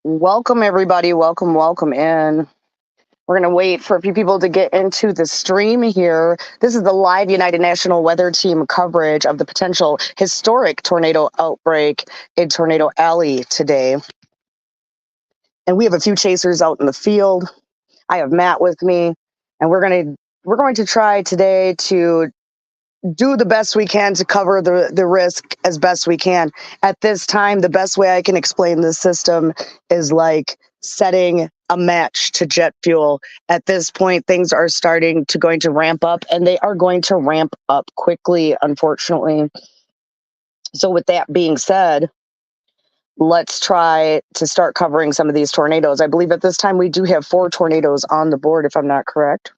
Welcome, everybody. Welcome in. We're going to wait for a few people to get into the stream here. This is the live United National Weather Team coverage of the potential historic tornado outbreak in Tornado Alley today. And we have a few chasers out in the field. I have Matt with me, and we're going to try today to do the best we can to cover the risk as best we can. At this time, the best way I can explain this system is like setting a match to jet fuel. At this point, things are starting to going to ramp up, and they are going to ramp up quickly, unfortunately. So with that being said, let's try to start covering some of these tornadoes. I believe at this time we do have 4 tornadoes on the board, if I'm not correct.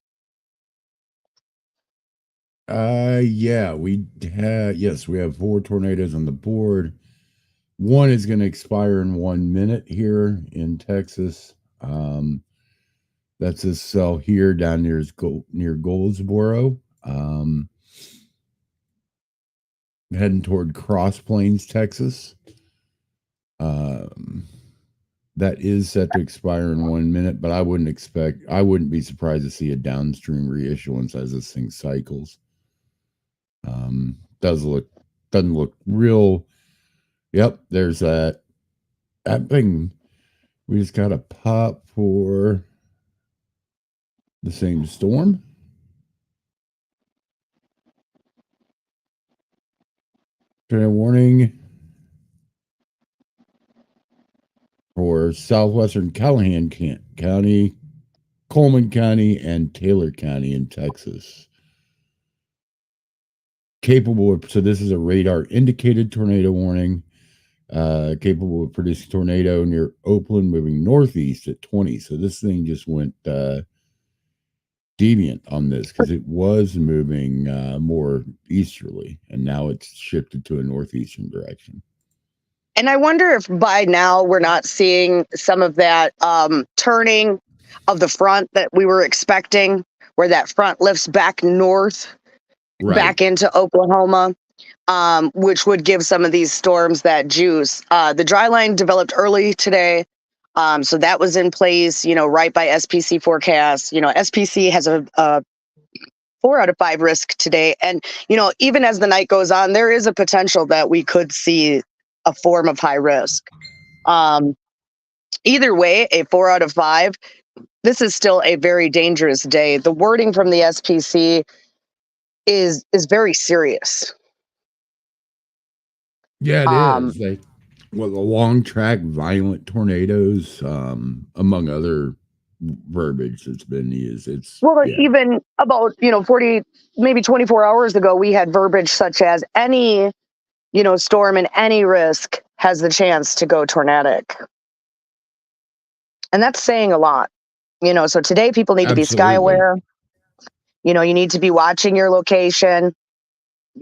Yeah, we have 4 tornadoes on the board. One is going to expire in 1 minute here in Texas. That's a cell here down near Goldsboro. Heading toward Cross Plains, Texas. That is set to expire in 1 minute, but I wouldn't be surprised to see a downstream reissuance as this thing cycles. Doesn't look real. Yep, there's that thing. We just got a pop for the same storm. Tornado warning for southwestern Callahan County, Coleman County, and Taylor County in Texas. So this is a radar indicated tornado warning, capable of producing tornado near Oakland, moving northeast at 20. So this thing just went deviant on this because it was moving more easterly, and now it's shifted to a northeastern direction. And I wonder if by now we're not seeing some of that turning of the front that we were expecting, where that front lifts back north, back into Oklahoma, which would give some of these storms that juice. The dry line developed early today, so that was in place, right by SPC forecast. SPC has a 4 out of 5 risk today. And, even as the night goes on, there is a potential that we could see a form of high risk. Either way, a 4 out of 5, this is still a very dangerous day. The wording from the SPC is very serious. Yeah, it is. The long track violent tornadoes, among other verbiage that's been used. Even about 40, maybe 24 hours ago, we had verbiage such as any storm and any risk has the chance to go tornadic. And that's saying a lot, so today people need to be sky aware. You need to be watching your location,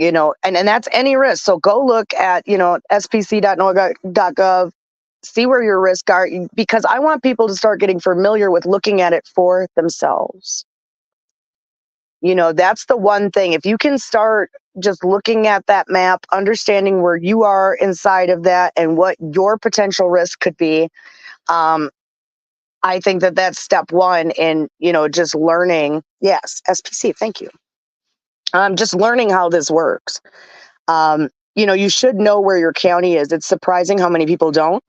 and that's any risk. So go look at, spc.norga.gov, see where your risks are, because I want people to start getting familiar with looking at it for themselves. That's the one thing. If you can start just looking at that map, understanding where you are inside of that and what your potential risk could be, I think that that's step one in, just learning. Yes, SPC, thank you. Just learning how this works. You should know where your county is. It's surprising how many people don't.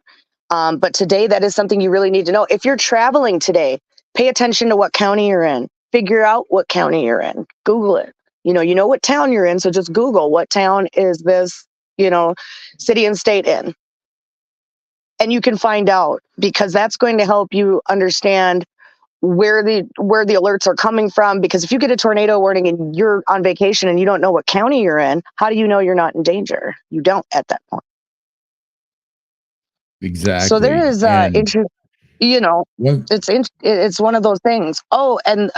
But today, that is something you really need to know. If you're traveling today, pay attention to what county you're in. Figure out what county you're in. Google it. You know what town you're in, so just Google what town is this, city and state in. And you can find out, because that's going to help you understand where the alerts are coming from. Because if you get a tornado warning and you're on vacation and you don't know what county you're in, how do you know you're not in danger? You don't at that point. Exactly. So there is it's one of those things. Oh, and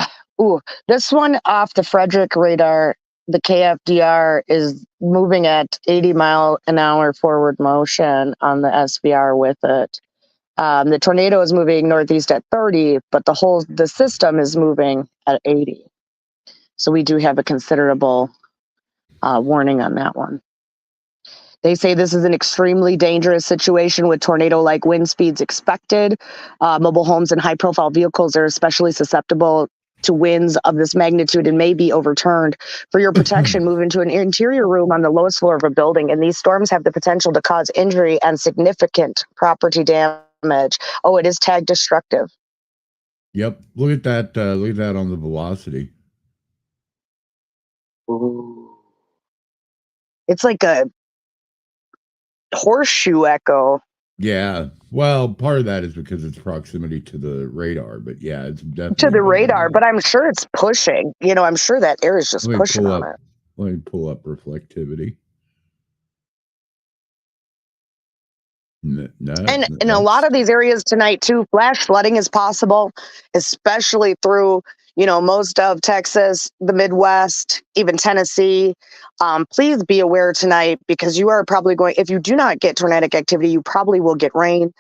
this one off the Frederick radar, the KFDR is moving at 80 mile an hour forward motion on the SVR with it. The tornado is moving northeast at 30, but the system is moving at 80. So we do have a considerable warning on that one. They say this is an extremely dangerous situation with tornado-like wind speeds expected. Mobile homes and high-profile vehicles are especially susceptible to winds of this magnitude and may be overturned. For your protection, move into an interior room on the lowest floor of a building, and these storms have the potential to cause injury and significant property damage. Oh, it is tagged destructive. Yep. Look at that. Look at that on the velocity. Ooh. It's like a horseshoe echo. Yeah. Well, part of that is because it's proximity to the radar, but yeah, it's To definitely the doing radar, that. but I'm sure it's pushing. I'm sure that air is just Let me pushing pull on up. it. Let me pull up reflectivity. No, And in a lot that's of these areas tonight too, flash flooding is possible, especially through most of Texas, the Midwest, even Tennessee. Please be aware tonight because you are probably going. If you do not get tornadic activity, you probably will get rain.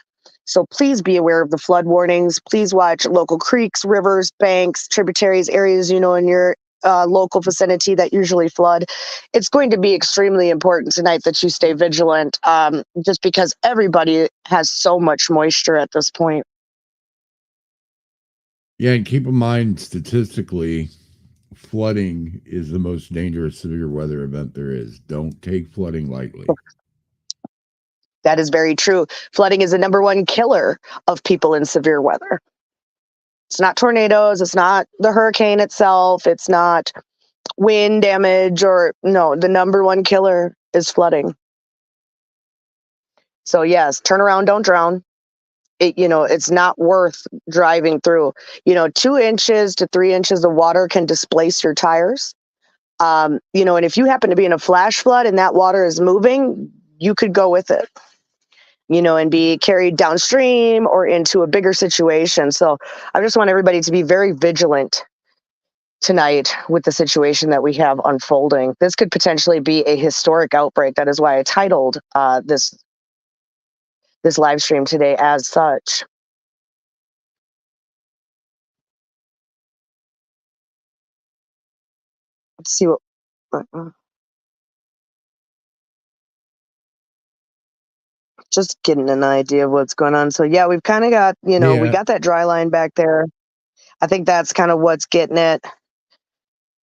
So please be aware of the flood warnings. Please watch local creeks, rivers, banks, tributaries, areas in your local vicinity that usually flood. It's going to be extremely important tonight that you stay vigilant, just because everybody has so much moisture at this point. yeah, and keep in mind statistically, flooding is the most dangerous severe weather event there is. Don't take flooding lightly. That is very true. Flooding is the number one killer of people in severe weather. It's not tornadoes. It's not the hurricane itself. It's not wind damage or no, the number one killer is flooding. So yes, turn around, don't drown. It's not worth driving through. 2 inches to 3 inches of water can displace your tires. And if you happen to be in a flash flood and that water is moving, you could go with it, and be carried downstream or into a bigger situation. So I just want everybody to be very vigilant tonight with the situation that we have unfolding. This could potentially be a historic outbreak. That is why I titled this live stream today as such. Let's see what. Just getting an idea of what's going on. So yeah, we've kind of got, we Yeah. got that dry line back there. I think that's kind of what's getting it.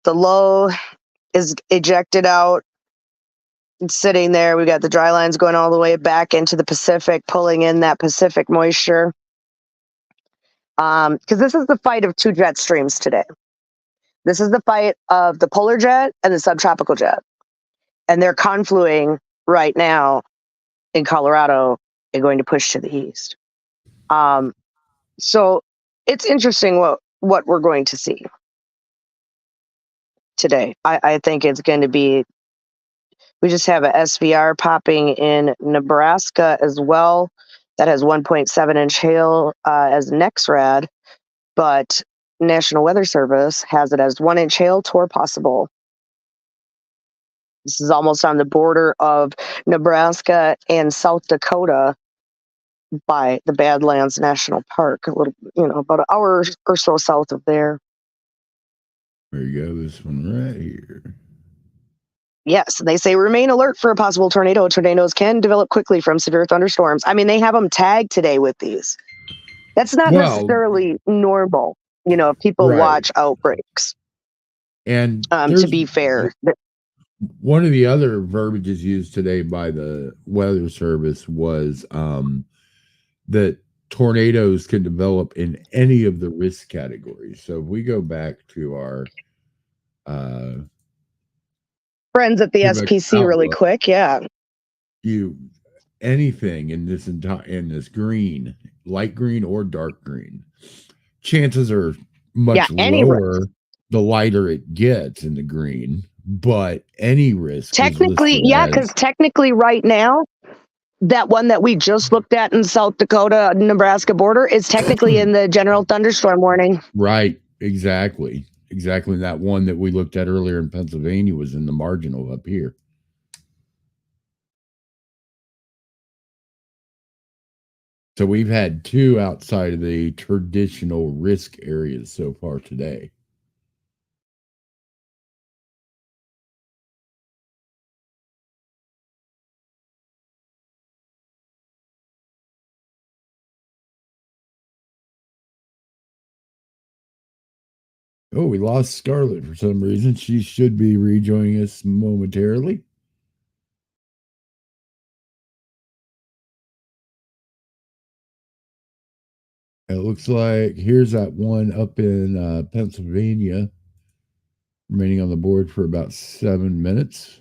The low is ejected out. It's sitting there. We got the dry lines going all the way back into the Pacific, pulling in that Pacific moisture. Because this is the fight of two jet streams today. This is the fight of the polar jet and the subtropical jet. And they're confluing right now in Colorado and going to push to the east. So it's interesting what we're going to see today. I think it's going to be, we just have a SVR popping in Nebraska as well. That has 1.7-inch hail as NEXRAD, but National Weather Service has it as 1-inch hail tour possible. This is almost on the border of Nebraska and South Dakota by the Badlands National Park, a little, about an hour or so south of there. There you go. This one right here. Yes, they say remain alert for a possible tornado. Tornadoes can develop quickly from severe thunderstorms. I mean, they have them tagged today with these. That's not necessarily normal, if people right. watch outbreaks. And To be fair, one of the other verbiages used today by the Weather Service was that tornadoes can develop in any of the risk categories. So if we go back to our friends at the SPC really quick, yeah. Anything in this green, light green or dark green, chances are much lower the lighter it gets in the green, but any risk technically, because technically right now, that one that we just looked at in South Dakota, Nebraska border is technically in the general thunderstorm warning. Right, exactly. Exactly. That one that we looked at earlier in Pennsylvania was in the marginal up here. So we've had two outside of the traditional risk areas so far today. Oh, we lost Scarlett for some reason. She should be rejoining us momentarily. It looks like here's that one up in Pennsylvania, remaining on the board for about 7 minutes.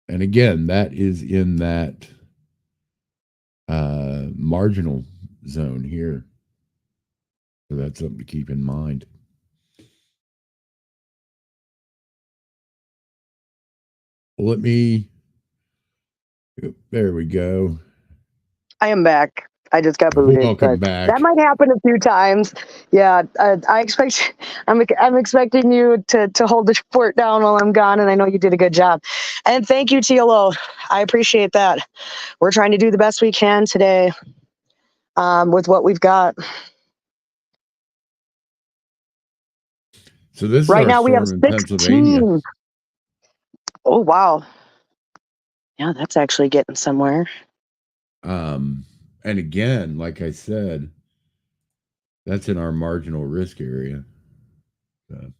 And again, that is in that marginal zone here. So that's something to keep in mind. Let me. There we go. I am back. I just got booted, Welcome but back. that might happen a few times. Yeah, I expect. I'm expecting you to hold the fort down while I'm gone, and I know you did a good job. And thank you, TLO. I appreciate that. We're trying to do the best we can today with what we've got. So this is Right our now we have storm in 16. Pennsylvania. Oh wow. Yeah, that's actually getting somewhere. And again, like I said, that's in our marginal risk area. So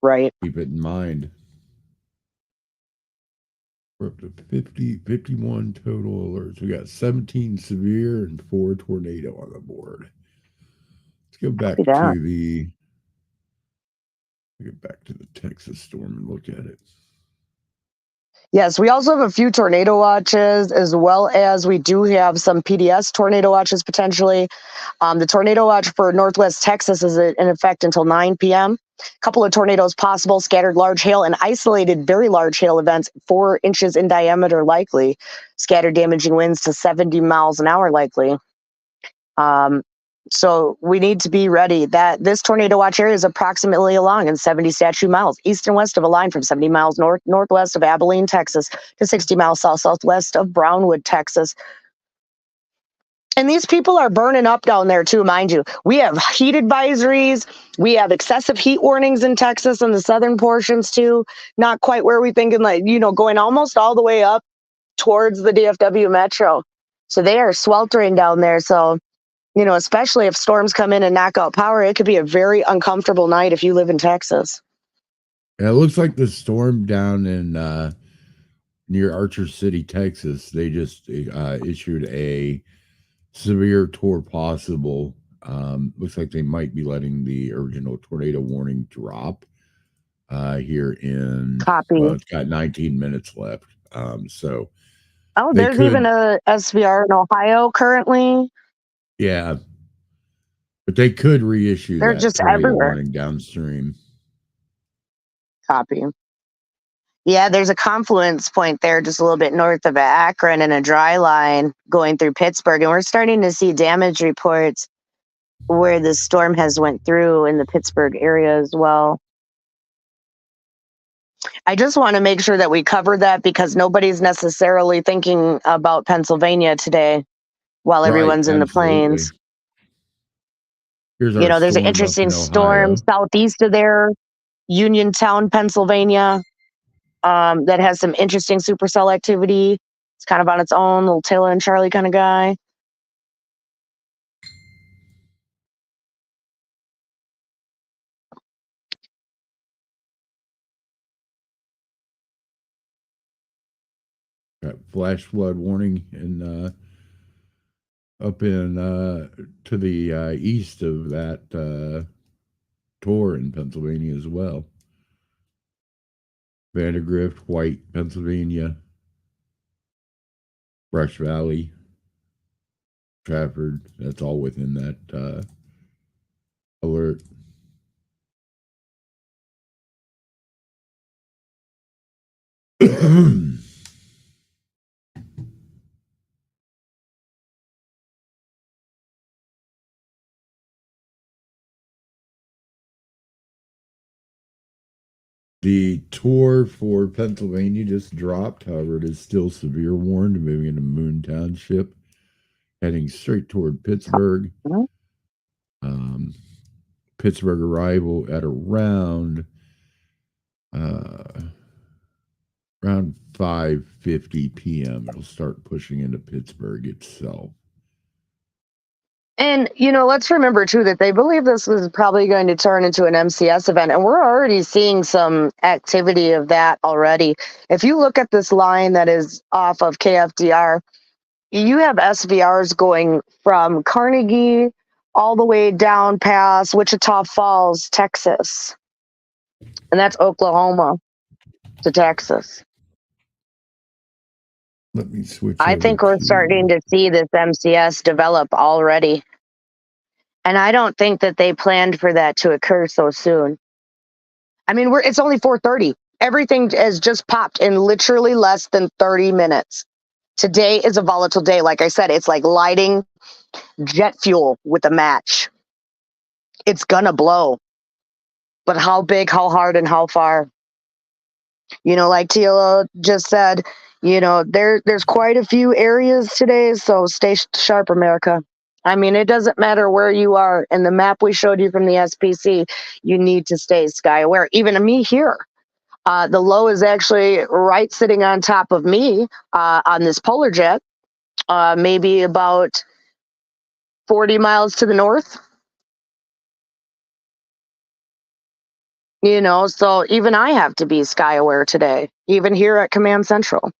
Right. keep it in mind. We're up to 50, 51 total alerts. We got 17 severe and 4 tornado on the board. Let's go back to the Texas storm and look at it. Yes, we also have a few tornado watches, as well as we do have some PDS tornado watches potentially. The tornado watch for Northwest Texas is in effect until 9 p.m. A couple of tornadoes possible, scattered large hail and isolated very large hail events, 4 inches in diameter likely, scattered damaging winds to 70 miles an hour likely. So we need to be ready. That this tornado watch area is approximately along in 70 statute miles, east and west of a line from 70 miles northwest of Abilene, Texas, to 60 miles southwest of Brownwood, Texas. And these people are burning up down there too, mind you. We have heat advisories. We have excessive heat warnings in Texas and the southern portions too. Not quite where we think, going almost all the way up towards the DFW metro. So they are sweltering down there. So, especially if storms come in and knock out power, it could be a very uncomfortable night if you live in Texas. Yeah, it looks like the storm down in near Archer City, Texas, they just issued a severe tour possible. Looks like they might be letting the original tornado warning drop here in. Copy. Well, it's got 19 minutes left. So. Oh, there's even a SVR in Ohio currently. Yeah, but they could reissue They're that just tornado everywhere. warning downstream. Copy. Yeah, there's a confluence point there just a little bit north of Akron and a dry line going through Pittsburgh. And we're starting to see damage reports where the storm has went through in the Pittsburgh area as well. I just want to make sure that we cover that because nobody's necessarily thinking about Pennsylvania today while everyone's in the plains. Here's our there's an interesting storm southeast of there, Uniontown, Pennsylvania. That has some interesting supercell activity. It's kind of on its own, little Taylor and Charlie kind of guy. Got flash flood warning in up in to the east of that tour in Pennsylvania as well. Vandergrift, White, Pennsylvania, Brush Valley, Trafford. That's all within that alert. The tour for Pennsylvania just dropped. However, it is still severe warned, moving into Moon Township, heading straight toward Pittsburgh. Pittsburgh arrival at around 5:50 p.m. It'll start pushing into Pittsburgh itself. And, let's remember too that they believe this was probably going to turn into an MCS event. And we're already seeing some activity of that already. If you look at this line that is off of KFDR, you have SVRs going from Carnegie all the way down past Wichita Falls, Texas. And that's Oklahoma to Texas. Let me switch I over think we're starting to see this MCS develop already. And I don't think that they planned for that to occur so soon. I mean, it's only 4:30. Everything has just popped in literally less than 30 minutes. Today is a volatile day. Like I said, it's like lighting jet fuel with a match. It's gonna blow. But how big, how hard, and how far? Like Tilo just said, there's quite a few areas today, so stay sharp, America. I mean, it doesn't matter where you are. In the map we showed you from the SPC, you need to stay sky aware. Even me here, the low is actually right sitting on top of me on this polar jet, maybe about 40 miles to the north. So even I have to be sky aware today, even here at Command Central.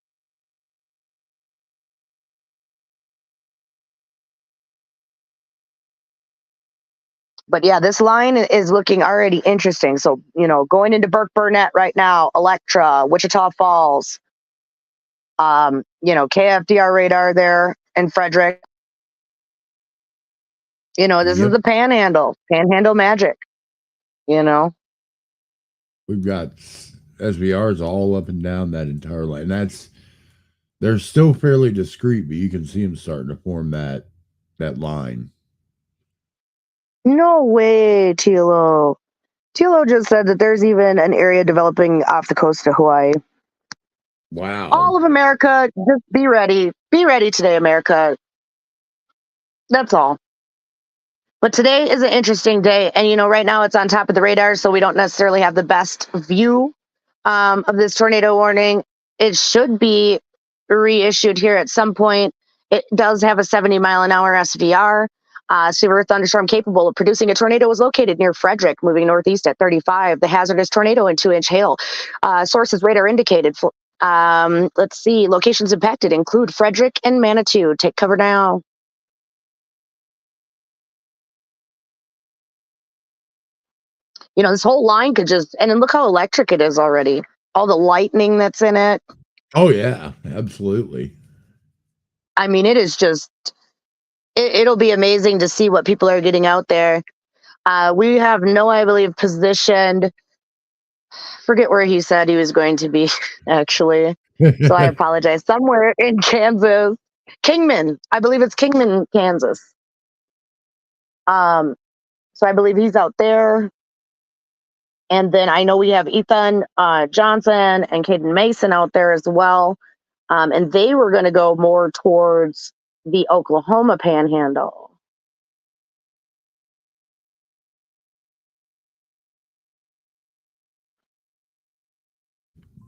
But yeah, this line is looking already interesting. So, going into Burke Burnett right now, Electra, Wichita Falls, KFDR radar there in Frederick. This is the panhandle magic, We've got SVRs all up and down that entire line. They're still fairly discreet, but you can see them starting to form that line. No way, Tilo. Tilo just said that there's even an area developing off the coast of Hawaii. Wow. All of America, just be ready. Be ready today, America. That's all. But today is an interesting day. And, right now it's on top of the radar, so we don't necessarily have the best view of this tornado warning. It should be reissued here at some point. It does have a 70-mile-an-hour SVR. Severe thunderstorm capable of producing a tornado was located near Frederick, moving northeast at 35. The hazardous tornado and 2-inch hail. Sources radar indicated. Let's see. Locations impacted include Frederick and Manitou. Take cover now. This whole line could and then look how electric it is already. All the lightning that's in it. Oh, yeah, absolutely. I mean, it is just, it'll be amazing to see what people are getting out there. We have I believe, positioned, forget where he said he was going to be, actually. So I apologize. Somewhere in Kansas. Kingman. I believe it's Kingman, Kansas. So I believe he's out there. And then I know we have Ethan Johnson and Caden Mason out there as well. And they were going to go more towards the Oklahoma panhandle.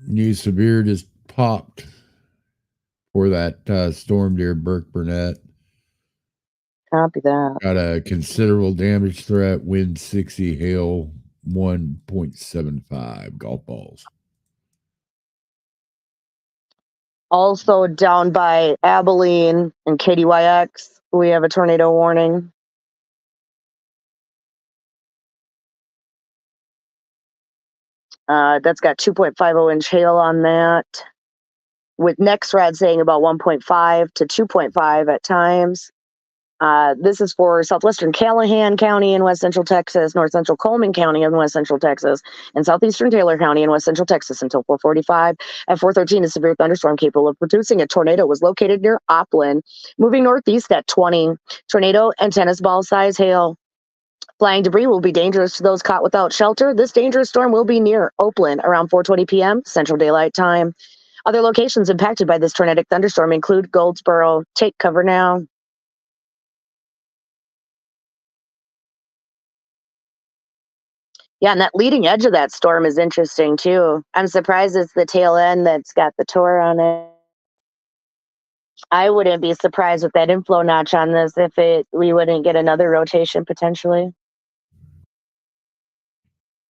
New severe just popped for that storm near Burke Burnett. Copy that. Got a considerable damage threat, wind 60, hail 1.75 golf balls. Also down by Abilene and KDYX, we have a tornado warning. That's got 2.50-inch hail on that, with NexRad saying about 1.5 to 2.5 at times. This is for southwestern Callahan County in west central Texas, north central Coleman County in west central Texas, and southeastern Taylor County in west central Texas until 4:45. At 4:13, a severe thunderstorm capable of producing a tornado was located near Oppland, moving northeast at 20. Tornado and tennis ball size hail. Flying debris will be dangerous to those caught without shelter. This dangerous storm will be near Oakland around 4:20 p.m. Central Daylight Time. Other locations impacted by this tornadic thunderstorm include Goldsboro. Take cover now. Yeah, and that leading edge of that storm is interesting too. I'm surprised it's the tail end that's got the tour on it. I wouldn't be surprised with that inflow notch on this if we wouldn't get another rotation potentially.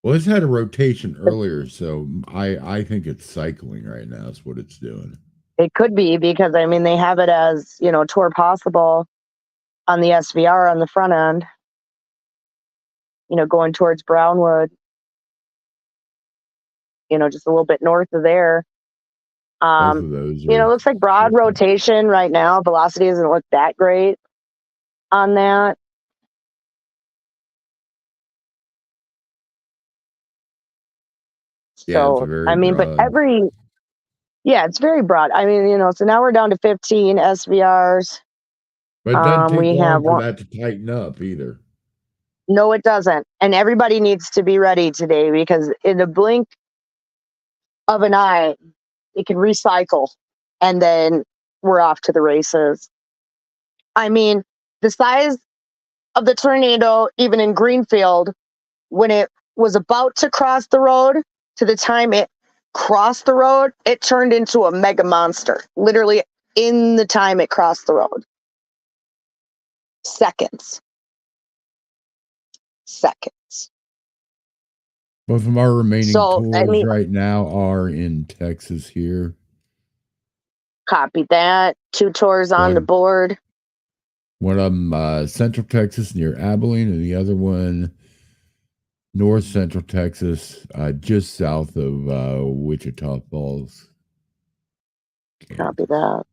Well, it's had a rotation earlier, so I think it's cycling right now. Is what it's doing. It could be because I mean they have it as tour possible on the SVR on the front end. Going towards Brownwood. Just a little bit north of there. Both of those are. Looks like broad rotation right now. Velocity doesn't look that great on that. Yeah, So, it's very I mean, broad. but it's very broad. I mean, so now we're down to 15 SVRs. But it doesn't take We long have for one. that to tighten up either. No, it doesn't. And everybody needs to be ready today because in the blink of an eye, it can recycle and then we're off to the races. I mean, the size of the tornado, even in Greenfield, when it was about to cross the road to the time it crossed the road, it turned into a mega monster, literally in the time it crossed the road. Seconds. Both of our remaining So, I tours mean, right now are in Texas here. copy that. 2 tours on the board. One of them Central Texas near Abilene, and the other one North Central Texas, just south of Wichita Falls. Copy that.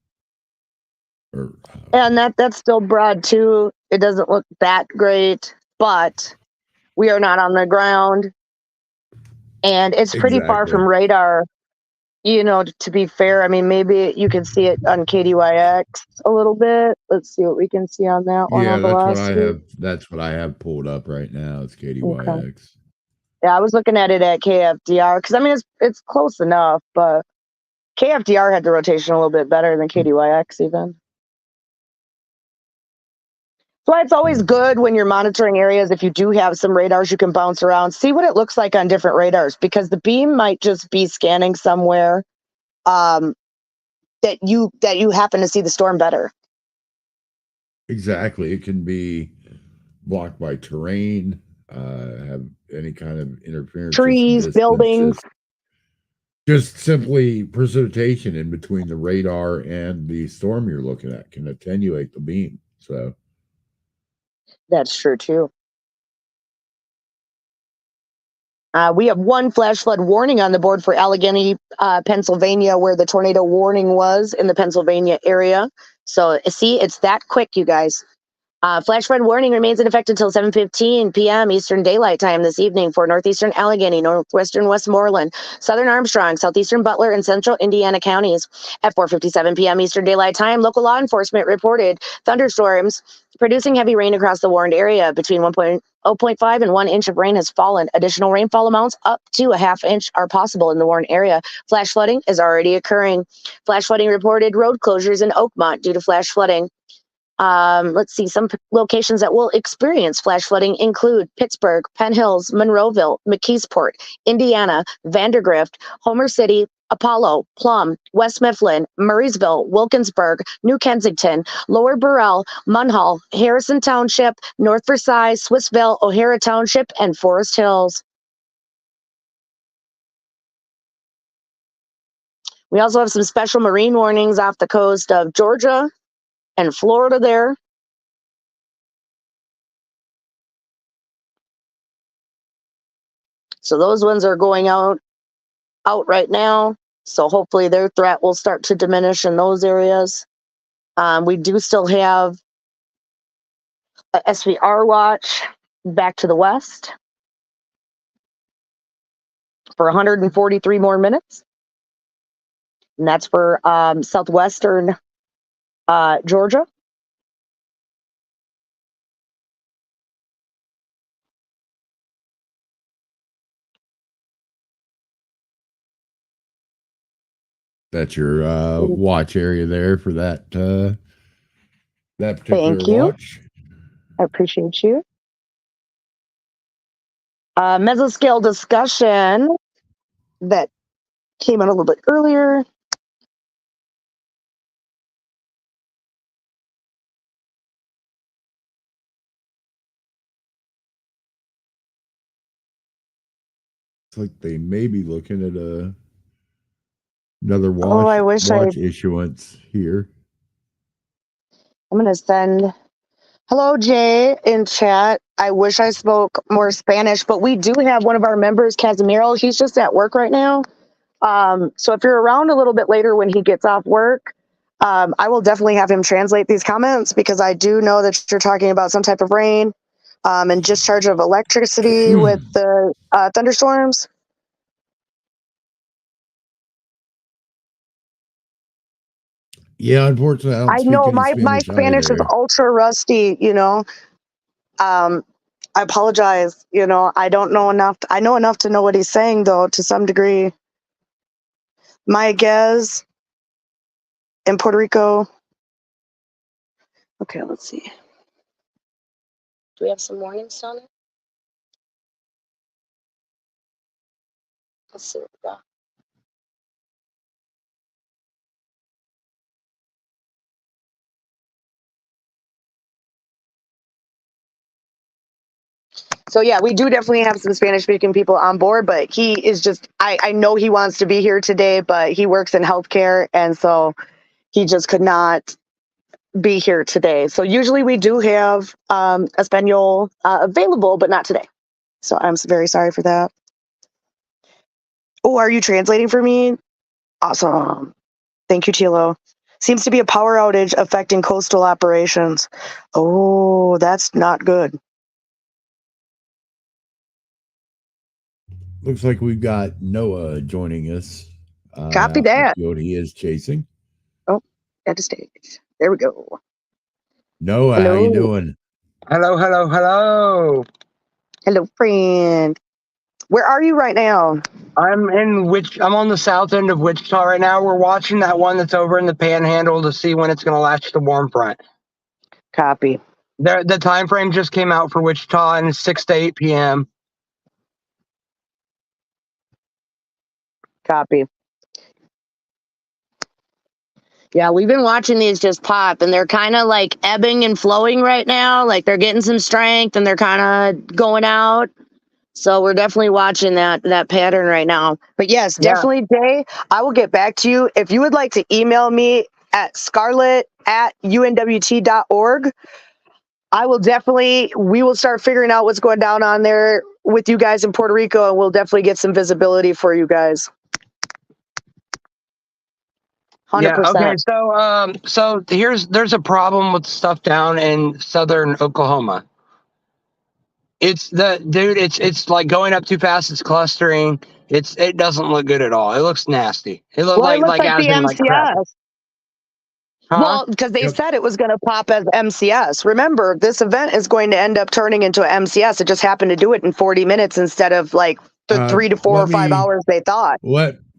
Or, And that's still broad too. It doesn't look that great, but we are not on the ground. And it's pretty far from radar. To be fair, I mean, maybe you can see it on KDYX a little bit. Let's see what we can see on that one. Yeah, on velocity. That's what I have pulled up right now. It's KDYX. Okay. Yeah, I was looking at it at KFDR because I mean it's close enough, but KFDR had the rotation a little bit better than KDYX even. That's why it's always good when you're monitoring areas. If you do have some radars, you can bounce around, see what it looks like on different radars, because the beam might just be scanning somewhere that you happen to see the storm better. Exactly. It can be blocked by terrain, have any kind of interference. Trees, buildings. Just simply precipitation in between the radar and the storm you're looking at can attenuate the beam. So that's true too. We have 1 flash flood warning on the board for Allegheny, Pennsylvania, where the tornado warning was in the Pennsylvania area. So see, it's that quick, you guys. Flash flood warning remains in effect until 7:15 p.m. Eastern Daylight Time this evening for northeastern Allegheny, northwestern Westmoreland, southern Armstrong, southeastern Butler, and central Indiana counties. At 4:57 p.m. Eastern Daylight Time, local law enforcement reported thunderstorms producing heavy rain across the warned area. Between 0.5 and 1 inch of rain has fallen. Additional rainfall amounts up to a half inch are possible in the warned area. Flash flooding is already occurring. Flash flooding reported road closures in Oakmont due to flash flooding. Let's see, some locations that will experience flash flooding include Pittsburgh, Penn Hills, Monroeville, McKeesport, Indiana, Vandergrift, Homer City, Apollo, Plum, West Mifflin, Murraysville, Wilkinsburg, New Kensington, Lower Burrell, Munhall, Harrison Township, North Versailles, Swissville, O'Hara Township, and Forest Hills. We also have some special marine warnings off the coast of Georgia and Florida there. So those ones are going out right now. So hopefully their threat will start to diminish in those areas. We do still have a SVR watch back to the west for 143 more minutes. And that's for southwestern Georgia. that's your watch area there for that that particular Thank you. watch. I appreciate you. Mesoscale discussion that came in a little bit earlier. Looks like they may be looking at another Oh, I wish watch issuance here. I'm going to send hello, Jay, in chat. I wish I spoke more Spanish, but we do have one of our members, Casimiro. He's just at work right now. So if you're around a little bit later when he gets off work, I will definitely have him translate these comments because I do know that you're talking about some type of rain and discharge of electricity with the thunderstorms. Yeah, unfortunately, I don't I speak know any my Spanish Spanish is either. ultra rusty, I apologize. I don't know enough. I know enough to know what he's saying, though, to some degree. My guess in Puerto Rico. Okay, let's see. Do we have some warnings on it? Let's see what we got. So yeah, we do definitely have some Spanish speaking people on board, but he is just I know he wants to be here today, but he works in healthcare and so he just could not be here today. So usually we do have Espanol available, but not today. So I'm very sorry for that. Oh, are you translating for me? Awesome. Thank you, Tilo. Seems to be a power outage affecting coastal operations. Oh, that's not good. Looks like we've got Noah joining us Copy out in the that. field he is chasing. Oh, at the stage. There we go. Noah, how you Hello. doing? Hello, hello, hello. Hello, friend. Where are you right now? I'm on the south end of Wichita right now. We're watching that one that's over in the Panhandle to see when it's going to latch the warm front. Copy. The time frame just came out for Wichita, and it's 6 to 8 p.m. Copy. Yeah, we've been watching these just pop, and they're kind of like ebbing and flowing right now. Like they're getting some strength, and they're kind of going out. So we're definitely watching that pattern right now. But yes, Yeah, definitely, Jay. I will get back to you if you would like to email me at scarlett@unwt.org. We will start figuring out what's going down on there with you guys in Puerto Rico, and we'll definitely get some visibility for you guys. yeah. Okay, 100%. so there's a problem with stuff down in southern Oklahoma. It's like going up too fast. It's clustering. It doesn't look good at all. It looks nasty. It looks Well, it looks like like as the in like crap. MCS. Huh? Well, because they Yep. said it was going to pop as MCS. Remember, this event is going to end up turning into an MCS. It just happened to do it in 40 minutes instead of like the 3 to 4 or 5 hours they thought.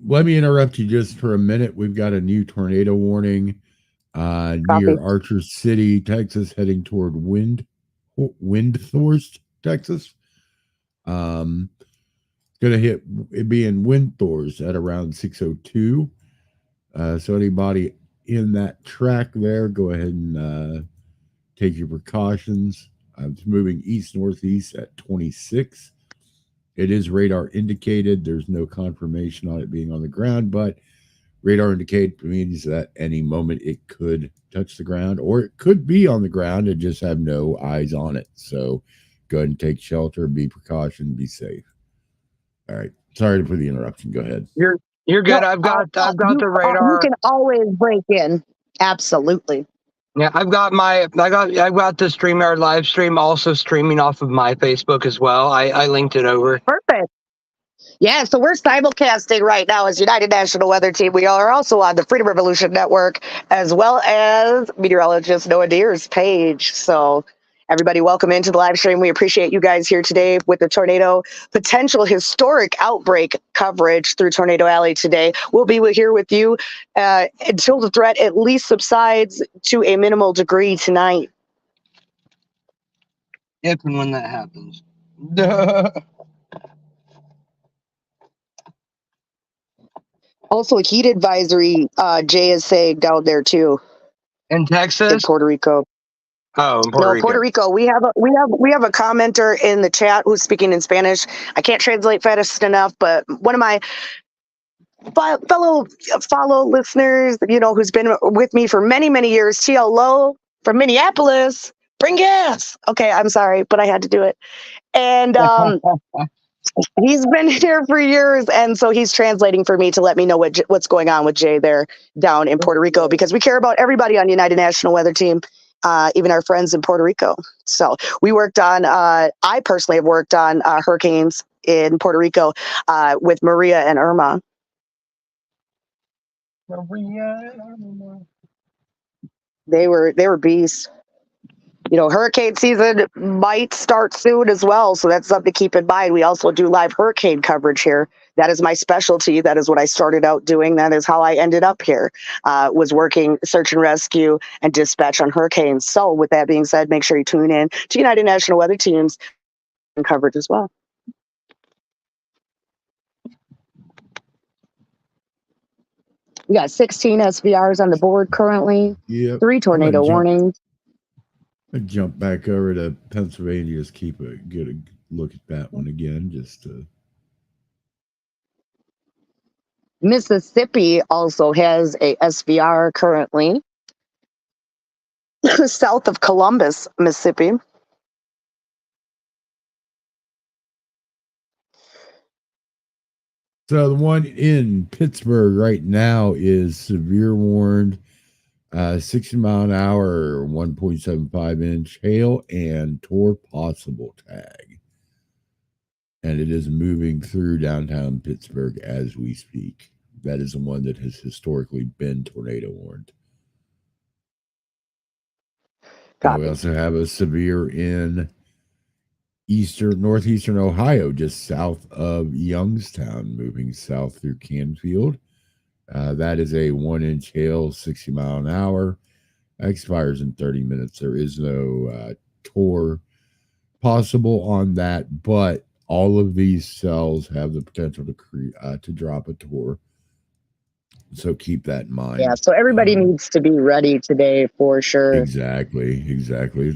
Let me interrupt you just for a minute. We've got a new tornado warning Copy. near Archer City, Texas, heading toward Windthorst, Texas. Gonna hit it be in Windthorst at around 6:02. So anybody in that track there, go ahead and take your precautions. It's moving east northeast at 26. It is radar indicated. There's no confirmation on it being on the ground, but radar indicated means that any moment it could touch the ground, or it could be on the ground and just have no eyes on it. So go ahead and take shelter, be precautioned, be safe. All right. Sorry for the interruption. Go ahead. You're good. No, I've got you, the you radar. can always break in. Absolutely. Yeah, I've got the StreamYard live stream also streaming off of my Facebook as well. I linked it over. Perfect. Yeah, so we're simulcasting right now as United National Weather Team. We are also on the Freedom Revolution Network, as well as meteorologist Noah Deer's page. So everybody, welcome into the live stream. We appreciate you guys here today with the tornado potential historic outbreak coverage through Tornado Alley today. We'll be here with you until the threat at least subsides to a minimal degree tonight. If and when that happens. Also, a heat advisory, Jay is saying down there too In in Texas? Puerto Rico. Oh, in No, Puerto Rico. We have a commenter in the chat who's speaking in Spanish. I can't translate fast enough, but one of my follow listeners, who's been with me for many, many years, TL Low from Minneapolis. Bring gas. Okay, I'm sorry, but I had to do it. And he's been here for years, and so he's translating for me to let me know what's going on with Jay there down in Puerto Rico, because we care about everybody on United National Weather Team, even our friends in Puerto Rico. So we worked on, I personally have worked on hurricanes in Puerto Rico with Maria and Irma. They were beasts. Hurricane season might start soon as well, so that's something to keep in mind. We also do live hurricane coverage here. That is my specialty. That is what I started out doing. That is how I ended up here, was working search and rescue and dispatch on hurricanes. So with that being said, make sure you tune in to United National Weather Team's coverage as well. We got 16 SVRs on the board currently. Yep. 3 tornado warnings. I jump back over to Pennsylvania, just get a look at that one again, just to. Mississippi also has a SVR currently south of Columbus, Mississippi. So the one in Pittsburgh right now is severe warned, 60 mile an hour, 1.75 inch hail, and tour possible tag. And it is moving through downtown Pittsburgh as we speak. That is the one that has historically been tornado warned. We also have a severe in northeastern Ohio, just south of Youngstown, moving south through Canfield. That is a 1 inch hail, 60 mile an hour. Expires in 30 minutes. There is no tour possible on that, but all of these cells have the potential to drop a tour. So keep that in mind. Yeah, so everybody needs to be ready today for sure. Exactly.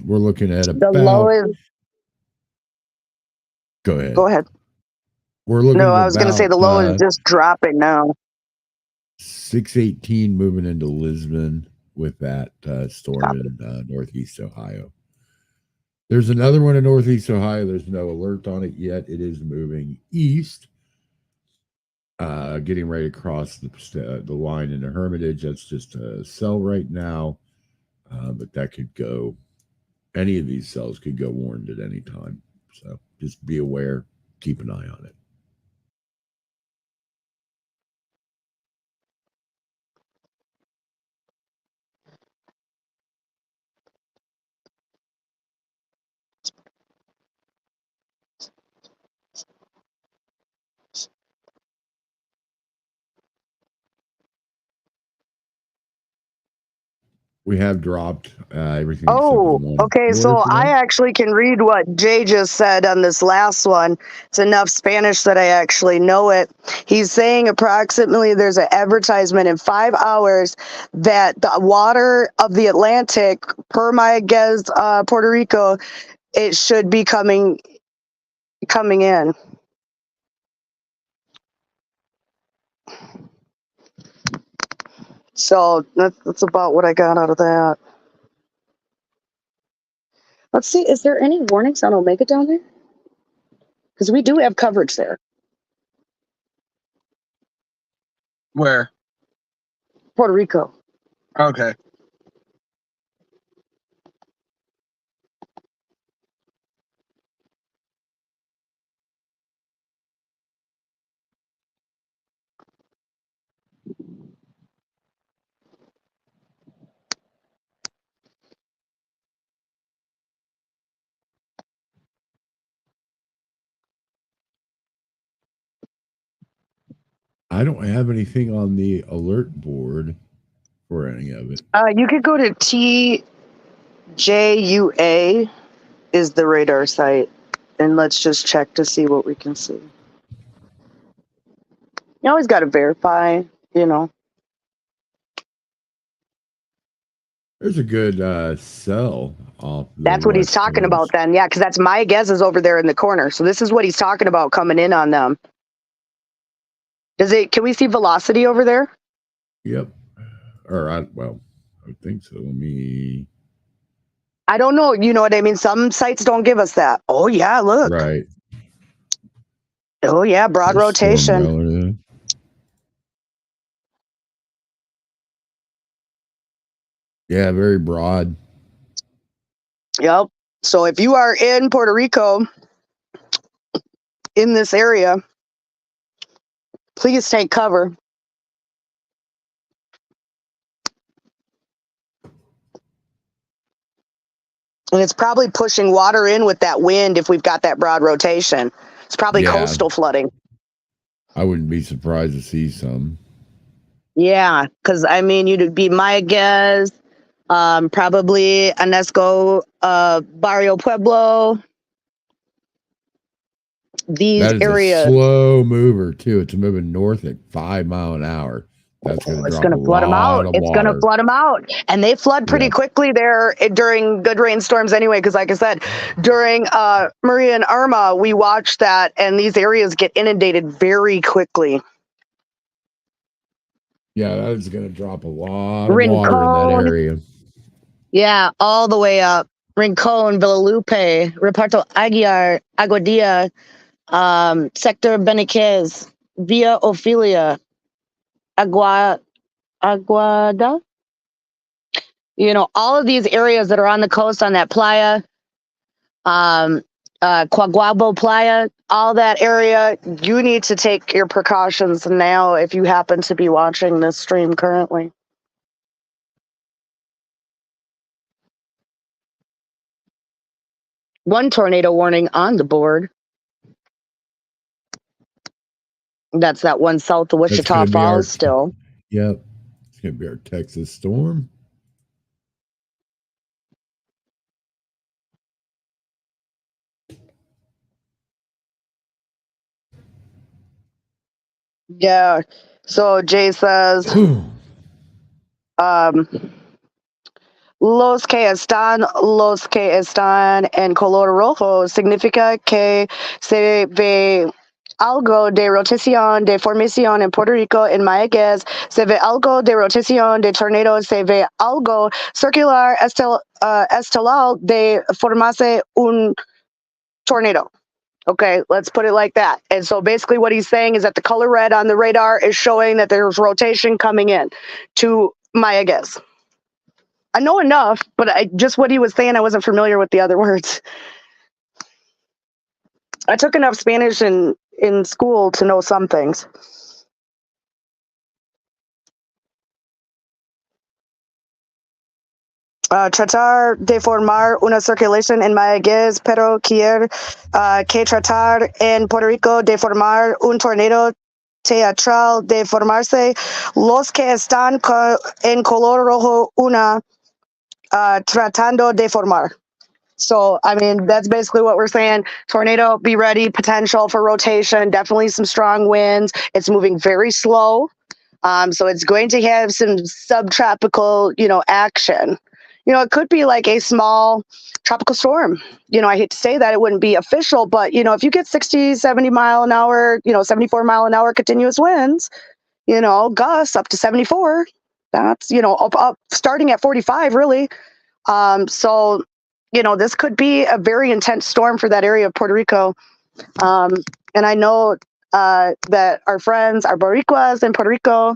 We're looking at the low is. Go ahead. Go ahead. We're looking. No, I was going to say the low is just dropping now. 618 moving into Lisbon with that storm in northeast Ohio. There's another one in northeast Ohio. There's no alert on it yet. It is moving east, getting right across the line into Hermitage. That's just a cell right now, but that could go. Any of these cells could go warned at any time. So just be aware. Keep an eye on it. We have dropped everything. Oh, okay. So I actually can read what Jay just said on this last one. It's enough Spanish that I actually know it. He's saying approximately there's an advertisement in 5 hours that the water of the Atlantic, per my guess, Puerto Rico, it should be coming in. So that's about what I got out of that. Let's see, is there any warnings on Omega down there? Because we do have coverage there. Where? Puerto Rico. Okay. I don't have anything on the alert board for any of it. You could go to TJUA is the radar site, and let's just check to see what we can see. You always got to verify, There's a good cell off the That's what he's west talking about coast. then. Yeah, because that's Mayaguez is over there in the corner. So this is what he's talking about coming in on them. Can we see velocity over there? Yep. I think so. Let me. I don't know. You know what I mean? Some sites don't give us that. Oh, yeah, look. Right. Oh, yeah, broad There's storm rotation. relative. Yeah, very broad. Yep. So if you are in Puerto Rico, in this area, please take cover. And it's probably pushing water in with that wind if we've got that broad rotation. It's probably coastal flooding. I wouldn't be surprised to see some. Yeah, because I mean, you'd be Mayaguez, probably Anesco, Barrio Pueblo. These That is areas. a slow mover too. It's moving north at 5 miles an hour. That's going to It's drop going a to flood them out. lot of It's going to water. flood them out. And they flood pretty quickly there during good rainstorms anyway, because like I said, during Maria and Irma, we watched that, and these areas get inundated very quickly. Yeah, that is going to drop a lot of water in that area. Yeah, all the way up. Rincon, Villalupe, Reparto Aguiar, Aguadilla, Sector Beniquez, Villa Ophelia, Aguada. You know, all of these areas that are on the coast on that playa, Coaguabo Playa, all that area, you need to take your precautions now if you happen to be watching this stream currently. One tornado warning on the board. That's that one south of Wichita Falls still. Yep. It's going to be our Texas storm. Yeah. So Jay says, los que están en color rojo significa que se ve algo de rotación de formación en Puerto Rico. En Mayaguez se ve algo de rotación de tornado, se ve algo circular estelar de formarse un tornado. Okay, let's put it like that. And so basically what he's saying is that the color red on the radar is showing that there's rotation coming in to Mayaguez. I know enough, but just what he was saying, I wasn't familiar with the other words. I took enough Spanish in school to know some things. Tratar de formar una circulación en Mayaguez, pero quiere que tratar en Puerto Rico de formar un tornado teatral de formarse. Los que están en color rojo tratando de formar. So, I mean, that's basically what we're saying. Tornado, be ready, potential for rotation, definitely some strong winds. It's moving very slow. So it's going to have some subtropical, action. It could be like a small tropical storm. I hate to say that, it wouldn't be official, but, if you get 60, 70 mile an hour, 74 mile an hour continuous winds, gusts up to 74, that's, up starting at 45, really. So, this could be a very intense storm for that area of Puerto Rico. And I know that our friends, our Boricuas in Puerto Rico,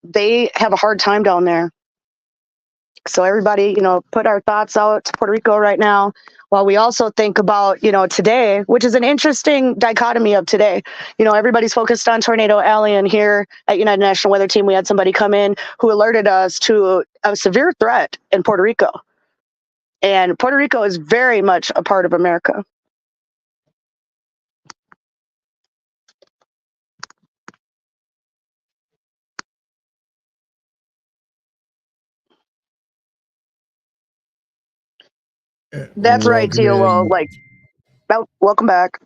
they have a hard time down there. So everybody, put our thoughts out to Puerto Rico right now, while we also think about, today, which is an interesting dichotomy of today. Everybody's focused on Tornado Alley, and here at United National Weather Team, we had somebody come in who alerted us to a severe threat in Puerto Rico. And Puerto Rico is very much a part of America. That's right, Teolo. Welcome back.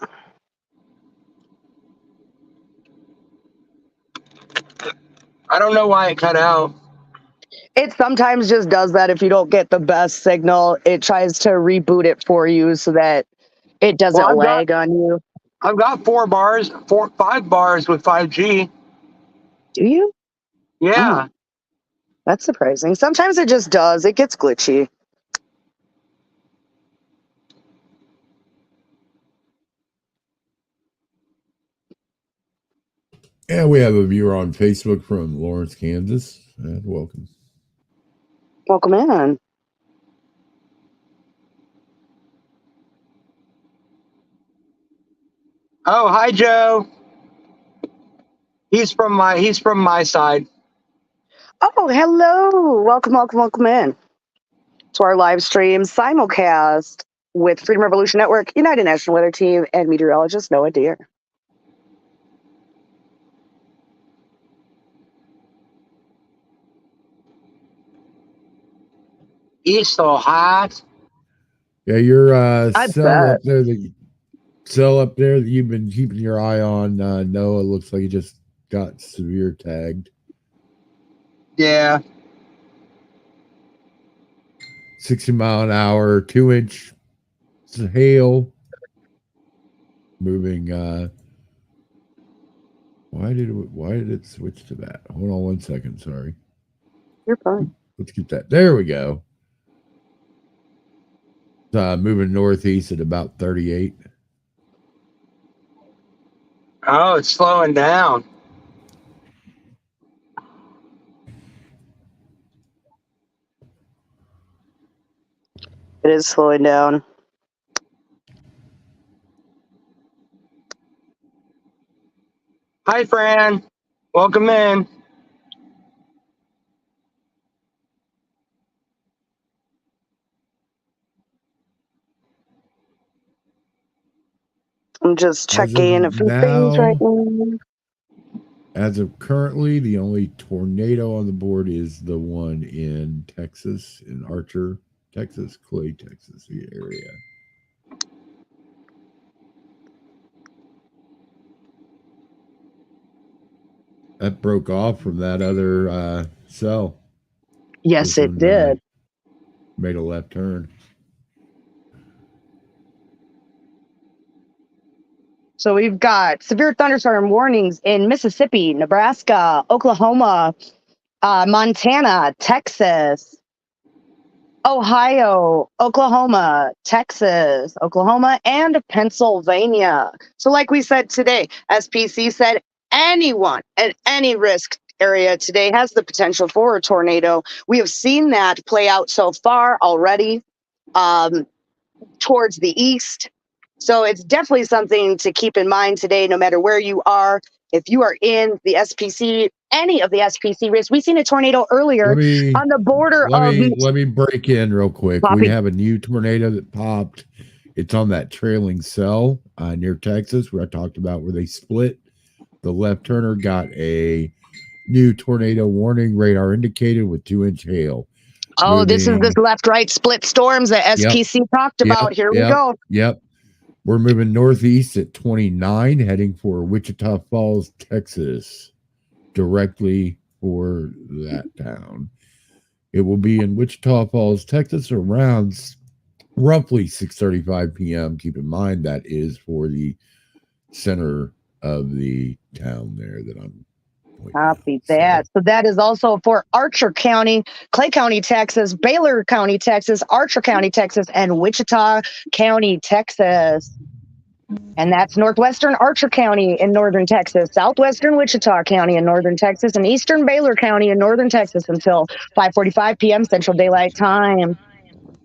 I don't know why it cut out. It sometimes just does that if you don't get the best signal. It tries to reboot it for you so that it doesn't Well, lag on you. I've got 5 bars with 5G. Do you? Yeah. Oh, that's surprising. Sometimes it just does. It gets glitchy. Yeah, we have a viewer on Facebook from Lawrence, Kansas. Welcome. Welcome in. Oh, hi, Joe. He's from my side. Oh, hello. Welcome in to our live stream simulcast with Freedom Revolution Network, United National Weather Team, and meteorologist Noah Deer. It's so hot. Yeah, your I cell bet. up there that you've been keeping your eye on, Noah, looks like it just got severe tagged. Yeah. 60 mile an hour, 2-inch hail. Moving why did it switch to that? Hold on 1 second, sorry. You're fine. Let's get that. There we go. Moving northeast at about 38. Oh, it's slowing down. It is slowing down. Hi, Fran. Welcome in. I'm just checking a few things right now. As of currently, the only tornado on the board is the one in Texas, in Archer, Texas, Clay, Texas, the area. That broke off from that other cell. Yes, This it one, did. made a left turn. So we've got severe thunderstorm warnings in Mississippi, Nebraska, Oklahoma, Montana, Texas, Ohio, Oklahoma, Texas, Oklahoma, and Pennsylvania. So like we said today, SPC said anyone at any risk area today has the potential for a tornado. We have seen that play out so far already towards the east. So it's definitely something to keep in mind today, no matter where you are. If you are in the SPC, any of the SPC risks, we've seen a tornado earlier on the border of. Let me break in real quick. Poppy. We have a new tornado that popped. It's on that trailing cell near Texas, where I talked about where they split. The left turner got a new tornado warning, radar indicated with 2-inch hail. Oh, this is this left-right split storms that SPC talked about. Here we go. Yep. We're moving northeast at 29, heading for Wichita Falls, Texas, directly for that town. It will be in Wichita Falls, Texas, around roughly 6:35 p.m. Keep in mind that is for the center of the town there that I'm. Copy that. So that is also for Archer County, Clay County, Texas, Baylor County, Texas, Archer County, Texas, and Wichita County, Texas. And that's northwestern Archer County in northern Texas, southwestern Wichita County in northern Texas, and eastern Baylor County in northern Texas until 5:45 p.m. Central Daylight Time.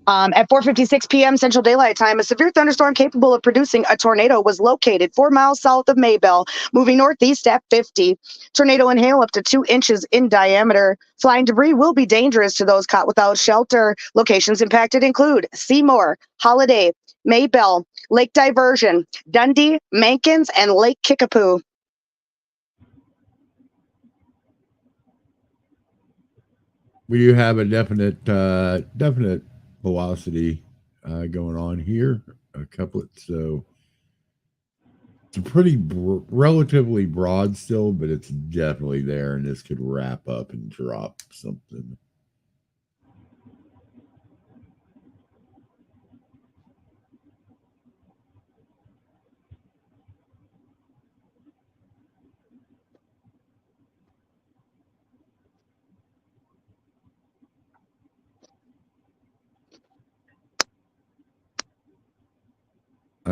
At 4:56 p.m. Central Daylight Time, a severe thunderstorm capable of producing a tornado was located 4 miles south of Maybell, moving northeast at 50. Tornado and hail up to 2 inches in diameter. Flying debris will be dangerous to those caught without shelter. Locations impacted include Seymour, Holiday, Maybell, Lake Diversion, Dundee, Mankins, and Lake Kickapoo. We do have a definite velocity going on here, a couplet. So it's a pretty relatively broad still, but it's definitely there, and this could wrap up and drop something.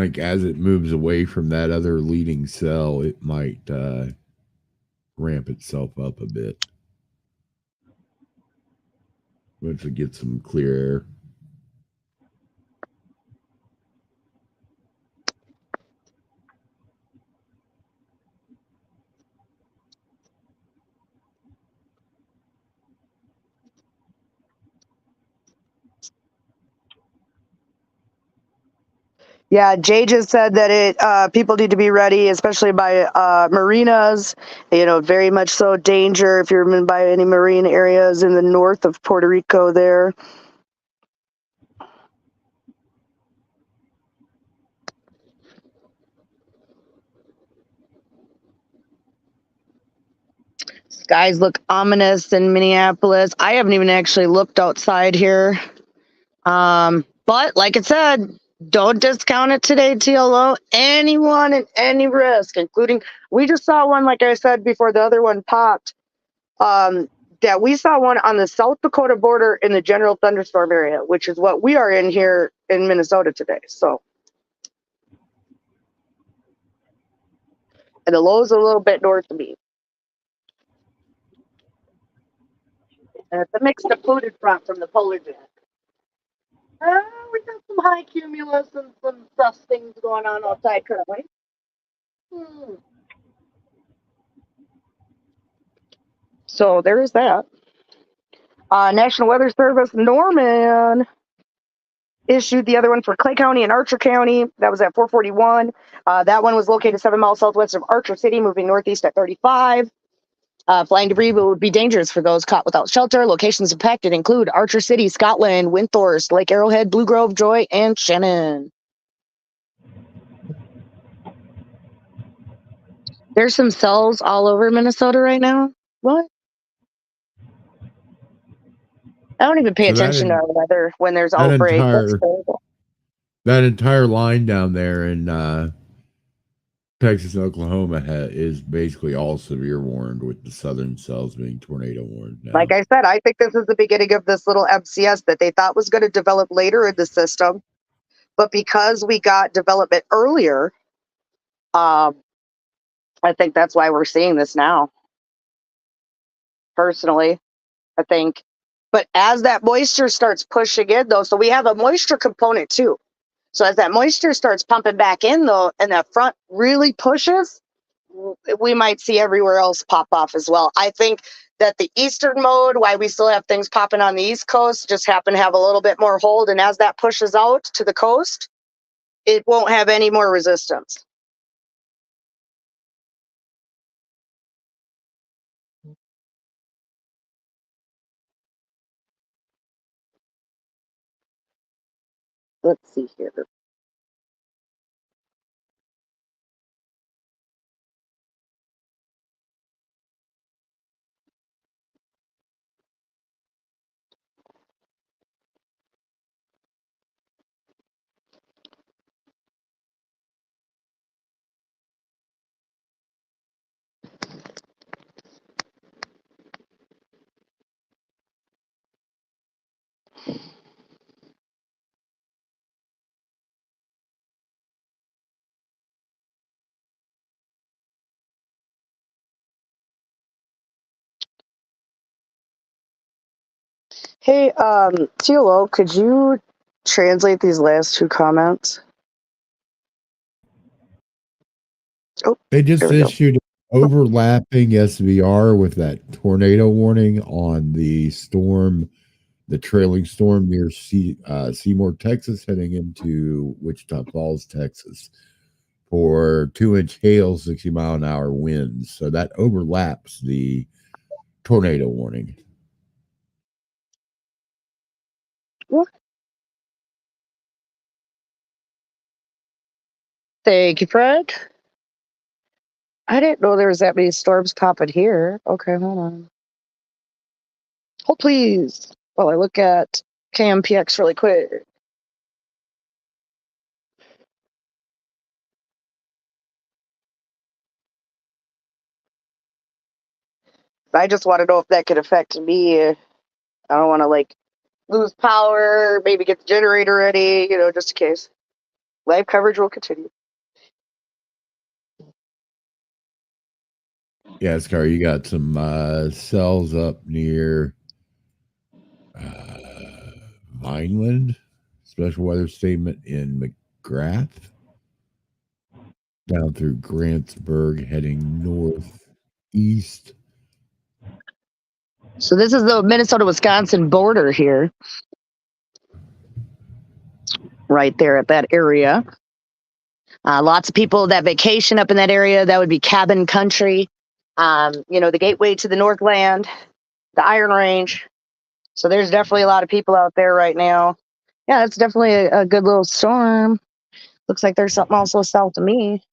like as it moves away from that other leading cell, it might ramp itself up a bit. Once it gets some clear air. Yeah, Jay just said that people need to be ready, especially by marinas. Very much so danger if you're in by any marine areas in the north of Puerto Rico there. Skies look ominous in Minneapolis. I haven't even actually looked outside here. But like I said, don't discount it today, TLO. Anyone and any risk, including we just saw one, like I said before the other one popped, that we saw one on the South Dakota border in the general thunderstorm area, which is what we are in here in Minnesota today. So, and the low is a little bit north of me. And it's a mixed occluded front from the polar jet. We got some high cumulus and some sus things going on outside currently. So there is that. National Weather Service Norman issued the other one for Clay County and Archer County. That was at 441. That one was located 7 miles southwest of Archer City, moving northeast at 35. Flying debris would be dangerous for those caught without shelter. Locations impacted include Archer City, Scotland, Windthorst, Lake Arrowhead, Blue Grove, Joy, and Shannon. There's some cells all over Minnesota right now. What? I don't even pay attention to weather when there's outbreak. That's terrible. That entire line down there in Texas and Oklahoma is basically all severe warned, with the southern cells being tornado warned now. Like I said, I think this is the beginning of this little MCS that they thought was going to develop later in the system. But because we got development earlier, I think that's why we're seeing this now. Personally, I think. But as that moisture starts pushing in, though, so we have a moisture component too. So as that moisture starts pumping back in, though, and that front really pushes, we might see everywhere else pop off as well. I think that the eastern mode, why we still have things popping on the East Coast, just happen to have a little bit more hold. And as that pushes out to the coast, it won't have any more resistance. Let's see here. Hey, TLO, could you translate these last two comments? Oh, they just issued overlapping SVR with that tornado warning on the storm, the trailing storm near Seymour, Texas, heading into Wichita Falls, Texas, for 2-inch hail, 60-mile-an-hour winds. So that overlaps the tornado warning. What? Thank you, Fred. I didn't know there was that many storms popping here. Okay, hold on. Hold please while I look at KMPX really quick. I just want to know if that could affect me. I don't want to lose power, maybe get the generator ready, just in case. Live coverage will continue. Yeah, Scar, you got some cells up near Vineland, special weather statement in McGrath, down through Grantsburg, heading northeast. So this is the Minnesota-Wisconsin border here. Right there at that area. Lots of people that vacation up in that area. That would be cabin country. The gateway to the Northland, the Iron Range. So there's definitely a lot of people out there right now. Yeah, it's definitely a good little storm. Looks like there's something also south of me.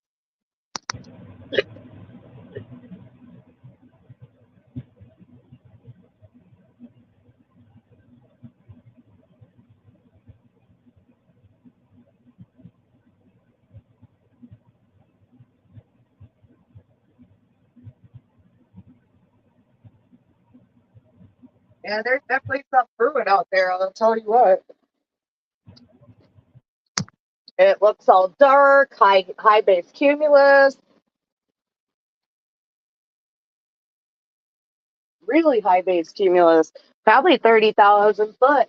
Yeah, there's definitely some brewing out there. I'll tell you what. It looks all dark, high base cumulus. Really high base cumulus. Probably 30,000 foot.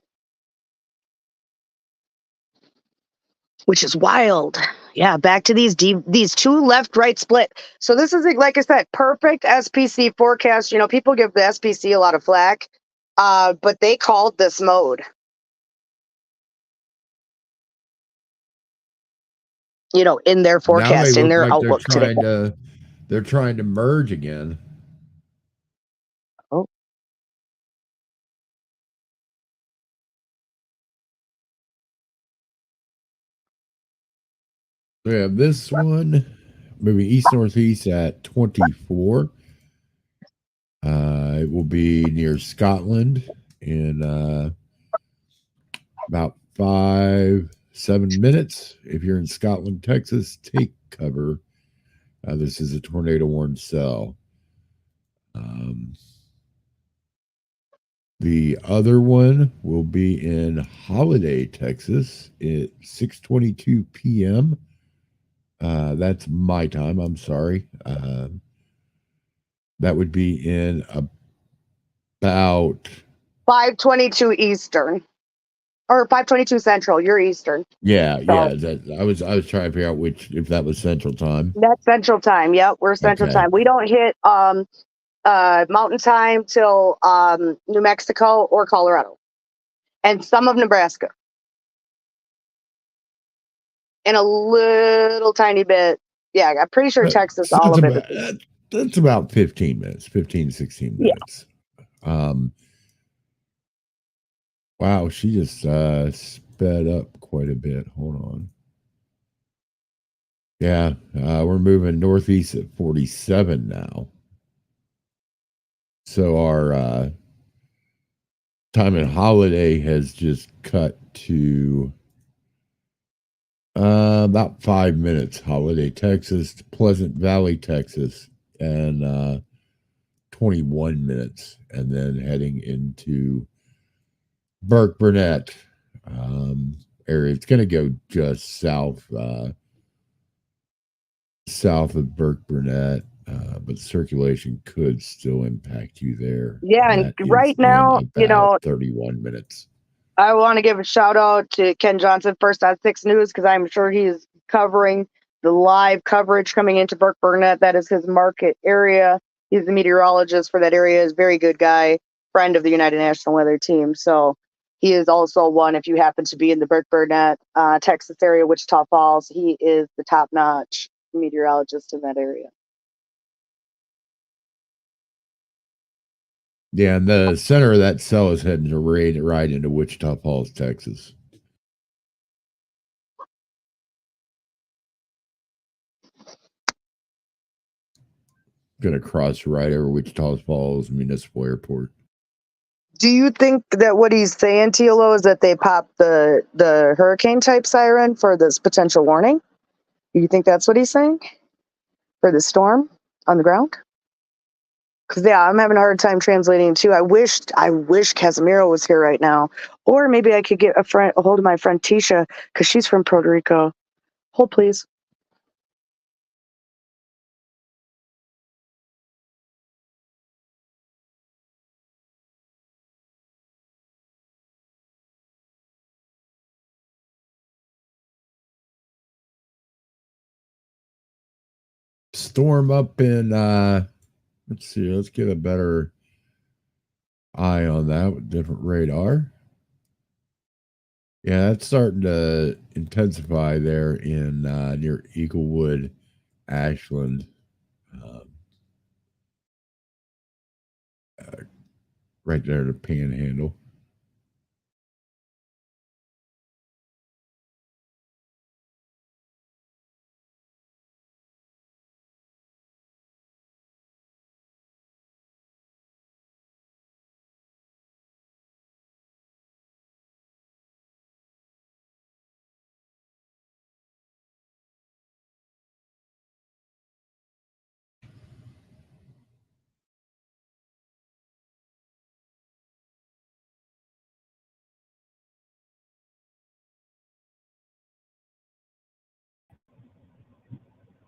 Which is wild. Yeah, back to these two left-right split. So this is, like I said, perfect SPC forecast. People give the SPC a lot of flack, but they called this mode. In their forecast, in their outlook today. They're trying to merge again. Oh. We have this one moving east-northeast at 24. It will be near Scotland in about 5-7 minutes. If you're in Scotland, Texas, take cover. This is a tornado warned cell. The other one will be in Holiday, Texas at 6:22 p.m. That's my time. I'm sorry. That would be in about 5:22 Eastern, or 5:22 Central. You're Eastern. Yeah. I was trying to figure out if that was Central Time. That's Central Time. Yep, we're Central Time. We don't hit Mountain Time till New Mexico or Colorado, and some of Nebraska, and a little tiny bit. Yeah, I'm pretty sure Texas, all of it. That's about 15 minutes, 15, 16 minutes. Yeah. Wow, she just sped up quite a bit. Hold on. Yeah, we're moving northeast at 47 now. So our time in Holiday has just cut to about 5 minutes. Holiday, Texas, to Pleasant Valley, Texas, and 21 minutes. And then heading into Burke-Burnett area. It's going to go just south of Burke-Burnett, but circulation could still impact you there. Yeah, and right now, 31 minutes. I want to give a shout out to Ken Johnson, First on 6 News, because I'm sure he's covering the live coverage coming into Burke-Burnett. That is his market area. He's the meteorologist for that area. He's a very good guy, friend of the United National Weather Team. So he is also one, if you happen to be in the Burke-Burnett, Texas area, Wichita Falls, he is the top-notch meteorologist in that area. Yeah, and the center of that cell is heading right into Wichita Falls, Texas. Going to cross right over Wichita Falls Municipal Airport. Do you think that what he's saying, TLO, is that they popped the hurricane type siren for this potential warning? Do you think that's what he's saying for the storm on the ground? Because I'm having a hard time translating too. I wish Casimiro was here right now, or maybe I could get a hold of my friend Tisha, because she's from Puerto Rico. Hold, please. Storm up in let's see, let's get a better eye on that with different radar. Yeah, that's starting to intensify there in near Eaglewood, Ashland. Right there, the Panhandle.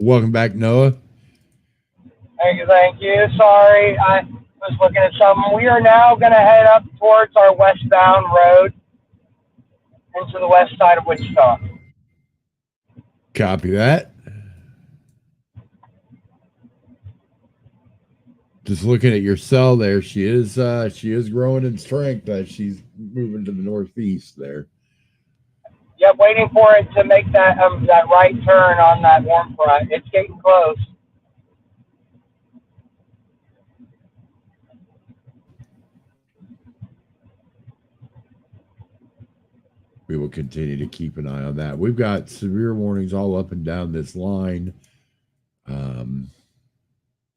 Welcome back, Noah. Thank you. Sorry, I was looking at something. We are now going to head up towards our westbound road into the west side of Wichita. Copy that. Just looking at your cell there, she is growing in strength as she's moving to the northeast there. Yep, waiting for it to make that right turn on that warm front. It's getting close. We will continue to keep an eye on that. We've got severe warnings all up and down this line, all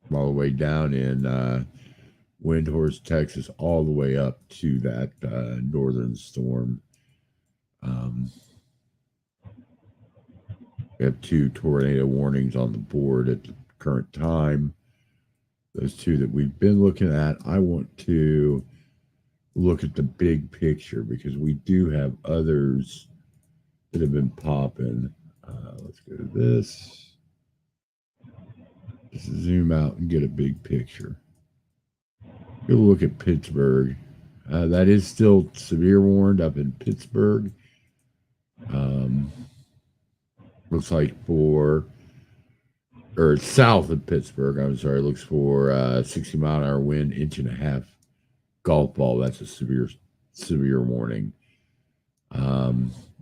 the way down in Windhorse, Texas, all the way up to that northern storm. We have 2 tornado warnings on the board at the current time. Those 2 that we've been looking at. I want to look at the big picture because we do have others that have been popping. Let's go to this. Just zoom out and get a big picture. Go look at Pittsburgh. That is still severe warned up in Pittsburgh. Looks like south of Pittsburgh, I'm sorry, looks for 60-mile-an-hour wind, 1.5-inch golf ball. That's a severe warning.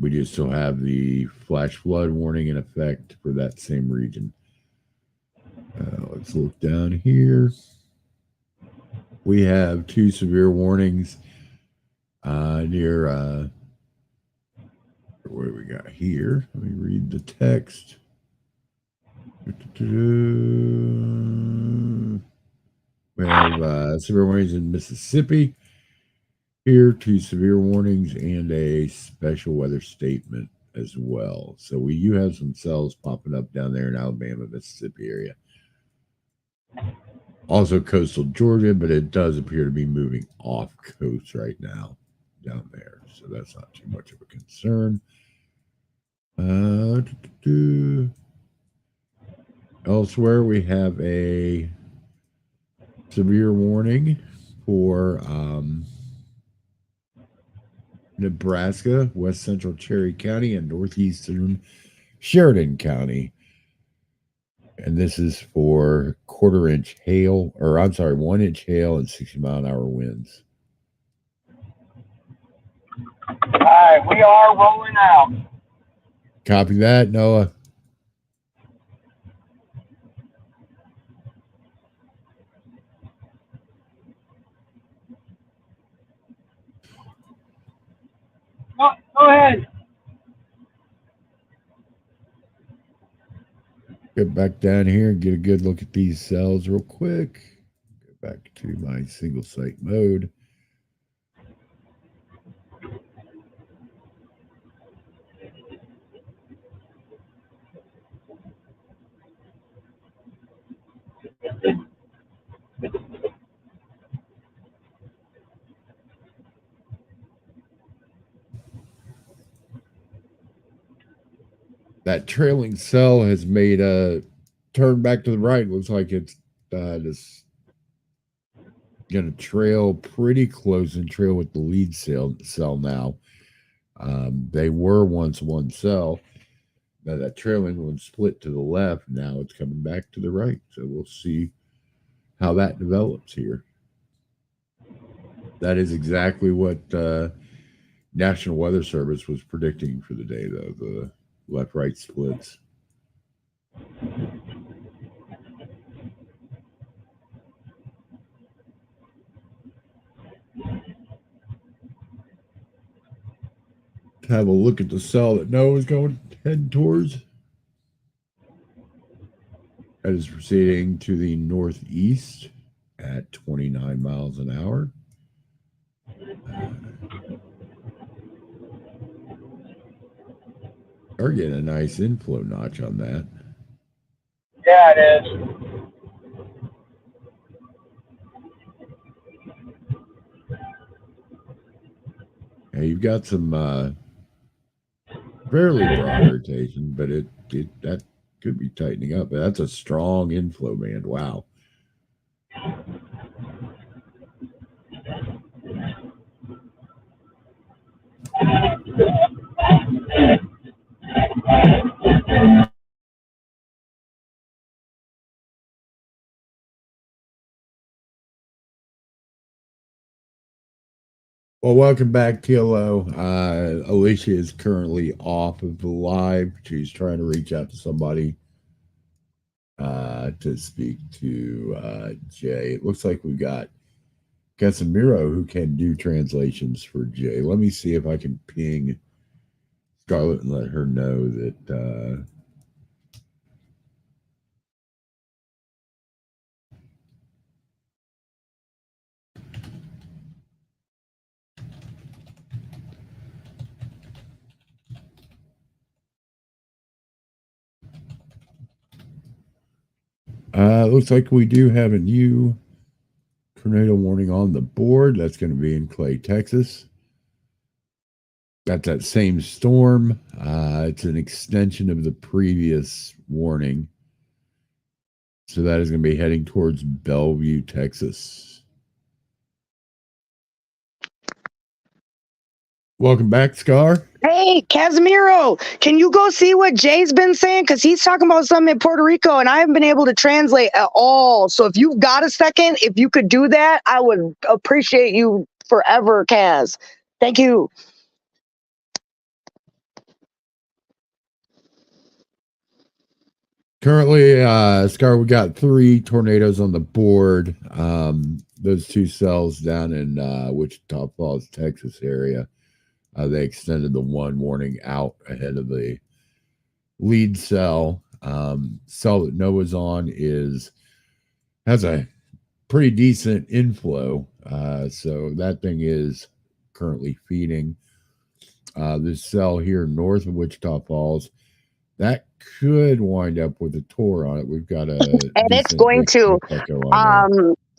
We do still have the flash flood warning in effect for that same region. Let's look down here. We have 2 severe warnings near what do we got here? Let me read the text. We have severe warnings in Mississippi. Here, 2 severe warnings and a special weather statement as well. So you have some cells popping up down there in Alabama, Mississippi area. Also coastal Georgia, but it does appear to be moving off coast right now down there. So that's not too much of a concern. Elsewhere, we have a severe warning for Nebraska, west central Cherry County, and northeastern Sheridan County. And this is for 1/4-inch hail, 1-inch hail and 60-mile-an-hour winds. All right, we are rolling out. Copy that, Noah. Go ahead. Get back down here and get a good look at these cells real quick. Go back to my single site mode. that trailing cell has made a turn back to the right. Looks like it's just going to trail pretty close and trail with the lead cell now. They were once one cell. Now that trailing one split to the left. Now it's coming back to the right. So we'll see how that develops here. That is exactly what National Weather Service was predicting for the day, though, the left-right splits. Have a look at the cell that Noah's heading towards. That is proceeding to the northeast at 29 miles an hour. Are getting a nice inflow notch on that. Yeah, it is. Yeah, you've got some fairly broad rotation, but that could be tightening up. That's a strong inflow band. Wow. Well, welcome back, Kilo. Alicia is currently off of the live. She's trying to reach out to somebody to speak to Jay. It looks like we've got Casemiro who can do translations for Jay. Let me see if I can ping Scarlett and let her know that looks like we do have a new tornado warning on the board. That's going to be in Clay, Texas. Got that same storm. It's an extension of the previous warning. So that is going to be heading towards Bellevue, Texas. Welcome back, Scar. Hey, Casemiro, can you go see what Jay's been saying? Because he's talking about something in Puerto Rico, and I haven't been able to translate at all. So if you've got a second, if you could do that, I would appreciate you forever, Kaz. Thank you. Currently, Scar, we got 3 tornadoes on the board. Those 2 cells down in Wichita Falls, Texas area. They extended the 1 warning out ahead of the lead cell. Cell that Noah's on has a pretty decent inflow. So that thing is currently feeding. This cell here north of Wichita Falls, that could wind up with a tour on it. We've got a and it's going to.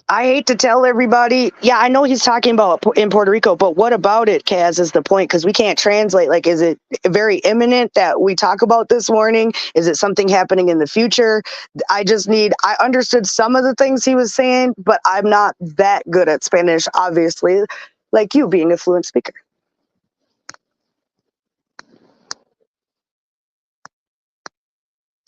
I hate to tell everybody. Yeah, I know he's talking about in Puerto Rico, but what about it, Kaz, is the point? Because we can't translate. Like, is it very imminent that we talk about this warning? Is it something happening in the future? I understood some of the things he was saying, but I'm not that good at Spanish, obviously, like you being a fluent speaker.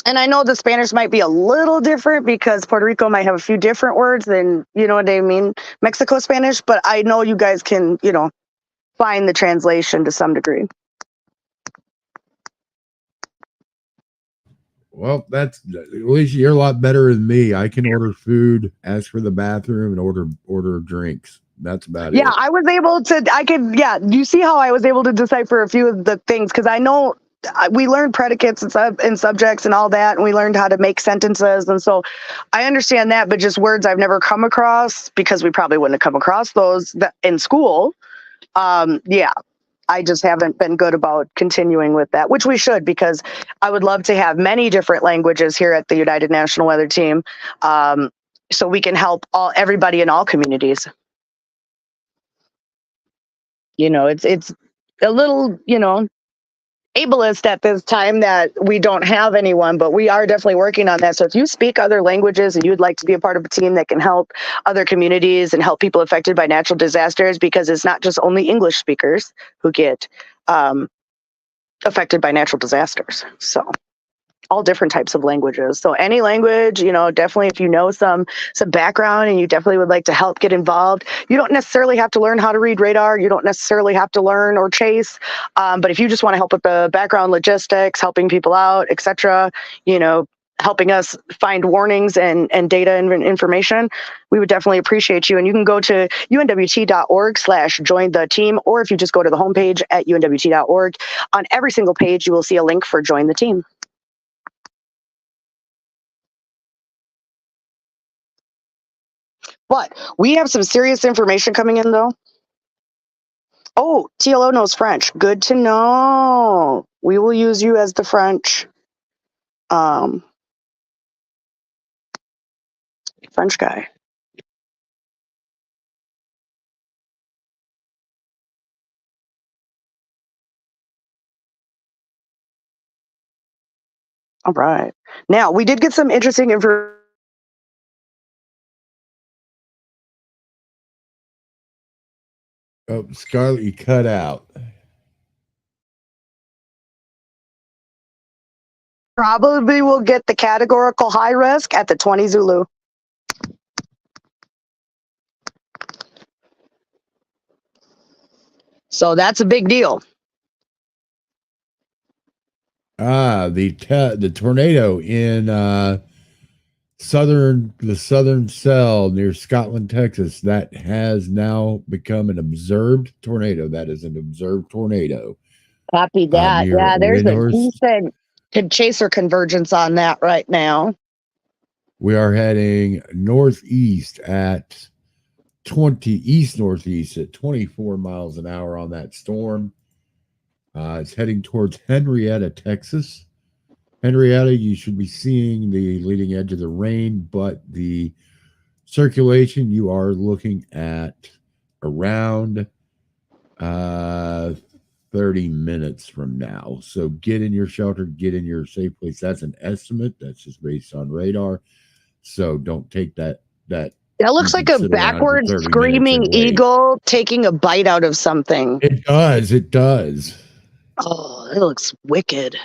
And I know the Spanish might be a little different because Puerto Rico might have a few different words than, you know what I mean, Mexico Spanish, but I know you guys can, find the translation to some degree. Well, at least you're a lot better than me. I can order food, ask for the bathroom, and order drinks. That's about it. Yeah, I was able to, you see how I was able to decipher a few of the things, because I know we learned predicates and subjects and all that, and we learned how to make sentences. And so I understand that, but just words I've never come across, because we probably wouldn't have come across those in school. I just haven't been good about continuing with that, which we should, because I would love to have many different languages here at the United National Weather Team, so we can help everybody in all communities. It's a little, ableist at this time that we don't have anyone, but we are definitely working on that. So if you speak other languages and you'd like to be a part of a team that can help other communities and help people affected by natural disasters, because it's not just only English speakers who get affected by natural disasters. So all different types of languages. So any language, definitely if you know some background and you definitely would like to help get involved, you don't necessarily have to learn how to read radar. You don't necessarily have to learn or chase. But if you just want to help with the background logistics, helping people out, etc., helping us find warnings and data and information, we would definitely appreciate you. And you can go to unwt.org/join the team, or if you just go to the homepage at unwt.org, on every single page, you will see a link for join the team. But we have some serious information coming in, though. Oh, TLO knows French. Good to know. We will use you as the French guy. All right. Now, we did get some interesting information. Oh, Scarlett, you cut out. Probably will get the categorical high risk at the 20 Zulu. So that's a big deal. The tornado in the southern cell near Scotland, Texas, that has now become an observed tornado. That is an observed tornado. Copy that. Yeah, there's Reinhart. a decent chaser convergence on that right now. We are heading northeast at northeast at 24 miles an hour on that storm. It's heading towards Henrietta, Texas. Henrietta, you should be seeing the leading edge of the rain, but the circulation, you are looking at around 30 minutes from now. So get in your shelter, get in your safe place. That's an estimate. That's just based on radar. So don't take that. That looks like a backwards screaming eagle taking a bite out of something. It does. It does. Oh, it looks wicked.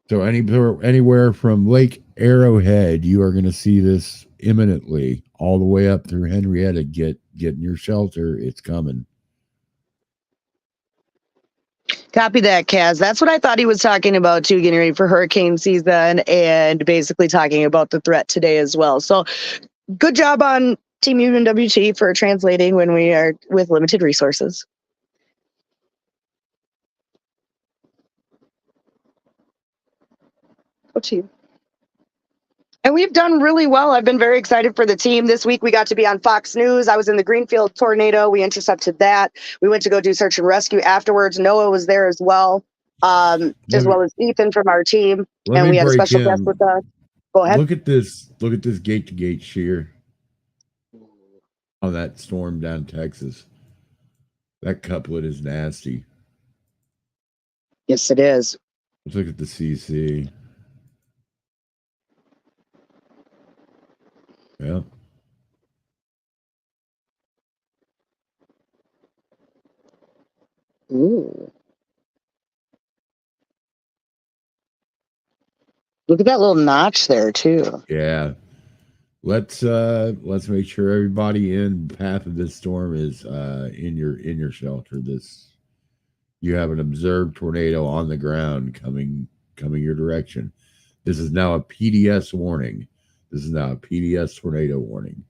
So anywhere from Lake Arrowhead, you are going to see this imminently, all the way up through Henrietta. Get in your shelter. It's coming. Copy that, Kaz. That's what I thought he was talking about too, getting ready for hurricane season and basically talking about the threat today as well. So good job on Team UNWT for translating when we are with limited resources. Go team. And we've done really well. I've been very excited for the team. This week we got to be on Fox News. I was in the Greenfield tornado. We intercepted that. We went to go do search and rescue afterwards. Noah was there as well, as well as Ethan from our team. And we had a special guest with us. Go ahead. Look at this gate-to-gate shear on that storm down in Texas. That couplet is nasty. Yes, it is. Let's look at the CC. Yeah. Ooh. Look at that little notch there too. Yeah. Let's make sure everybody in path of this storm is in your shelter. You have an observed tornado on the ground coming your direction. This is now a PDS warning. This is now a PDS tornado warning.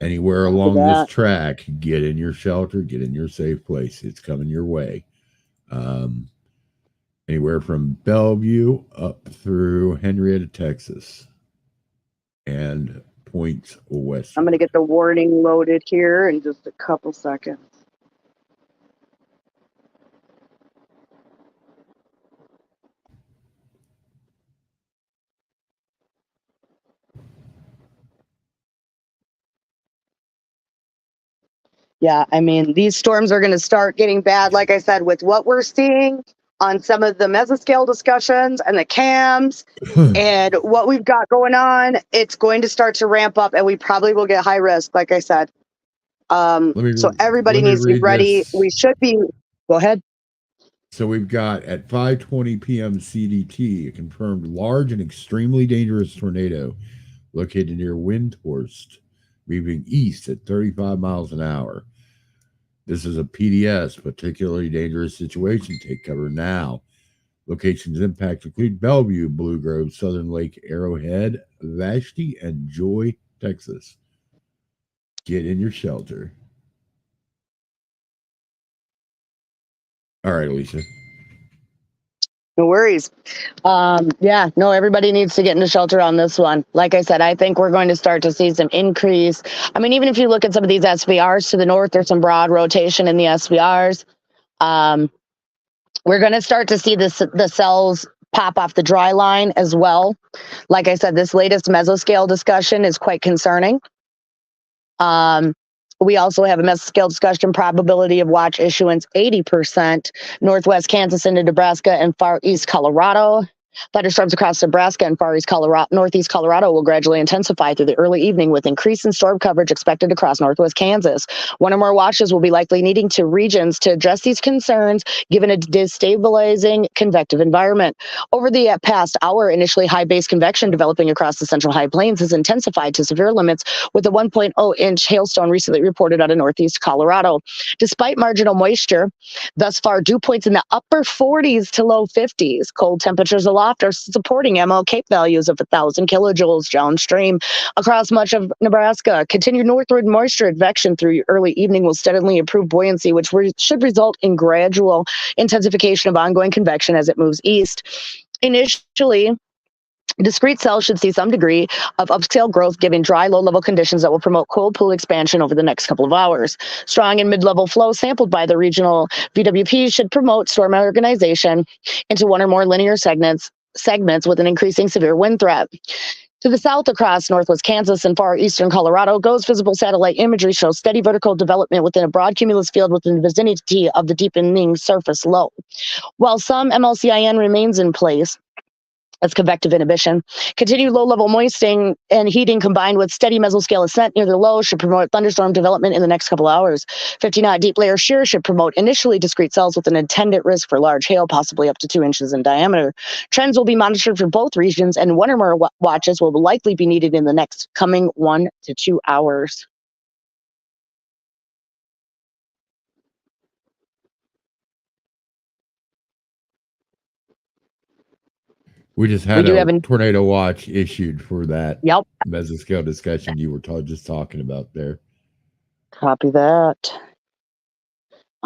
Anywhere along this track, get in your shelter, get in your safe place. It's coming your way. Anywhere from Bellevue up through Henrietta, Texas, and points west. I'm going to get the warning loaded here in just a couple seconds. Yeah, I mean, these storms are going to start getting bad, like I said, with what we're seeing on some of the mesoscale discussions and the cams and what we've got going on. It's going to start to ramp up, and we probably will get high risk, like I said. So everybody let me needs to be read ready. this. We should be. Go ahead. So we've got at 5:20 p.m. CDT a confirmed large and extremely dangerous tornado located near Windhorst, moving east at 35 miles an hour. This is a PDS, particularly dangerous situation. Take cover now. Locations impact include Bellevue, Blue Grove, Southern Lake, Arrowhead, Vashti, and Joy, Texas. Get in your shelter. All right, Alicia. No worries. Yeah, no, everybody needs to get into shelter on this one. Like I said, I think we're going to start to see some increase. I mean, even if you look at some of these SVRs to the north, there's some broad rotation in the SVRs. We're going to start to see the cells pop off the dry line as well. Like I said, this latest mesoscale discussion is quite concerning. We also have a mesoscale discussion probability of watch issuance 80%, northwest Kansas into Nebraska and far east Colorado. Thunderstorms across Nebraska and far east Colorado, northeast Colorado will gradually intensify through the early evening with increase in storm coverage expected across northwest Kansas. One or more watches will be likely needing to regions to address these concerns given a destabilizing convective environment. Over the past hour, initially high base convection developing across the central high plains has intensified to severe limits with a 1.0 inch hailstone recently reported out of northeast Colorado. Despite marginal moisture, thus far dew points in the upper 40s to low 50s. Cold temperatures aloft are supporting ML Cape values of 1,000 kilojoules downstream across much of Nebraska. Continued northward moisture advection through early evening will steadily improve buoyancy, which should result in gradual intensification of ongoing convection as it moves east. Initially, discrete cells should see some degree of upscale growth, giving dry, low-level conditions that will promote cold pool expansion over the next couple of hours. Strong and mid-level flow sampled by the regional VWP should promote storm organization into one or more linear segments with an increasing severe wind threat. To the south across northwest Kansas and far eastern Colorado, GOES visible satellite imagery shows steady vertical development within a broad cumulus field within the vicinity of the deepening surface low. While some MLCIN remains in place, as convective inhibition. Continued low-level moistening and heating combined with steady mesoscale ascent near the low should promote thunderstorm development in the next couple hours. 50-knot deep layer shear should promote initially discrete cells with an attendant risk for large hail, possibly up to 2 inches in diameter. Trends will be monitored for both regions, and one or more watches will likely be needed in the next coming 1 to 2 hours. We just had a tornado watch issued for that mesoscale discussion you were just talking about there. Copy that.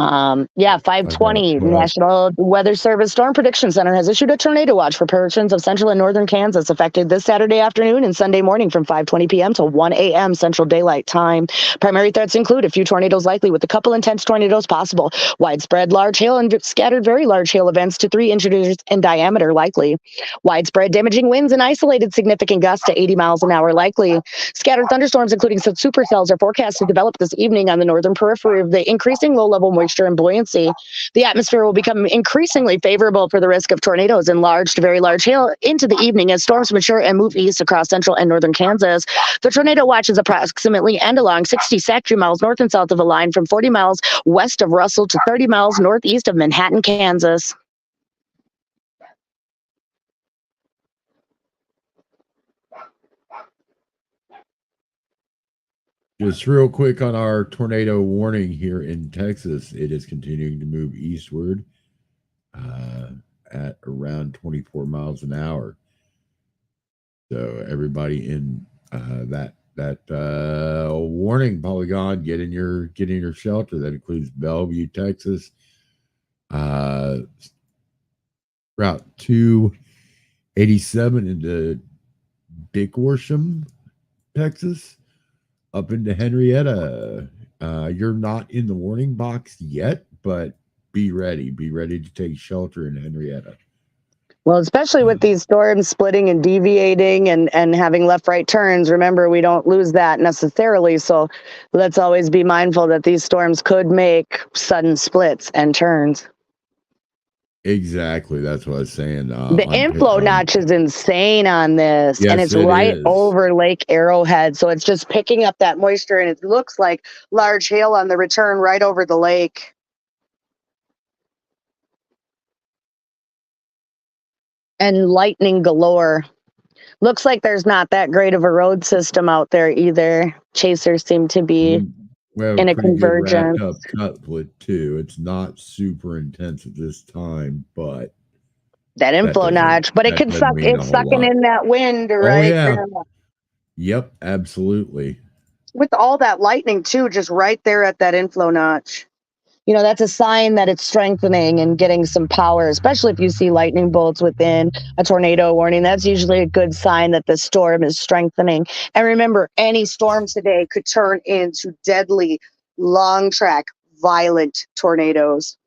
520 National Weather Service Storm Prediction Center has issued a tornado watch for portions of central and northern Kansas affected this Saturday afternoon and Sunday morning from 5:20 p.m. to 1 a.m. Central Daylight Time. Primary threats include a few tornadoes likely with a couple intense tornadoes possible, widespread large hail and scattered very large hail events to 3 inches in diameter likely, widespread damaging winds and isolated significant gusts to 80 miles an hour likely. Scattered thunderstorms including some supercells are forecast to develop this evening on the northern periphery of the increasing low-level moisture and buoyancy. The atmosphere will become increasingly favorable for the risk of tornadoes and large to very large hail into the evening as storms mature and move east across central and northern Kansas. The tornado watch is approximately end along 60 SAC miles north and south of the line from 40 miles west of Russell to 30 miles northeast of Manhattan, Kansas. Just real quick on our tornado warning here in Texas, it is continuing to move eastward at around 24 miles an hour. So everybody in that warning polygon, get in your shelter. That includes Bellevue, Texas, Route 287 into Dickhorsham, Texas, up into Henrietta. You're not in the warning box yet, but be ready. Be ready to take shelter in Henrietta. Well, especially with these storms splitting and deviating and having left-right turns, remember, we don't lose that necessarily. So let's always be mindful that these storms could make sudden splits and turns. Exactly. That's what I was saying. The inflow notch is insane on this, and Yes, it's it right is. over Lake Arrowhead. So it's just picking up that moisture, and it looks like large hail on the return right over the lake. And lightning galore. Looks like there's not that great of a road system out there either. Chasers seem to be We have in a a pretty good convergence. wrapped up couplet too. It's not super intense at this time, but That inflow notch, but it that can doesn't suck. mean a It's whole sucking lot. in that wind, Oh right? yeah. Yep, absolutely. With all that lightning too, just right there at that inflow notch. You know, that's a sign that it's strengthening and getting some power, especially if you see lightning bolts within a tornado warning. That's usually a good sign that the storm is strengthening. And remember, any storm today could turn into deadly, long track, violent tornadoes.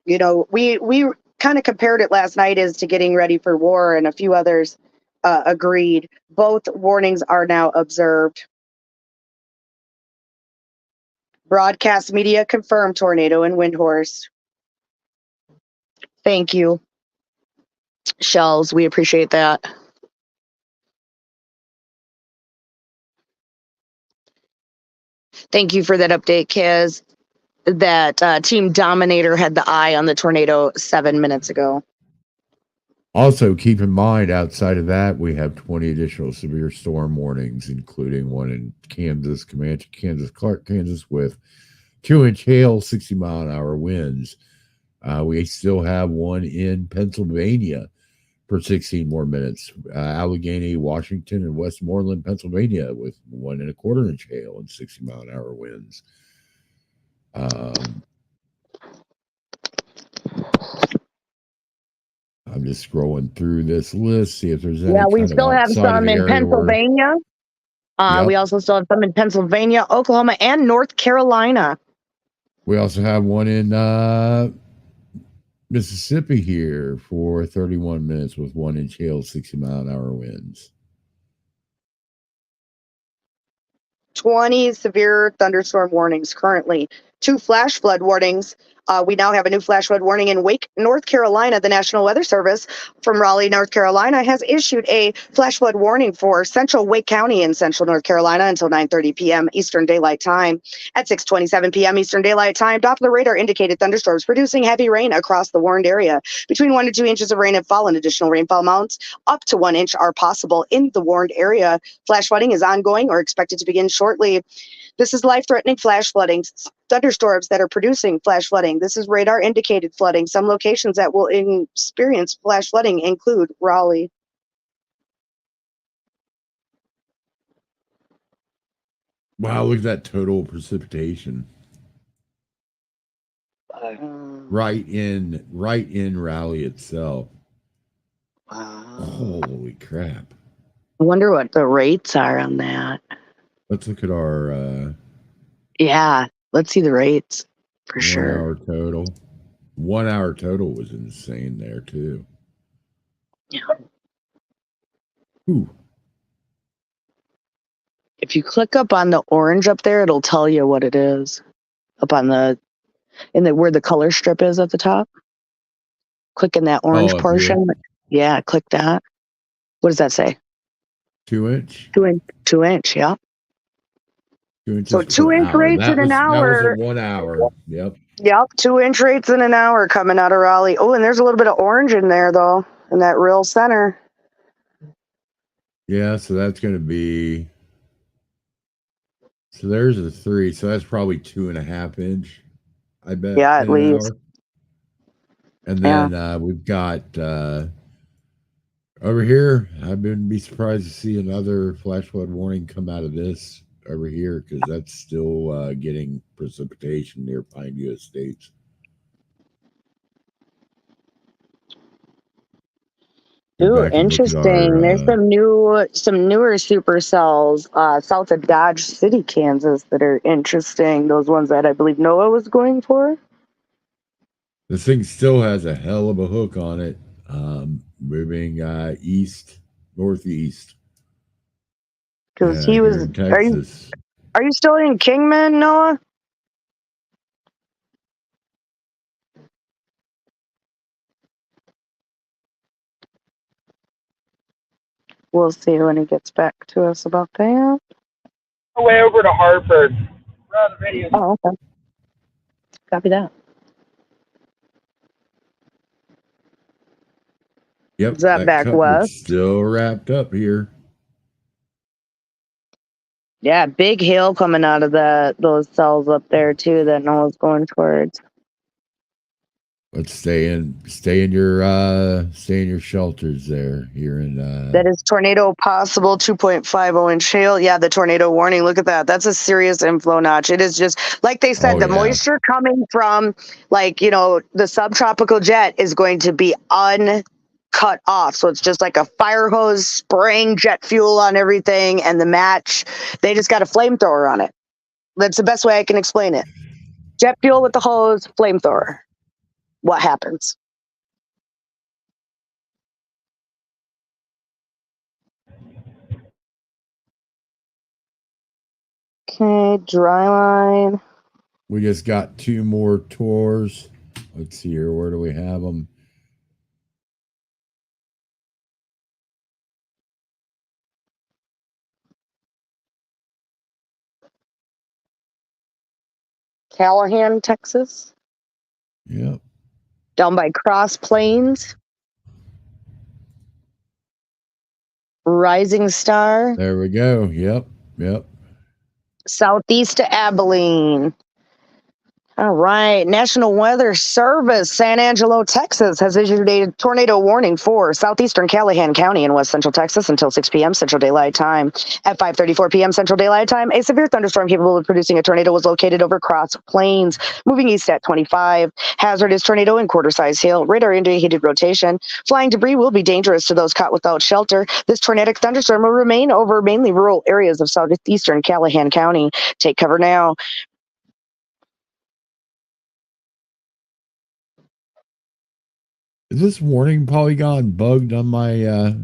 You know, we kind of compared it last night as to getting ready for war, and a few others agreed. Both warnings are now observed. Broadcast media confirmed tornado in Windhorse. Thank you, Shells. We appreciate that. Thank you for that update, Kaz. That Team Dominator had the eye on the tornado 7 minutes ago. Also, keep in mind, outside of that, we have 20 additional severe storm warnings, including one in Kansas, Comanche, Kansas, Clark, Kansas, with 2-inch hail, 60-mile-an-hour winds. We still have one in Pennsylvania for 16 more minutes. Allegheny, Washington, and Westmoreland, Pennsylvania, with 1 1/4-inch hail and 60-mile-an-hour winds. I'm just scrolling through this list, see if there's any Yeah, we kind of still have outside of some the in area where. Pennsylvania. Yep. We also still have some in Pennsylvania, Oklahoma, and North Carolina. We also have one in Mississippi here for 31 minutes with 1-inch hail, 60-mile-an-hour winds. 20 severe thunderstorm warnings currently. 2 flash flood warnings. We now have a new flash flood warning in Wake, North Carolina. The National Weather Service from Raleigh, North Carolina, has issued a flash flood warning for central Wake County in central North Carolina until 9:30 p.m. Eastern Daylight Time. At 6:27 p.m. Eastern Daylight Time, Doppler radar indicated thunderstorms producing heavy rain across the warned area. Between 1 to 2 inches of rain have fallen. Additional rainfall amounts up to 1 inch are possible in the warned area. Flash flooding is ongoing or expected to begin shortly. This is life-threatening flash flooding, thunderstorms that are producing flash flooding. This is radar-indicated flooding. Some locations that will experience flash flooding include Raleigh. Wow, look at that total precipitation. Right in Raleigh itself. Wow. Holy crap. I wonder what the rates are on that. Let's look at our Yeah, let's see the rates for 1 sure. hour total. 1 hour total was insane there too. Yeah. Ooh. If you click up on the orange up there, it'll tell you what it is. Up on where the color strip is at the top. Click in that orange portion. Yeah, click that. What does that say? 2-inch? 2-inch, yeah. 2 inches So 2-inch rates in an hour. That was a 1 hour. Yep. Yep, 2-inch rates in an hour coming out of Raleigh. Oh, and there's a little bit of orange in there though, in that real center. Yeah, so that's going to be. So there's a 3. So that's probably 2.5 inch. I bet. Yeah, at least. And then we've got over here. I wouldn't be surprised to see another flash flood warning come out of this over here because that's still getting precipitation near Pineview Estates. Ooh, interesting. There's some newer supercells south of Dodge City, Kansas that are interesting. Those ones that I believe Noah was going for. The thing still has a hell of a hook on it, moving northeast. Because he was. Here in Texas. Are you still in Kingman, Noah? We'll see when he gets back to us about that. Way over to Hartford. We're on the video. Oh, okay. Copy that. Yep, Is that back coverage west? still wrapped up here. Yeah, big hail coming out of those cells up there too that Noah's going towards. Let's stay in your shelters there here in That is tornado possible, 2.50 inch hail. Yeah, the tornado warning. Look at that. That's a serious inflow notch. It is just like they said, the moisture coming from the subtropical jet is going to be uncut off. So it's just like a fire hose spraying jet fuel on everything, and the match, they just got a flamethrower on it. That's the best way I can explain it. Jet fuel with the hose, flamethrower. What happens? Okay, dry line. We just got 2 more tours. Let's see here. Where do we have them? Callahan, Texas. Yep. Down by Cross Plains. Rising Star. There we go. Yep. Southeast to Abilene. All right. National Weather Service, San Angelo, Texas, has issued a tornado warning for southeastern Callahan County in west central Texas until 6 p.m. Central Daylight Time. At 5:34 p.m. Central Daylight Time, a severe thunderstorm capable of producing a tornado was located over Cross Plains, moving east at 25. Hazardous tornado and quarter-size hail. Radar indicated rotation. Flying debris will be dangerous to those caught without shelter. This tornadic thunderstorm will remain over mainly rural areas of southeastern Callahan County. Take cover now. Is this warning polygon bugged on my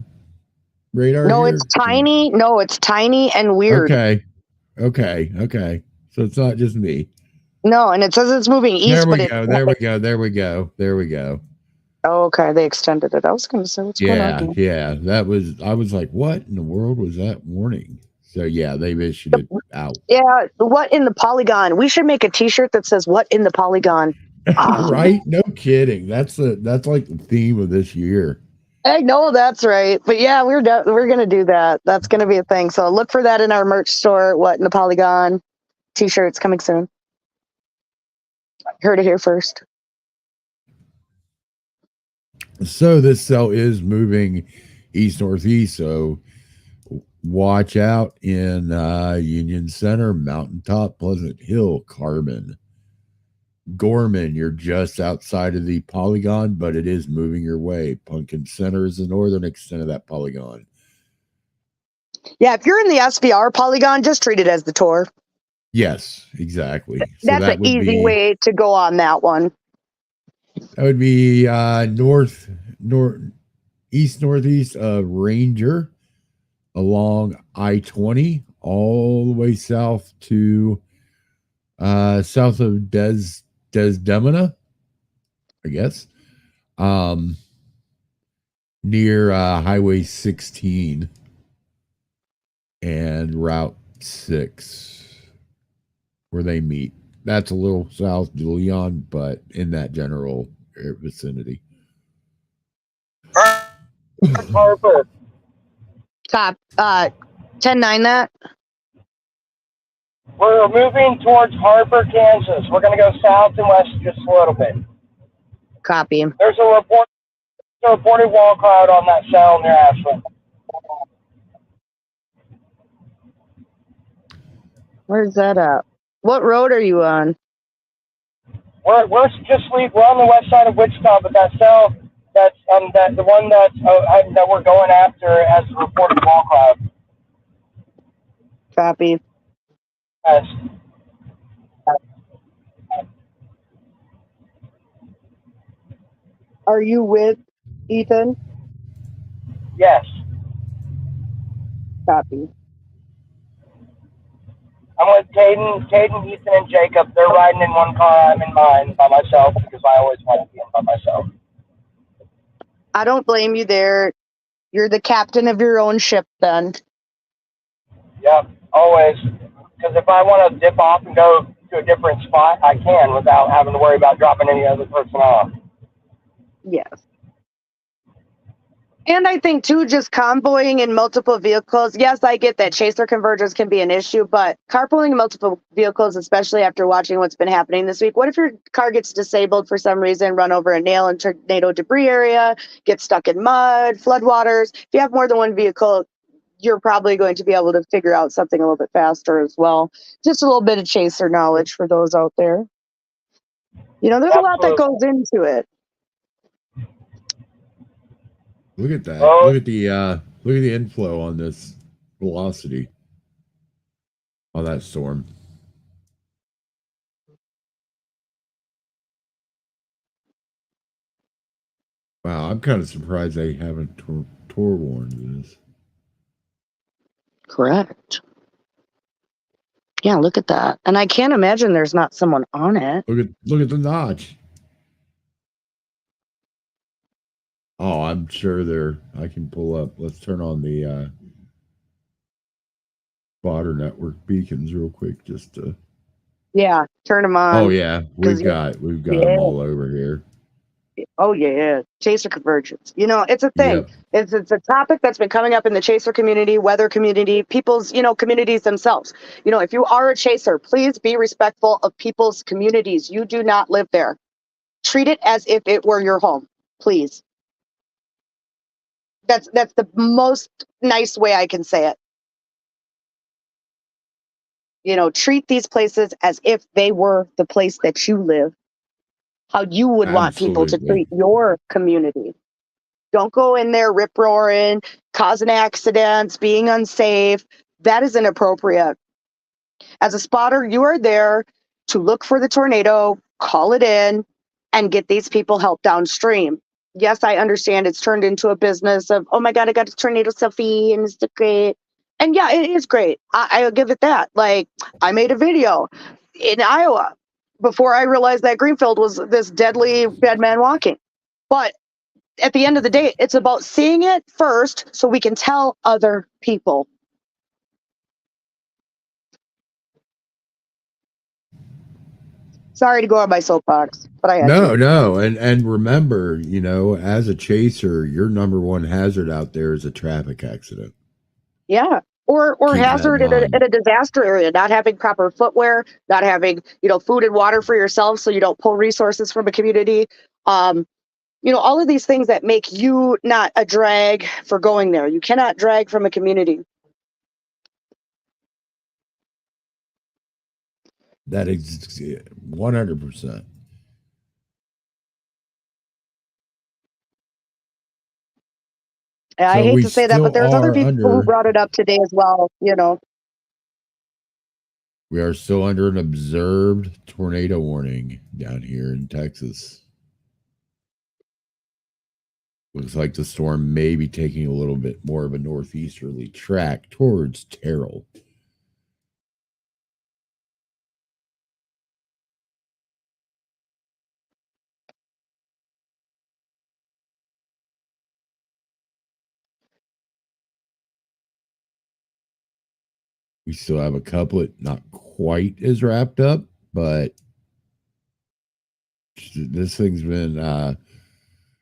radar? No, here? it's tiny. No, it's tiny and weird. Okay. So it's not just me. No, and it says it's moving east. There we go. Oh, okay, they extended it. I was going to say, what's going on here? Yeah. I was like, what in the world was that warning? So yeah, they've issued it out. Yeah, what in the polygon? We should make a T-shirt that says "What in the polygon." Right? No kidding. That's like the theme of this year. I know that's right, but yeah, we're gonna do that. That's gonna be a thing. So look for that in our merch store. What in the polygon? T-shirts coming soon. Heard it here first. So this cell is moving east northeast. So watch out in Union Center, Mountaintop, Pleasant Hill, Carbon. Gorman, you're just outside of the polygon, but it is moving your way. Pumpkin Center is the northern extent of that polygon. Yeah, if you're in the SVR polygon, just treat it as the tour. Yes, exactly. That's an easy way to go on that one. That would be east northeast of Ranger along I-20 all the way south to south of Desdemona, I guess, near Highway 16 and Route 6 where they meet. That's a little south of Leon, but in that general vicinity. Harper. Top 10-9 that. We're moving towards Harper, Kansas. We're going to go south and west just a little bit. Copy. There's a reported wall cloud on that cell near Ashland. Where's that at? What road are you on? We're on the west side of Wichita, but that cell the one that we're going after has a reported wall cloud. Copy. Yes. Are you with Ethan? Yes. Copy. I'm with Caden, Ethan, and Jacob. They're riding in one car. I'm in mine by myself because I always want to be in by myself. I don't blame you there. You're the captain of your own ship then. Yep, always. Because if I want to dip off and go to a different spot, I can without having to worry about dropping any other person off. Yes. And I think, too, just convoying in multiple vehicles. Yes, I get that chaser convergence can be an issue, but carpooling in multiple vehicles, especially after watching what's been happening this week. What if your car gets disabled for some reason, run over a nail in tornado debris area, get stuck in mud, floodwaters? If you have more than one vehicle, you're probably going to be able to figure out something a little bit faster as well. Just a little bit of chaser knowledge for those out there. You know, there's a lot that goes into it. Look at that. Oh. Look at the inflow on this velocity on that storm. Wow, I'm kind of surprised they haven't tour warned this. Correct. Yeah, look at that. And I can't imagine there's not someone on it. Look at the notch. Oh, I'm sure I can pull up. Let's turn on the spotter network beacons real quick just to. Yeah, turn them on. Oh yeah, we've got them all over here. Oh yeah, chaser convergence. You know, it's a thing. Yep. It's a topic that's been coming up in the chaser community, weather community, people's, communities themselves. You know, if you are a chaser, please be respectful of people's communities. You do not live there. Treat it as if it were your home, please. That's the most nice way I can say it. You know, treat these places as if they were the place that you live. How you would want people to treat your community. Don't go in there rip roaring, causing accidents, being unsafe. That is inappropriate. As a spotter, you are there to look for the tornado, call it in, and get these people help downstream. Yes, I understand it's turned into a business of, oh my God, I got a tornado selfie and it's great. And yeah, it is great. I'll give it that. Like, I made a video in Iowa before I realized that Greenfield was this deadly dead man walking. But at the end of the day, it's about seeing it first so we can tell other people. Sorry to go on my soapbox, but I had to. No, and remember, as a chaser, your number one hazard out there is a traffic accident. Yeah, or hazard at a disaster area, not having proper footwear, not having food and water for yourself, so you don't pull resources from a community. All of these things that make you not a drag for going there. You cannot drag from a community. That is 100%. I hate to say that, but there's other people who brought it up today as well. We are still under an observed tornado warning down here in Texas. Looks like the storm may be taking a little bit more of a northeasterly track towards Terrell. We still have a couplet, not quite as wrapped up, but this thing's been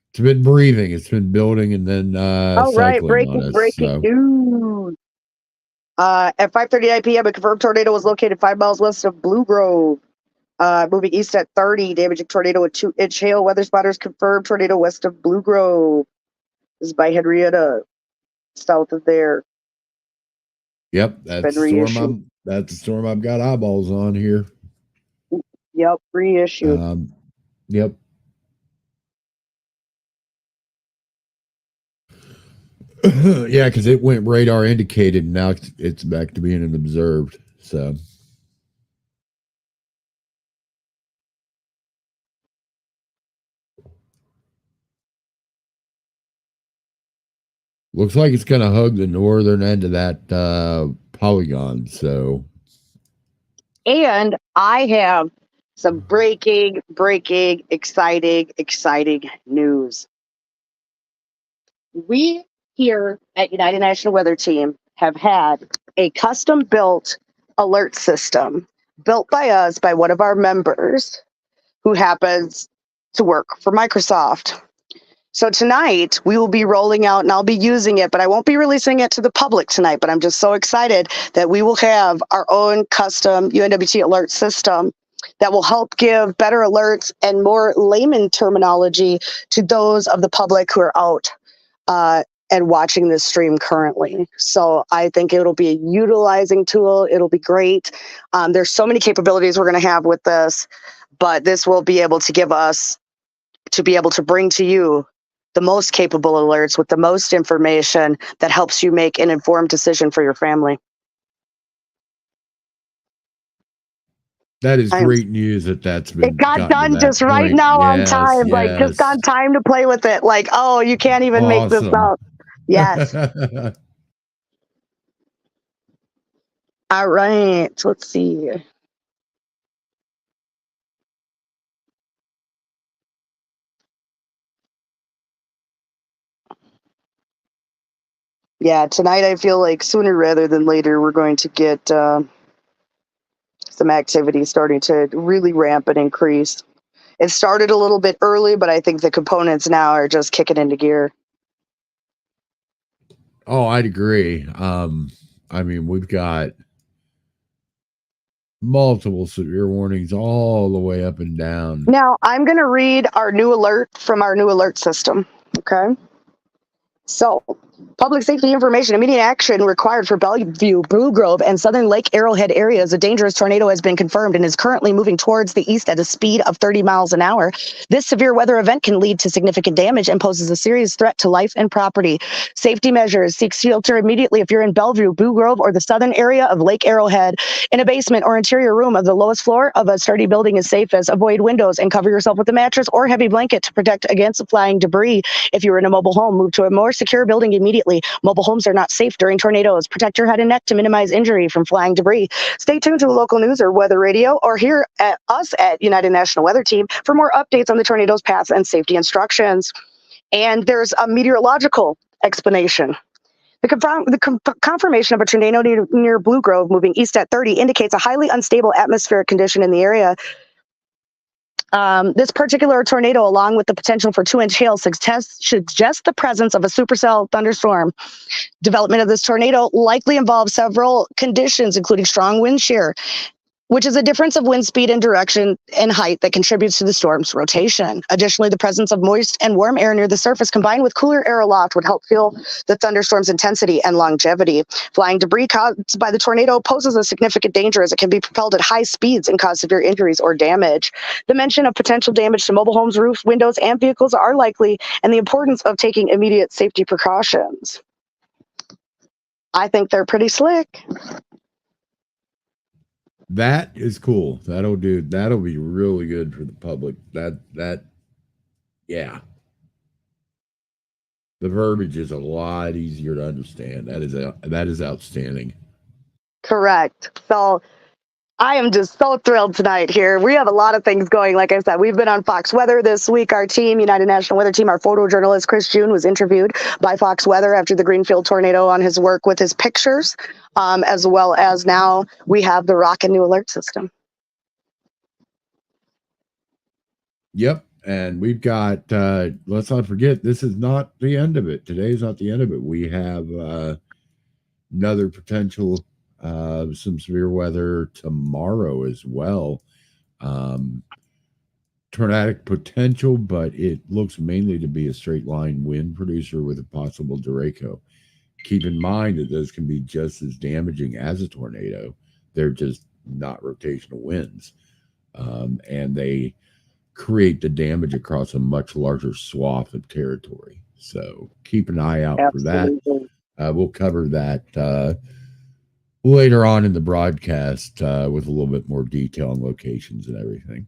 it's been breathing, it's been building, and then cycling on us. Breaking news. At 5:39 p.m., a confirmed tornado was located 5 miles west of Blue Grove. Moving east at 30, damaging tornado with 2-inch hail. Weather spotters confirmed tornado west of Blue Grove. This is by Henrietta, south of there. Yep, that's the storm I've got eyeballs on here. Yep, reissued. Yep. Yeah, because it went radar indicated, and now it's back to being an observed. So. Looks like it's going to hug the northern end of that polygon. So, And I have some breaking, exciting news. We here at United National Weather Team have had a custom built alert system built by us, by one of our members who happens to work for Microsoft. So tonight we will be rolling out, and I'll be using it, but I won't be releasing it to the public tonight. But I'm just so excited that we will have our own custom UNWT alert system that will help give better alerts and more layman terminology to those of the public who are out and watching this stream currently. So I think it'll be a utilizing tool. It'll be great. There's so many capabilities we're going to have with this, but this will be able to give us to be able to bring to you the most capable alerts with the most information that helps you make an informed decision for your family. that is great news that's been. It got done just right now on time, like just on time to play with it. Like, oh, you can't even make this up. Yes. All right. Let's see. Yeah, tonight I feel like sooner rather than later we're going to get some activity starting to really ramp and increase. It started a little bit early, but I think the components now are just kicking into gear. Oh, I'd agree. I mean, we've got multiple severe warnings all the way up and down. Now, I'm going to read our new alert from our new alert system. Okay. So, public safety information, immediate action required for Bellevue, Blue Grove, and southern Lake Arrowhead areas. A dangerous tornado has been confirmed and is currently moving towards the east at a speed of 30 miles an hour. This severe weather event can lead to significant damage and poses a serious threat to life and property. Safety measures: seek shelter immediately if you're in Bellevue, Blue Grove, or the southern area of Lake Arrowhead. In a basement or interior room of the lowest floor of a sturdy building is safest. Avoid windows and cover yourself with a mattress or heavy blanket to protect against flying debris. If you're in a mobile home, move to a more secure building immediately. Mobile homes are not safe during tornadoes. Protect your head and neck to minimize injury from flying debris. Stay tuned to the local news or weather radio or hear at us at United National Weather Team for more updates on the tornado's paths and safety instructions. And there's a meteorological explanation. The confirmation of a tornado near Blue Grove moving east at 30 indicates a highly unstable atmospheric condition in the area. This particular tornado, along with the potential for 2-inch hail, suggests the presence of a supercell thunderstorm. Development of this tornado likely involves several conditions, including strong wind shear, which is a difference of wind speed and direction and height that contributes to the storm's rotation. Additionally, the presence of moist and warm air near the surface combined with cooler air aloft would help fuel the thunderstorm's intensity and longevity. Flying debris caused by the tornado poses a significant danger as it can be propelled at high speeds and cause severe injuries or damage. The mention of potential damage to mobile homes, roofs, windows, and vehicles are likely, and the importance of taking immediate safety precautions. I think they're pretty slick. That is cool. That'll be really good for the public. Yeah. The verbiage is a lot easier to understand. That is outstanding. Correct. So I am just so thrilled tonight here. We have a lot of things going. Like I said, we've been on Fox Weather this week. Our team, United National Weather Team, our photojournalist, Chris June, was interviewed by Fox Weather after the Greenfield tornado on his work with his pictures, as well as now we have the rockin' new alert system. Yep. And we've got, let's not forget, this is not the end of it. Today is not the end of it. We have another potential some severe weather tomorrow as well. Tornadic potential, but it looks mainly to be a straight line wind producer with a possible derecho. Keep in mind that those can be just as damaging as a tornado. They're just not rotational winds. And they create the damage across a much larger swath of territory. So keep an eye out for that. We'll cover that later on in the broadcast with a little bit more detail on locations and everything.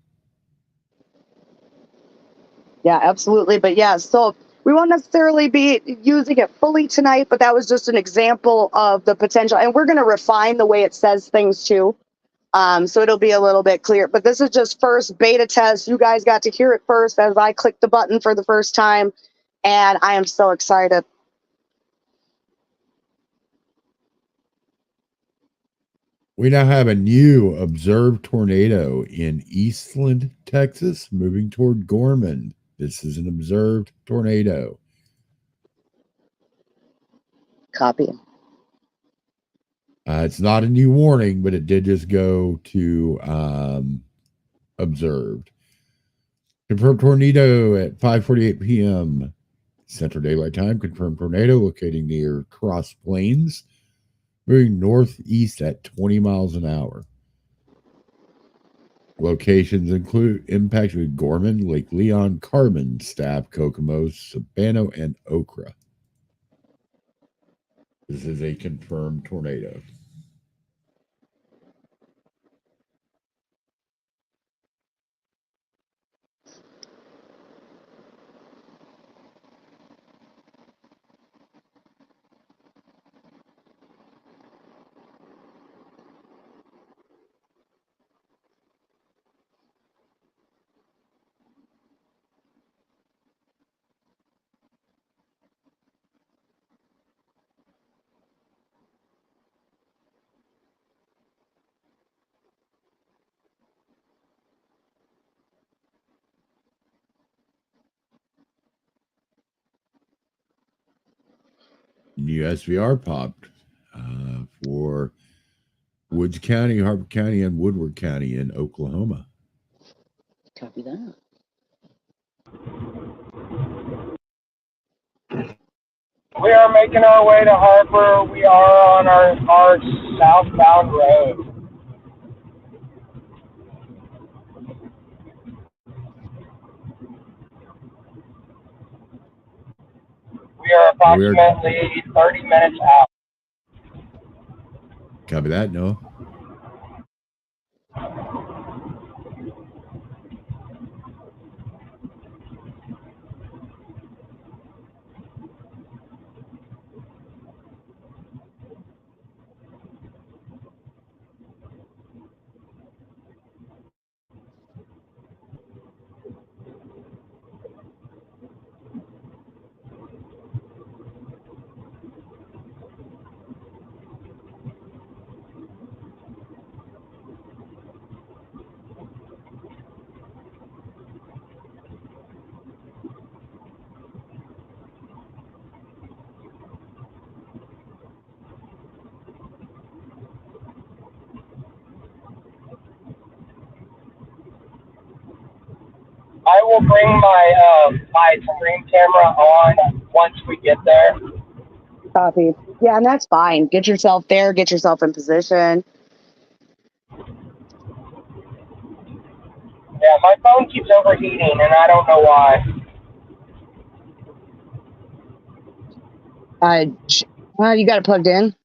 Yeah, absolutely. But yeah, so we won't necessarily be using it fully tonight, but that was just an example of the potential. And we're going to refine the way it says things too. So it'll be a little bit clear, but this is just first beta test. You guys got to hear it first as I clicked the button for the first time, and I am so excited. We now have a new observed tornado in Eastland, Texas, moving toward Gorman. This is an observed tornado. Copy. It's not a new warning, but it did just go to observed. Confirmed tornado at 5:48 p.m. Central Daylight Time. Confirmed tornado locating near Cross Plains, moving northeast at 20 miles an hour. Locations include impacts with Gorman, Lake Leon, Carbon, Staff, Kokomo, Sabano, and Okra. This is a confirmed tornado. New SVR popped for Woods County, Harper County, and Woodward County in Oklahoma. Copy that. We are making our way to Harper. We are on our southbound road. We are approximately 30 minutes out. Copy that, Noah. I will bring my stream camera on once we get there. Copy. Yeah, and that's fine. Get yourself there. Get yourself in position. Yeah, my phone keeps overheating, and I don't know why. You got it plugged in?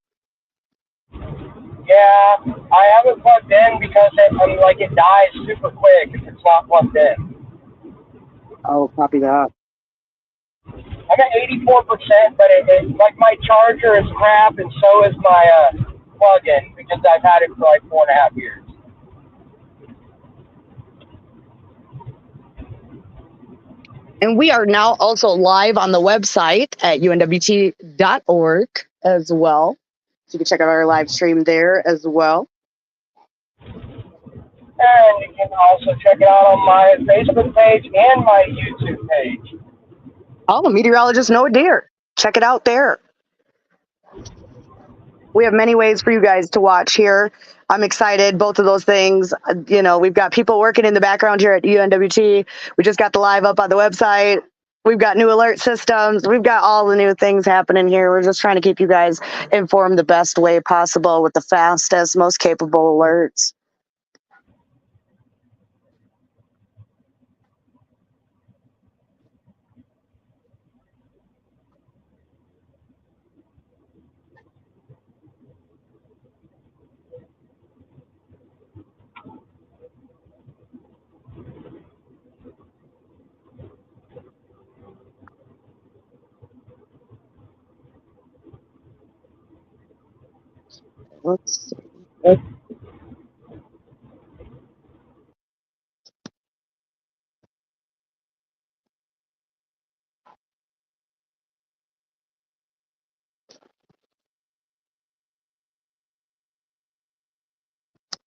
Yeah, I have it plugged in because it dies super quick if it's not plugged in. Oh, copy that. I'm at 84%, but like my charger is crap, and so is my plug-in because I've had it for like 4.5 years. And we are now also live on the website at UNWT.org as well. So you can check out our live stream there as well. And you can also check it out on my Facebook page and my YouTube page. Oh, meteorologists know a deer. Check it out there. We have many ways for you guys to watch here. I'm excited. Both of those things, we've got people working in the background here at UNWT. We just got the live up on the website. We've got new alert systems. We've got all the new things happening here. We're just trying to keep you guys informed the best way possible with the fastest, most capable alerts. Let's see.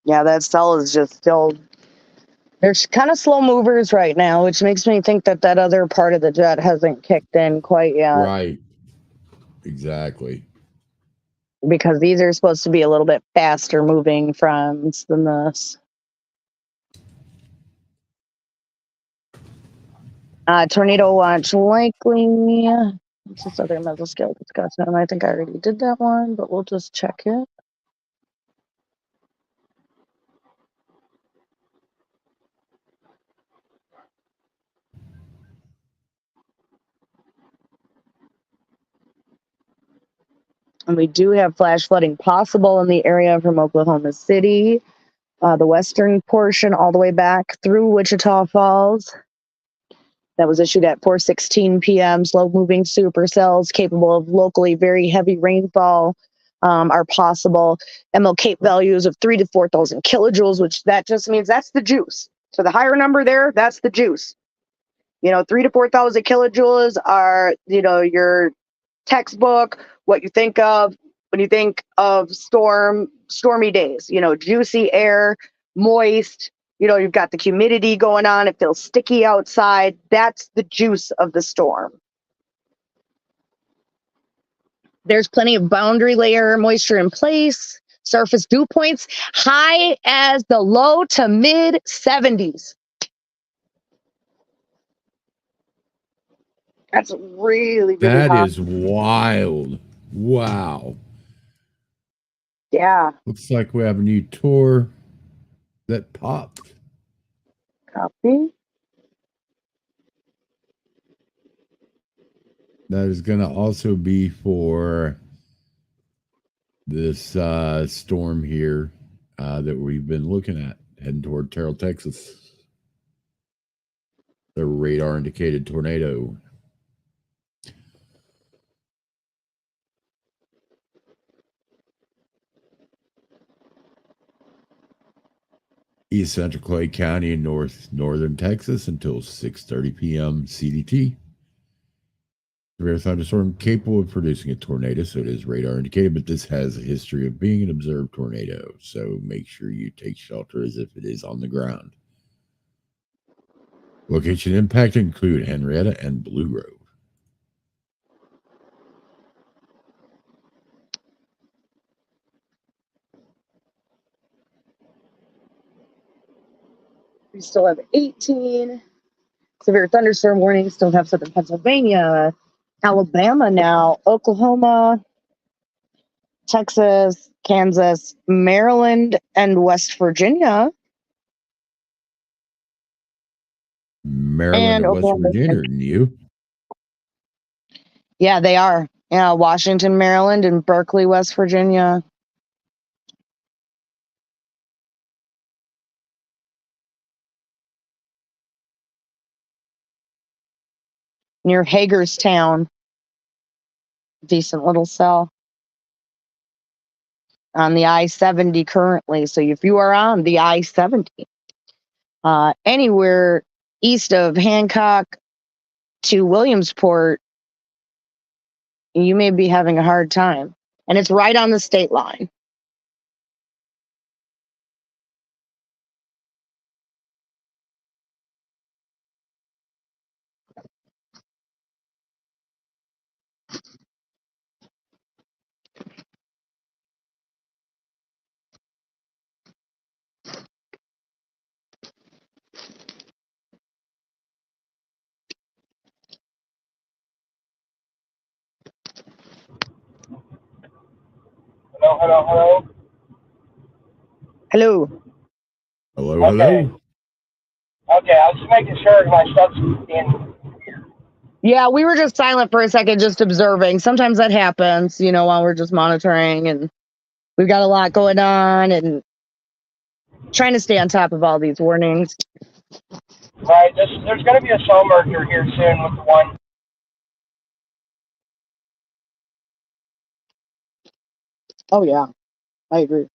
Yeah, that cell is just still. They're kind of slow movers right now, which makes me think that that other part of the jet hasn't kicked in quite yet. Right. Exactly. Because these are supposed to be a little bit faster moving fronts than this. Tornado watch likely. What's this other mesoscale discussion? I think I already did that one, but we'll just check it. And we do have flash flooding possible in the area from Oklahoma City, the western portion, all the way back through Wichita Falls. That was issued at 4:16 p.m. Slow-moving supercells capable of locally very heavy rainfall are possible. ML values of 3,000 to 4,000 kilojoules, which that just means that's the juice. So the higher number there, that's the juice. 3,000 to 4,000 kilojoules are, your textbook, what you think of when you think of stormy days, juicy air, moist, you've got the humidity going on, it feels sticky outside. That's the juice of the storm. There's plenty of boundary layer moisture in place, surface dew points high as the low to mid 70s. That's really, really That hot. is wild. Wow. Yeah. Looks like we have a new tour that popped. Copy. That is going to also be for this storm here that we've been looking at heading toward Terrell, Texas. The radar indicated tornado. East Central Clay County in northern Texas until 6:30 p.m. CDT. Severe thunderstorm capable of producing a tornado, so it is radar indicated, but this has a history of being an observed tornado, so make sure you take shelter as if it is on the ground. Location impact include Henrietta and Blue Grove. We still have 18 severe thunderstorm warnings. Still have southern Pennsylvania, Alabama now, Oklahoma, Texas, Kansas, Maryland, and West Virginia. Maryland and West Virginia, and you? Yeah, they are. Yeah, Washington, Maryland, and Berkeley, West Virginia. Near Hagerstown. Decent little cell. On the I-70 currently. So if you are on the I-70, anywhere east of Hancock to Williamsport, you may be having a hard time. And it's right on the state line. Hello, hello, hello. Hello. Hello, Okay. hello. Okay, I was just making sure my stuff's in. Yeah, we were just silent for a second, just observing. Sometimes that happens, while we're just monitoring, and we've got a lot going on and trying to stay on top of all these warnings. Right, there's going to be a cell merger here soon with the one. Oh, yeah. I agree.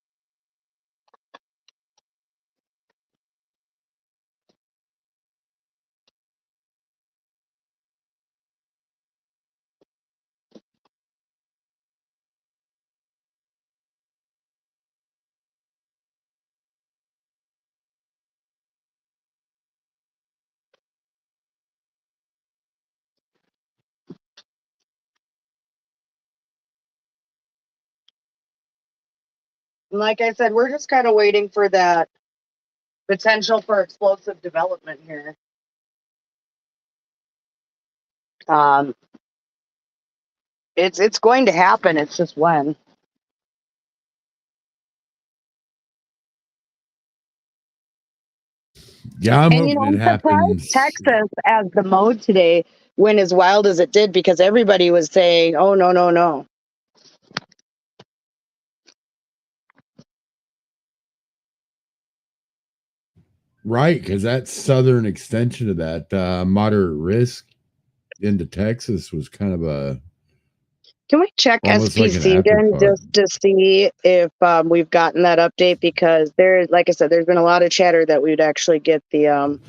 Like I said, we're just kind of waiting for that potential for explosive development here. It's going to happen. It's just when. Yeah, I'm And hoping I'm it surprised happens. Texas as the mode today went as wild as it did because everybody was saying, "Oh no, no, no." Right, because that southern extension of that moderate risk into Texas was kind of a Can we check almost like an SPC again afterthought. just to see if we've gotten that update? Because there's, like I said, there's been a lot of chatter that we'd actually get the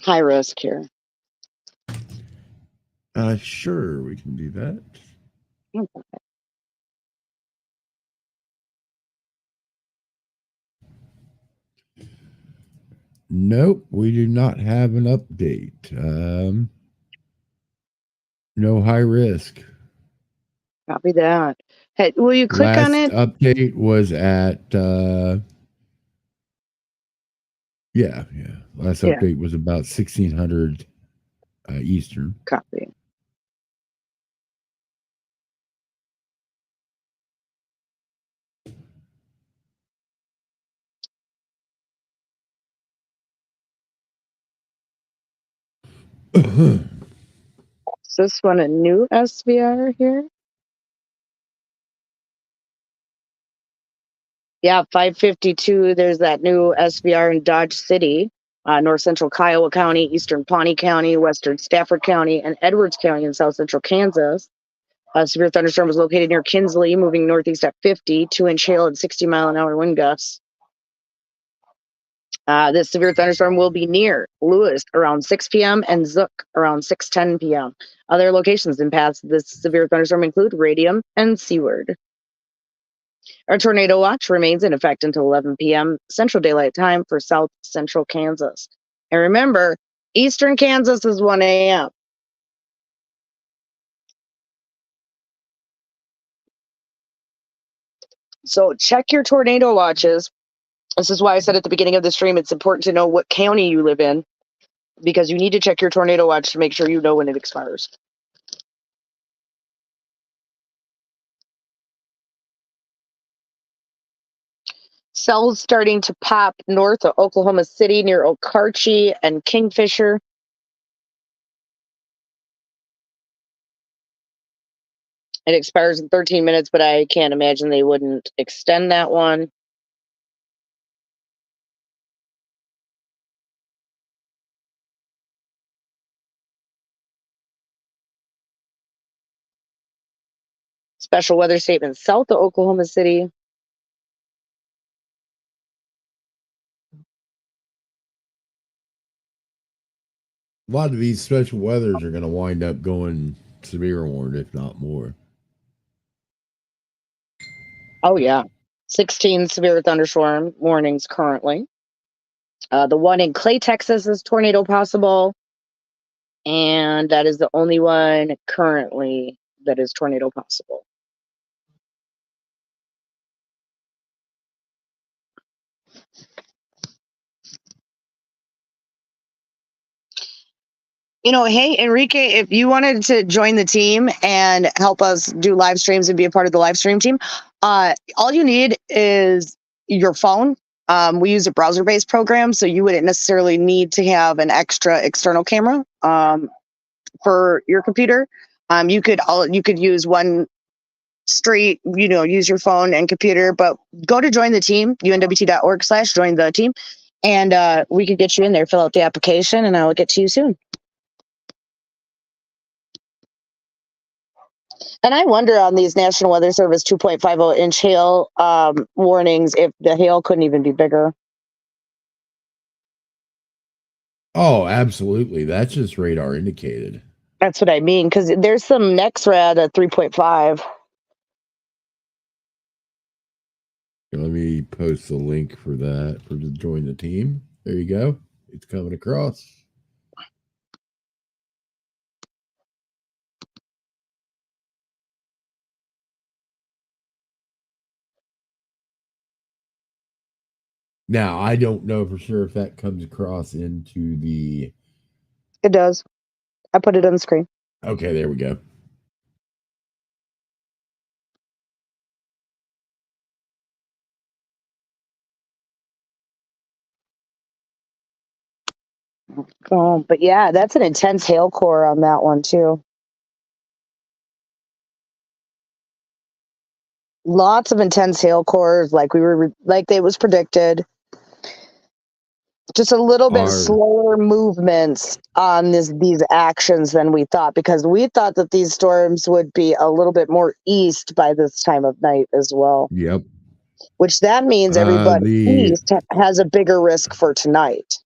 high risk here. Sure, we can do that. Nope, we do not have an update. No high risk. Copy that. Hey, will you click on Last it? update was at yeah. Last Yeah. update was about 1600 Eastern. Copy. Is this one a new SVR here? Yeah, 552. There's that new SVR in Dodge City, north central Kiowa County, eastern Pawnee County, western Stafford County, and Edwards County in south central Kansas. A severe thunderstorm was located near Kinsley, moving northeast at 50, 2-inch hail and 60-mile-an-hour wind gusts. This severe thunderstorm will be near Lewis around 6 p.m. and Zook around 6:10 p.m. Other locations in paths of this severe thunderstorm include Radium and Seward. Our tornado watch remains in effect until 11 p.m. Central Daylight Time for south central Kansas. And remember, eastern Kansas is 1 a.m. So check your tornado watches. This is why I said at the beginning of the stream, it's important to know what county you live in, because you need to check your tornado watch to make sure you know when it expires. Cells starting to pop north of Oklahoma City near Okarche and Kingfisher. It expires in 13 minutes, but I can't imagine they wouldn't extend that one. Special weather statement south of Oklahoma City. A lot of these special weathers are going to wind up going severe warned, if not more. Oh, yeah. 16 severe thunderstorm warnings currently. The one in Clay, Texas is tornado possible. And that is the only one currently that is tornado possible. You know, hey, Enrique, if you wanted to join the team and help us do live streams and be a part of the live stream team, all you need is your phone. We use a browser-based program, so you wouldn't necessarily need to have an extra external camera for your computer. You could use one straight, use your phone and computer, but go to join the team, unwt.org/join the team, and we could get you in there, fill out the application, and I'll get to you soon. And I wonder on these National Weather Service 2.50 inch hail warnings if the hail couldn't even be bigger. Oh, absolutely. That's just radar indicated. That's what I mean, because there's some NexRad at 3.5. Let me post the link for that for to join the team. There you go. It's coming across. Now, I don't know for sure if that comes across into the... It does. I put it on the screen. Okay, there we go. But yeah, that's an intense hail core on that one too. Lots of intense hail cores, like it was predicted. Just a little bit slower movements on these actions than we thought, because we thought that these storms would be a little bit more east by this time of night as well. Yep. Which that means everybody east has a bigger risk for tonight.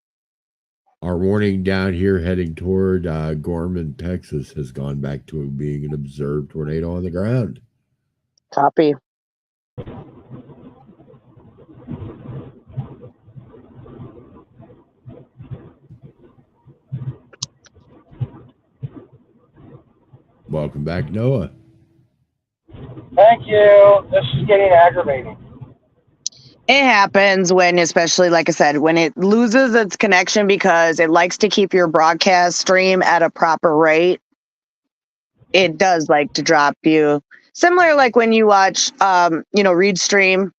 Our warning down here heading toward Gorman, Texas has gone back to being an observed tornado on the ground. Copy. Welcome back, Noah. Thank you. This is getting aggravating. It happens when, especially like I said, when it loses its connection because it likes to keep your broadcast stream at a proper rate. It does like to drop you. Similar like when you watch, read stream.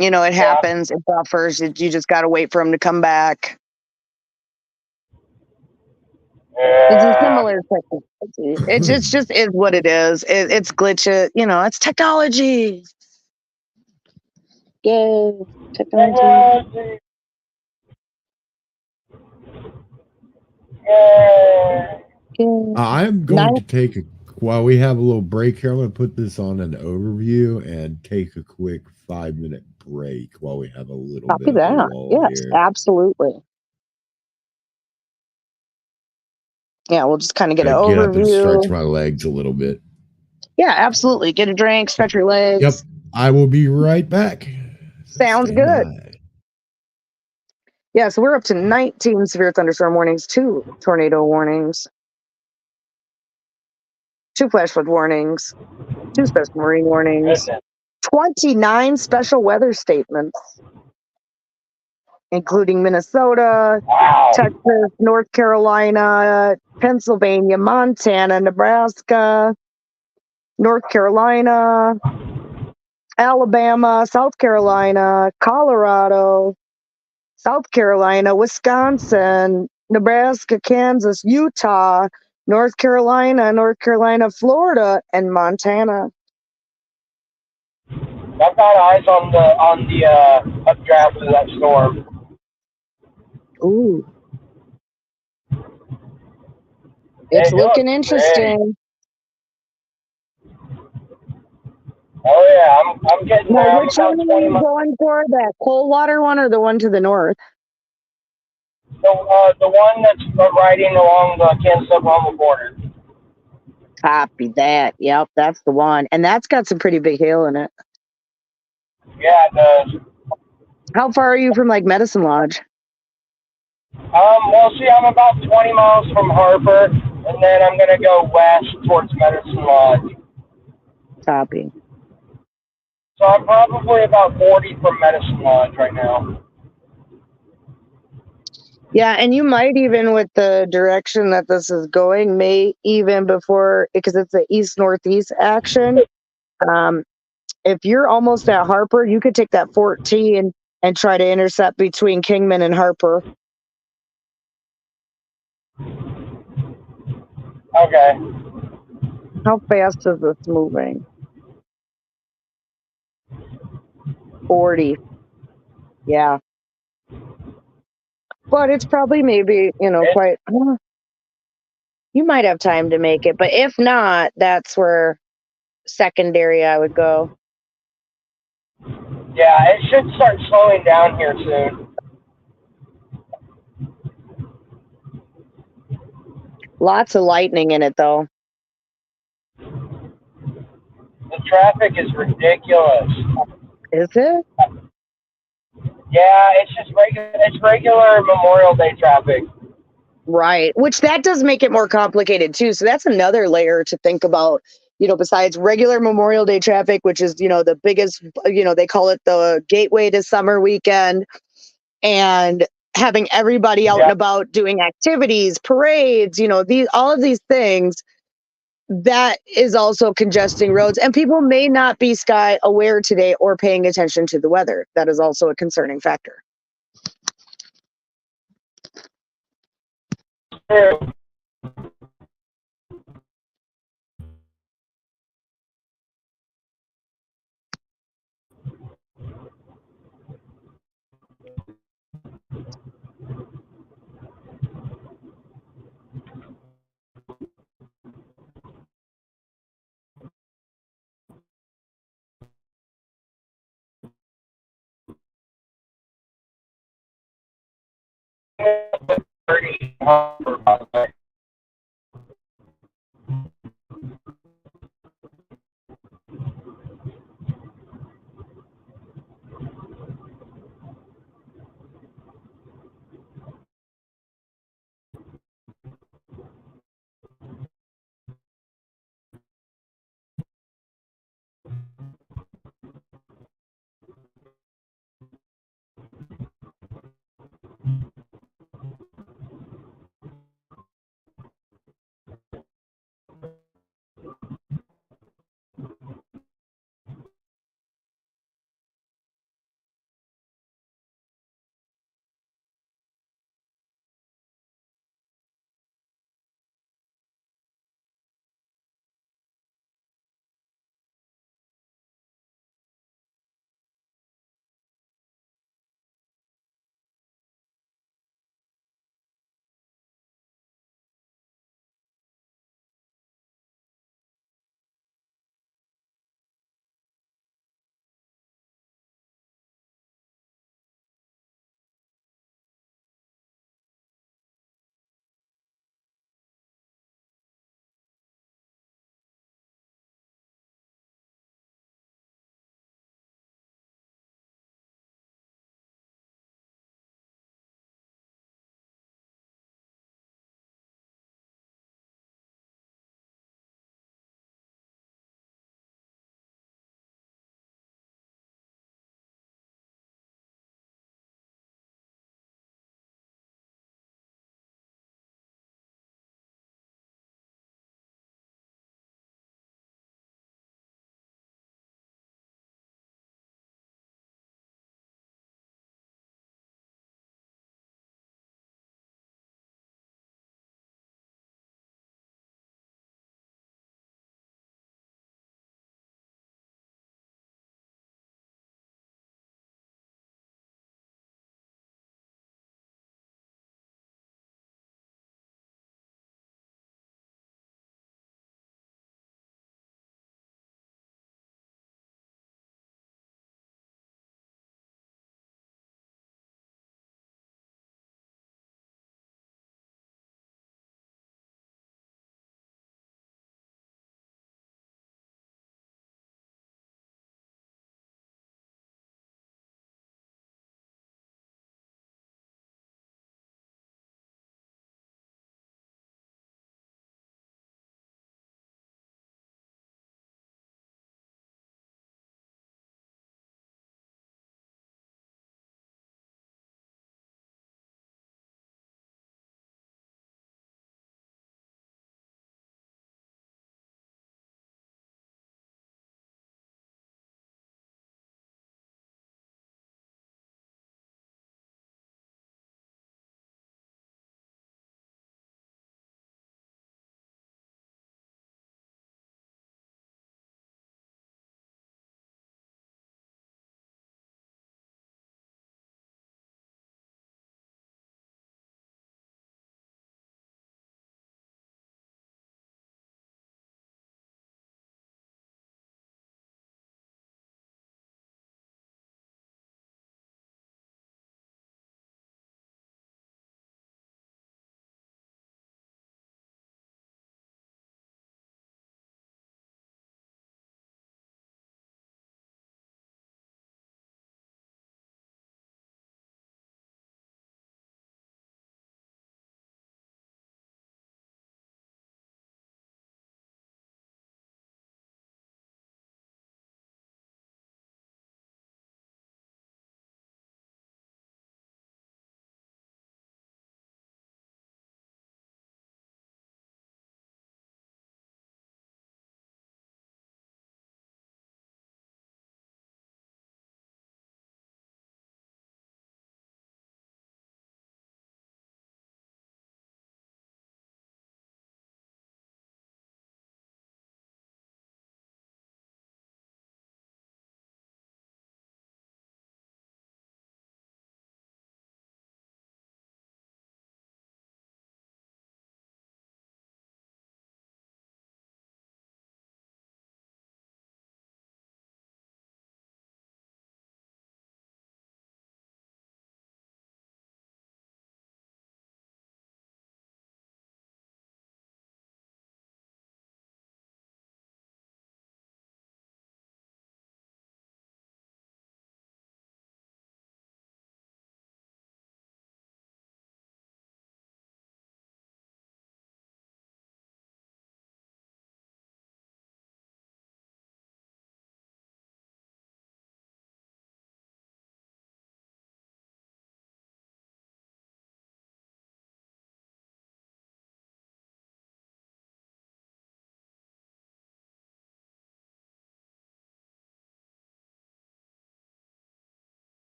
It happens. It buffers. You just got to wait for them to come back. It's a similar technology. It just is what it is. It's glitchy. It's technology. Yay, technology. I'm going to take while we have a little break here, I'm going to put this on an overview and take a quick 5-minute break while we have a little bit of a lull yes, here. Absolutely. Yeah, we'll just kind of get an Get overview. Up and stretch my legs a little bit. Yeah, absolutely. Get a drink, stretch your legs. Yep, I will be right back. Sounds good. Yeah, so we're up to 19 severe thunderstorm warnings, 2 tornado warnings, 2 flash flood warnings, 2 special marine warnings, 29 special weather statements, including Minnesota, Texas, North Carolina, Pennsylvania, Montana, Nebraska, North Carolina, Alabama, South Carolina, Colorado, South Carolina, Wisconsin, Nebraska, Kansas, Utah, North Carolina, Florida, and Montana. I've got eyes on the updraft of that storm. Ooh. It's looking interesting. Great. Oh yeah, I'm getting now, there. which one are you going for? That cold water one or the one to the north? The one that's riding along the Kansas-Oklahoma border. Copy that. Yep, that's the one. And that's got some pretty big hail in it. Yeah, it does. How far are you from like Medicine Lodge? Well, see, I'm about 20 miles from Harper, and then I'm gonna go west towards Medicine Lodge. Copy. So I'm probably about 40 from Medicine Lodge right now. Yeah, and you might even, with the direction that this is going, may even before, because it's the east-northeast action, if you're almost at Harper, you could take that 14 and try to intercept between Kingman and Harper. Okay. How fast is this moving? 40. Yeah. But it's probably maybe, quite... You might have time to make it, but if not, that's where secondary I would go. Yeah, it should start slowing down here soon. Lots of lightning in it, though. The traffic is ridiculous. Is it? Yeah, it's just regular Memorial Day traffic. Right. Which that does make it more complicated too. So that's another layer to think about, besides regular Memorial Day traffic, which is, the biggest, they call it the gateway to summer weekend, and having everybody out and about doing activities, parades, all of these things. That is also congesting roads, and people may not be sky aware today or paying attention to the weather. That is also a concerning factor.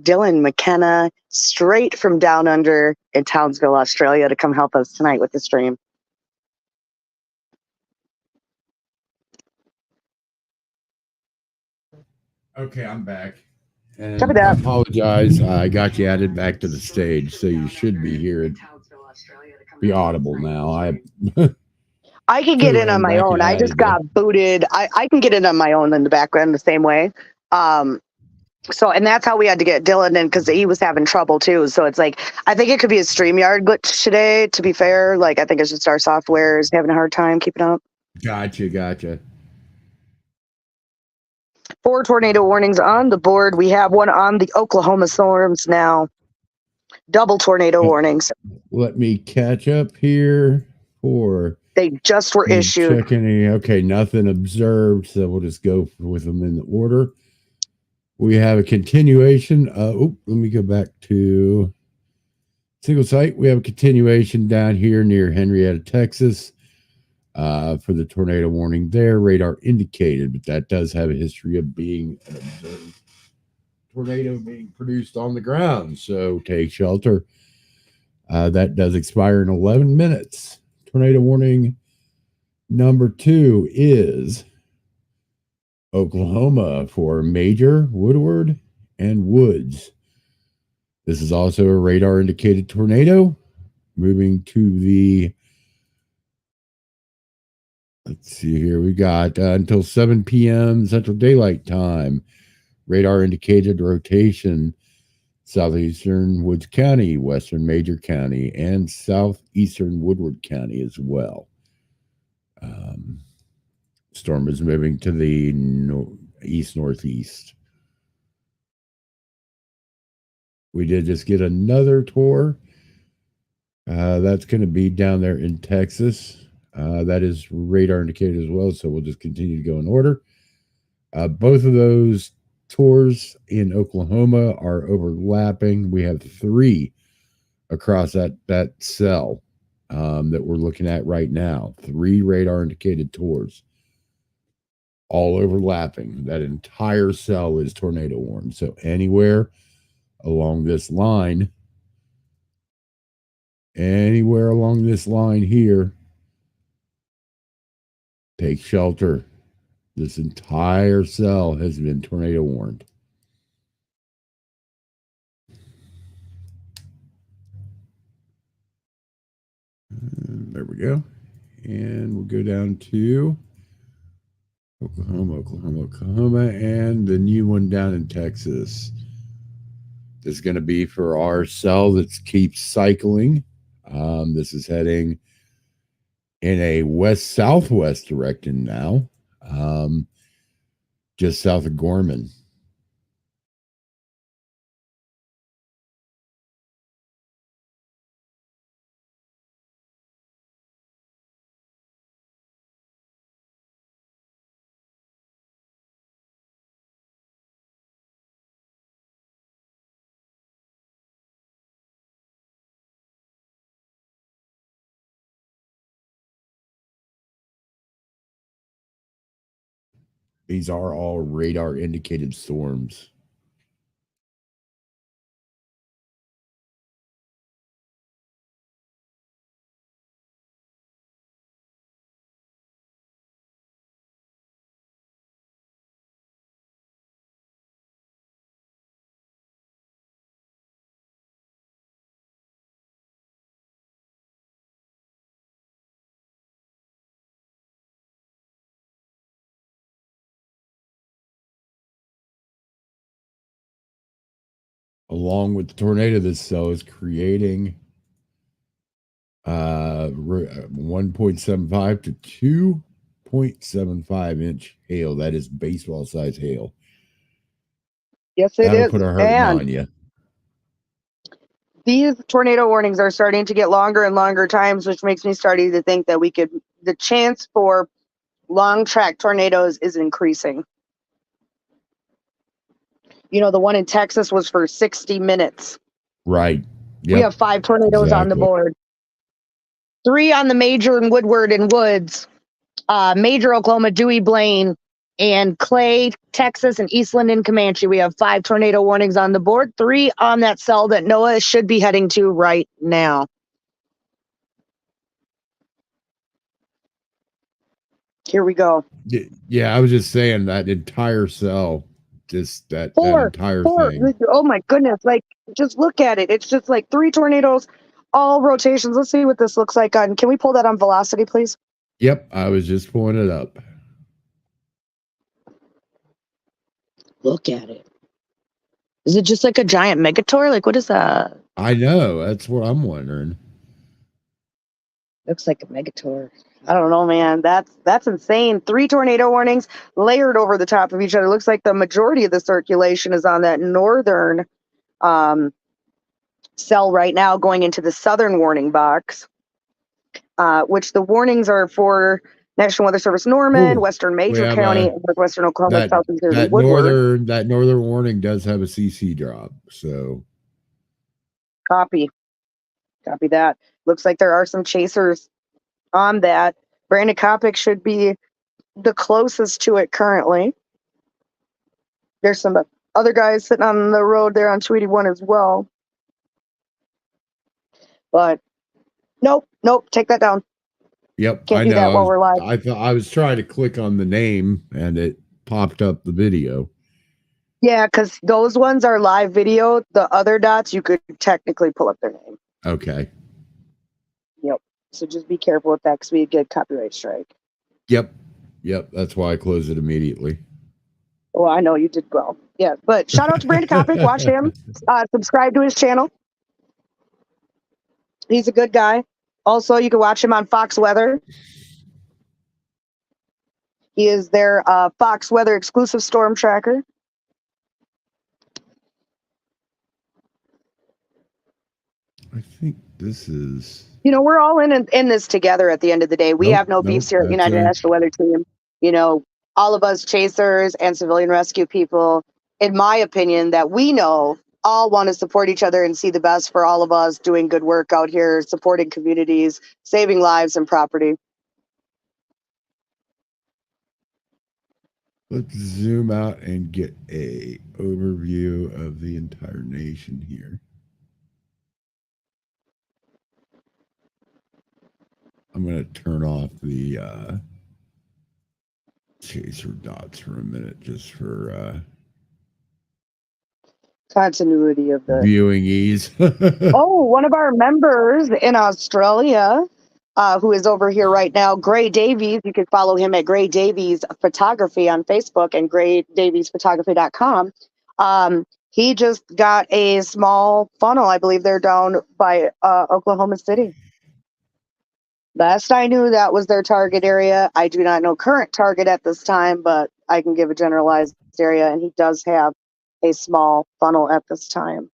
Dylan McKenna, straight from down under in Townsville, Australia, to come help us tonight with the stream. Okay, I'm back. And Copy I that. apologize. I got you added back to the stage, so you should be here. Be audible now. I can get in on my back own. and I just added got booted. I can get in on my own in the background the same way. So, and that's how we had to get Dylan in because he was having trouble too. So it's like, I think it could be a StreamYard glitch today, to be fair. Like, I think it's just our software is having a hard time keeping up. Gotcha. 4 tornado warnings on the board. We have one on the Oklahoma storms now. Double tornado warnings. Let me catch up here for. They just were issued. Okay, nothing observed, so we'll just go with them in the order. We have a continuation. Let me go back to single site. We have a continuation down here near Henrietta, Texas, for the tornado warning there. Radar indicated, but that does have a history of being an observed tornado being produced on the ground. So take shelter. That does expire in 11 minutes. Tornado warning number 2 is Oklahoma for Major, Woodward, and Woods. This is also a radar indicated tornado moving to the, let's see here, we got until 7 p.m. Central Daylight Time. Radar indicated rotation southeastern Woods County, western Major County, and southeastern Woodward County as well. Storm is moving to the east-northeast. We did just get another tour. That's going to be down there in Texas. That is radar indicated as well, so we'll just continue to go in order. Both of those tours in Oklahoma are overlapping. We have 3 across that cell that we're looking at right now. 3 radar indicated tours, all overlapping. That entire cell is tornado warned. So anywhere along this line here, take shelter. This entire cell has been tornado warned. There we go. And we'll go down to Oklahoma, and the new one down in Texas. This is going to be for our cell that keeps cycling. This is heading in a west-southwest direction now, just south of Gorman. These are all radar indicated storms. Along with the tornado, this cell is creating 1.75 to 2.75 inch hail. That is baseball size hail. Yes, it That'll is. put a hurting on you. These tornado warnings are starting to get longer and longer times, which makes me starting to think that the chance for long track tornadoes is increasing. You know, the one in Texas was for 60 minutes. Right. Yep. We have 5 tornadoes on the board. 3 on the Major and Woodward and Woods. Major Oklahoma, Dewey, Blaine. And Clay, Texas, and Eastland and Comanche. We have 5 tornado warnings on the board, 3 on that cell that Noah should be heading to right now. Here we go. Yeah, I was just saying that entire cell, just that entire four. thing. Oh my goodness. Like, just look at it. It's just like 3 tornadoes, all rotations. Let's see what this looks like on. Can we pull that on velocity, please? Yep, I was just pulling it up. Look at it. Is it just like a giant megator? Like, what is that? I know. That's what I'm wondering. Looks like a megator. I don't know, man. That's insane. 3 tornado warnings layered over the top of each other. Looks like the majority of the circulation is on that northern cell right now, going into the southern warning box, which the warnings are for National Weather Service Norman, Western Major County, Northwestern Oklahoma, South New Jersey, Woodward. That northern warning does have a CC drop, so Copy that. Looks like there are some chasers on that. Brandon Kopic should be the closest to it currently. There's some other guys sitting on the road there on 281 as well. But nope, take that down. Yep, Can't do that while we're live. I was trying to click on the name and it popped up the video. Yeah, because those ones are live video. The other dots, you could technically pull up their name. Okay. Yep. So just be careful with that because we get copyright strike. Yep. That's why I closed it immediately. Well, I know you did well. Yeah, but shout out to Brandon Kopic. Watch him. Subscribe to his channel. He's a good guy. Also, you can watch him on Fox Weather. He is their Fox Weather exclusive storm tracker. I think this is... You know, we're all in this together at the end of the day. We have no beefs here at United National Weather Team. You know, all of us chasers and civilian rescue people, in my opinion, that we know all want to support each other and see the best for all of us doing good work out here, supporting communities, saving lives and property. Let's zoom out and get a overview of the entire nation here. I'm going to turn off the chaser dots for a minute just for continuity of the viewing ease. Oh, one of our members in Australia who is over here right now, Gray Davies. You can follow him at Gray Davies Photography on Facebook and graydaviesphotography.com. He just got a small funnel. I believe they're down by Oklahoma City. Last I knew, that was their target area. I do not know current target at this time, but I can give a generalized area, and he does have a small funnel at this time.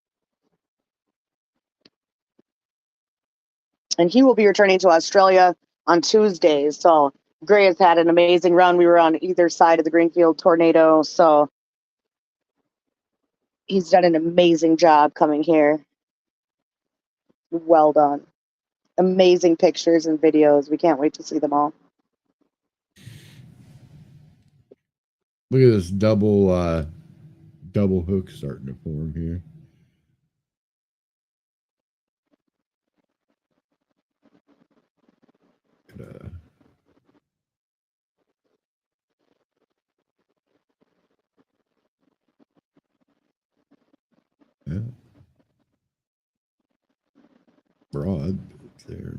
And he will be returning to Australia on Tuesdays. So Gray has had an amazing run. We were on either side of the Greenfield tornado, so he's done an amazing job coming here. Well done. Amazing pictures and videos. We can't wait to see them all. Look at this double hook starting to form here. Yeah. Broad there.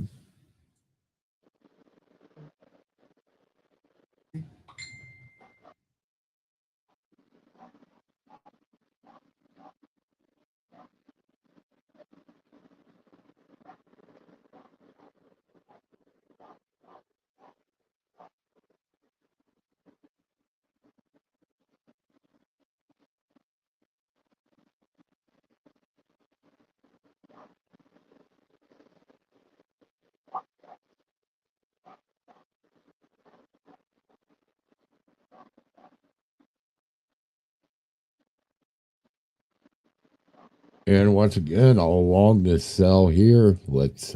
And once again, all along this cell here, let's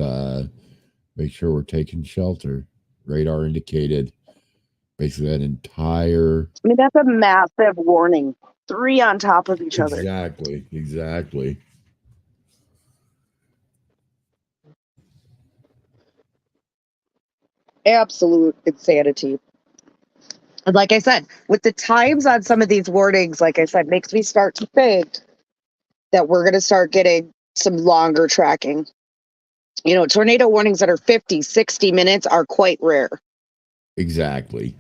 make sure we're taking shelter. Radar indicated Basically, that entire. I mean, that's a massive warning. 3 on top of each other. Exactly. Absolute insanity. And like I said, with the times on some of these warnings, like I said, makes me start to think that we're going to start getting some longer tracking. You know, tornado warnings that are 50, 60 minutes are quite rare. Exactly.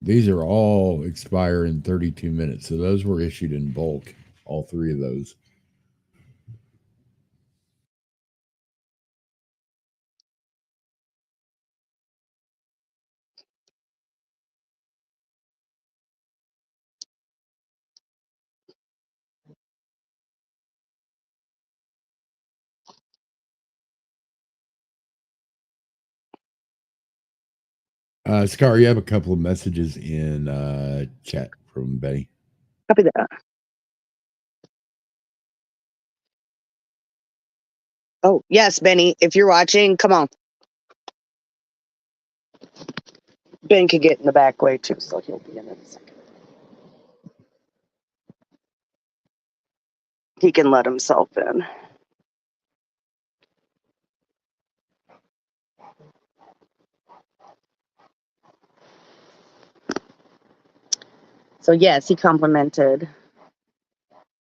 These are all expire in 32 minutes. So those were issued in bulk, all 3 of those. Scar, you have a couple of messages in chat from Benny. Copy that. Oh, yes, Benny, if you're watching, come on. Ben could get in the back way too, so he'll be in a second. He can let himself in. So yes, he complimented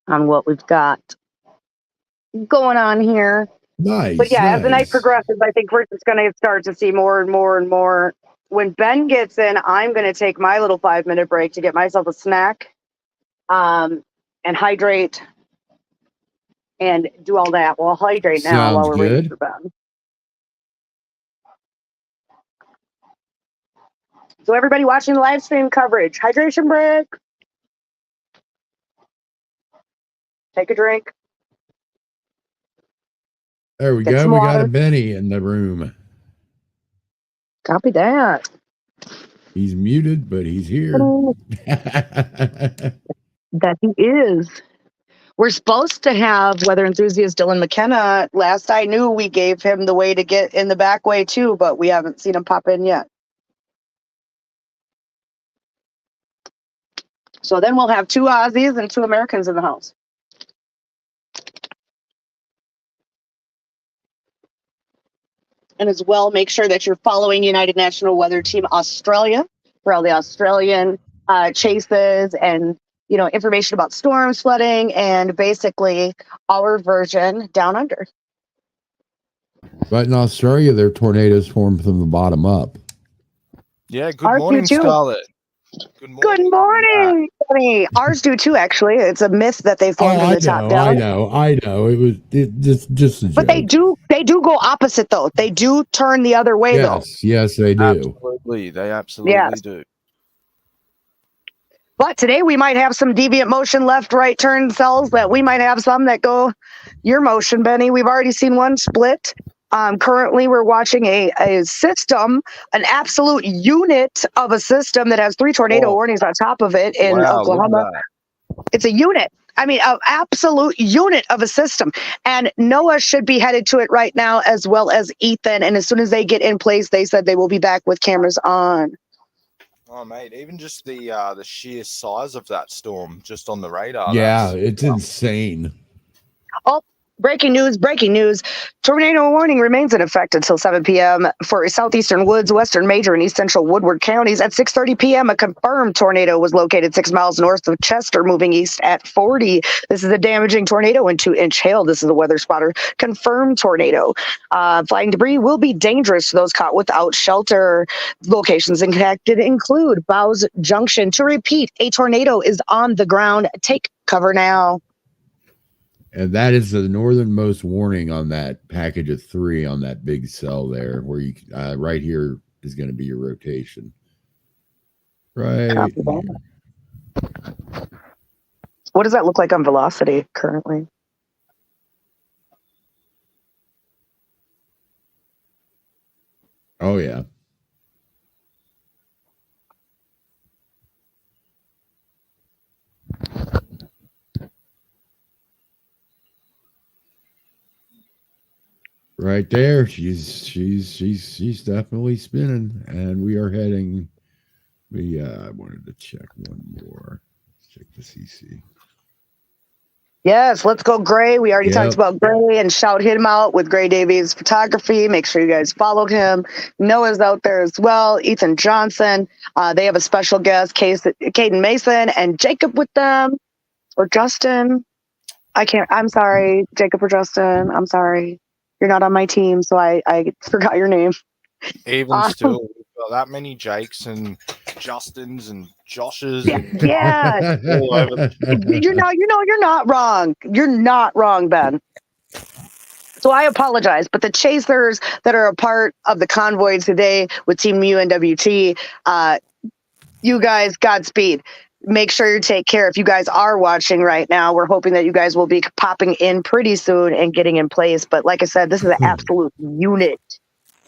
on what we've got going on here. Nice. But yeah, as the night progresses, I think we're just going to start to see more and more and more. When Ben gets in, I'm going to take my little 5-minute break to get myself a snack, and hydrate, and do all that. Well, I'll hydrate now while we're waiting for Ben. So everybody watching the live stream coverage, hydration break. Take a drink. There we go. We got a Benny in the room. Copy that. He's muted, but he's here. That he is. We're supposed to have weather enthusiast Dylan McKenna. Last I knew, we gave him the way to get in the back way too, but we haven't seen him pop in yet. So then we'll have 2 Aussies and 2 Americans in the house. And as well, make sure that you're following United National Weather Team Australia for all the Australian chases and, you know, information about storms, flooding, and basically our version down under. But in Australia, their tornadoes form from the bottom up. Yeah, good morning, Scarlett. Good morning, Benny. Ours do too, actually. It's a myth that they form from the top down. I know. It was just a joke. But they do go opposite though. They do turn the other way though. Yes, they do. Absolutely, they absolutely do. But today we might have some deviant motion left, right turn cells that we might have some that go your motion, Benny. We've already seen one split. Currently, we're watching a system, an absolute unit of a system that has 3 tornado warnings on top of it in Oklahoma. It's a unit. I mean, an absolute unit of a system. And Noah should be headed to it right now, as well as Ethan. And as soon as they get in place, they said they will be back with cameras on. Oh, mate, even just the sheer size of that storm just on the radar. Yeah, it's insane. Oh, breaking news. Tornado warning remains in effect until 7 p.m. for southeastern Woods, western Major, and east central Woodward counties. At 6:30 p.m., a confirmed tornado was located 6 miles north of Chester, moving east at 40. This is a damaging tornado in 2-inch hail. This is a weather spotter confirmed tornado. Flying debris will be dangerous to those caught without shelter. Locations impacted include Bowes Junction. To repeat, a tornado is on the ground. Take cover now. And that is the northernmost warning on that package of 3 on that big cell there, where you right here is going to be your rotation. Right. What does that look like on velocity currently? Oh, yeah. Right there. She's definitely spinning, and we are heading. I wanted to check one more. Let's check the CC. Yes, let's go Gray. We already talked Yep. about Gray and shout him out with Gray Davies Photography. Make sure you guys followed him. Noah's out there as well. Ethan Johnson. They have a special guest, Caden Mason and Jacob with them. Or Justin. I'm sorry, Jacob or Justin. I'm sorry. You're not on my team, so I forgot your name. Even still, we've got that many Jakes and Justins and Joshes and Yeah. all over. You're not wrong. You're not wrong, Ben. So I apologize, but the chasers that are a part of the convoy today with Team UNWT, you guys, Godspeed. Make sure you take care. If you guys are watching right now, we're hoping that you guys will be popping in pretty soon and getting in place. But like I said, this is an absolute unit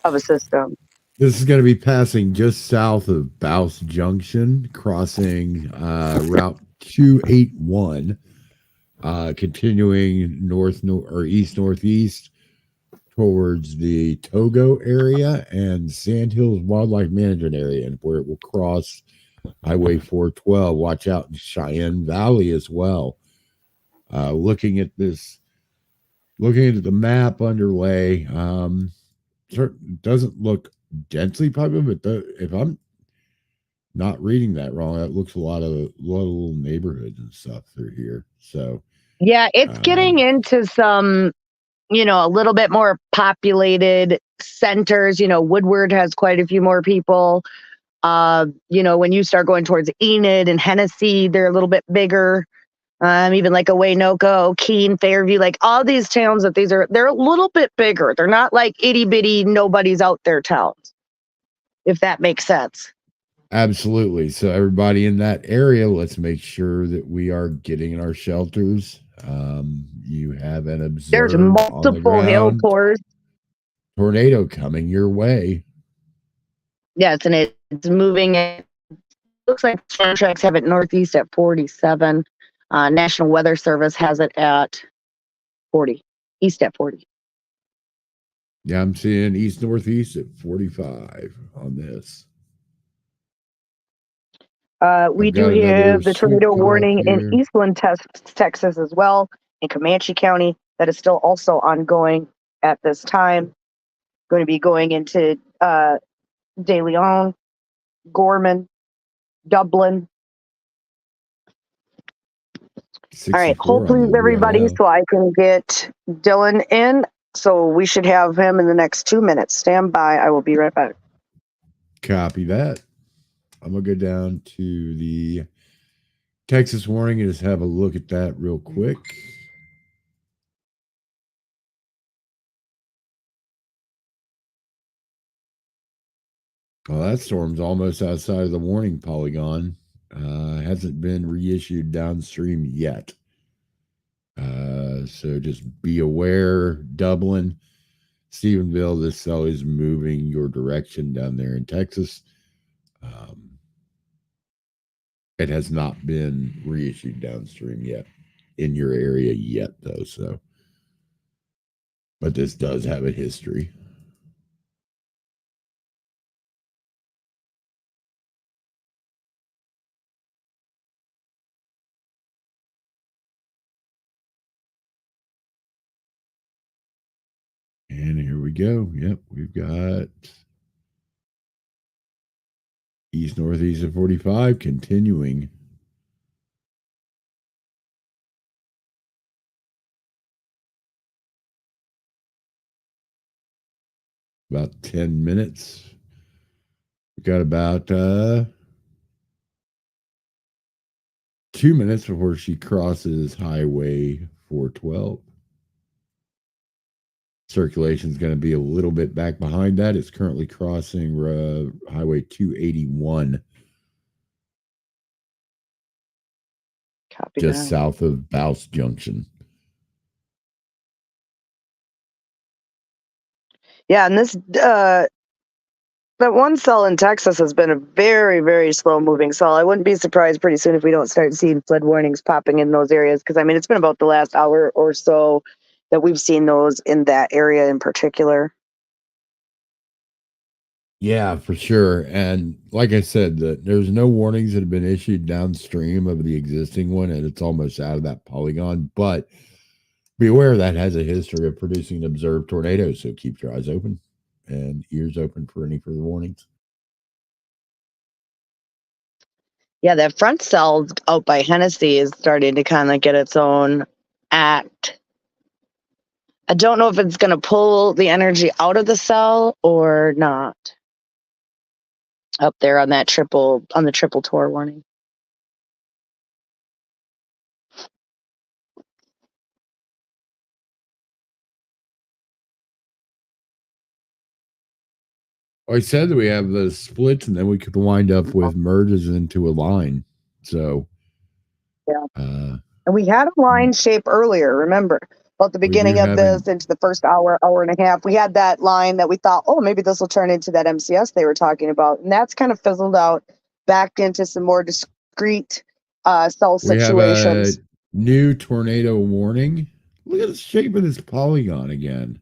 of a system. This is going to be passing just south of Bouse Junction, crossing Route 281, continuing east-northeast towards the Togo area and Sandhills Wildlife Management Area, and where it will cross Highway 412. Watch out in Cheyenne Valley as well. Looking at the map underlay, doesn't look densely populated, but if I'm not reading that wrong, that looks a lot of little neighborhoods and stuff through here. So yeah, it's getting into some, a little bit more populated centers. Woodward has quite a few more people. When you start going towards Enid and Hennessy, they're a little bit bigger. Even like Owaynoka, Keene, Fairview, like all these towns they're a little bit bigger. They're not like itty bitty, nobody's out there towns, if that makes sense. Absolutely. So everybody in that area, let's make sure that we are getting in our shelters. You have an observed There's multiple hail cores. Tornado coming your way. Yes, and it's moving. It looks like storm tracks have it northeast at 47. National Weather Service has it at 40, east at 40. Yeah, I'm seeing east-northeast at 45 on this. We do have the tornado warning in Eastland, Texas as well, in Comanche County. That is still also ongoing at this time. Going to be going into De Leon, Gorman, Dublin. All right, hopefully everybody, so I can get Dylan in. So we should have him in the next 2 minutes. Stand by. I will be right back. Copy that. I'm going to go down to the Texas warning and just have a look at that real quick. Well, that storm's almost outside of the warning polygon. Hasn't been reissued downstream yet. So just be aware, Dublin, Stephenville, this cell is moving your direction down there in Texas. It has not been reissued downstream yet in your area yet, though. So, but this does have a history. And here we go. Yep, we've got east-northeast of 45 continuing. About 10 minutes. We've got about 2 minutes before she crosses Highway 412. Circulation is going to be a little bit back behind that. It's currently crossing Highway 281. Copy just that. South of Bouse Junction. Yeah, and this that one cell in Texas has been a very, very slow moving cell. I wouldn't be surprised pretty soon if we don't start seeing flood warnings popping in those areas, because I mean it's been about the last hour or so that we've seen those in that area in particular. Yeah, for sure. And like I said, there's no warnings that have been issued downstream of the existing one, and it's almost out of that polygon. But be aware that has a history of producing observed tornadoes, so keep your eyes open and ears open for any further warnings. Yeah, that front cell out by Hennessy is starting to kind of get its own act. I don't know if it's going to pull the energy out of the cell or not. Up there on that triple Tor warning. I said that we have the splits, and then we could wind up with merges into a line. So, yeah. And we had a line shape earlier, remember? About the beginning of this, into the first hour and a half, we had that line that we thought, oh, maybe this will turn into that MCS they were talking about. And that's kind of fizzled out back into some more discrete cell situations. We have a new tornado warning. Look at the shape of this polygon again.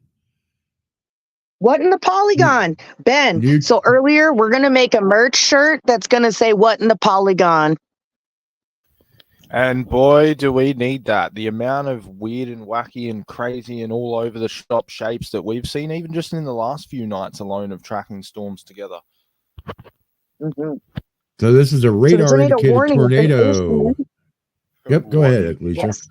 What in the polygon? Ben, so earlier we're going to make a merch shirt that's going to say what in the polygon. And boy, do we need that. The amount of weird and wacky and crazy and all over the shop shapes that we've seen, even just in the last few nights alone of tracking storms together. Mm-hmm. So this is a radar indicated tornado. Yep, go ahead, Alicia. Yes.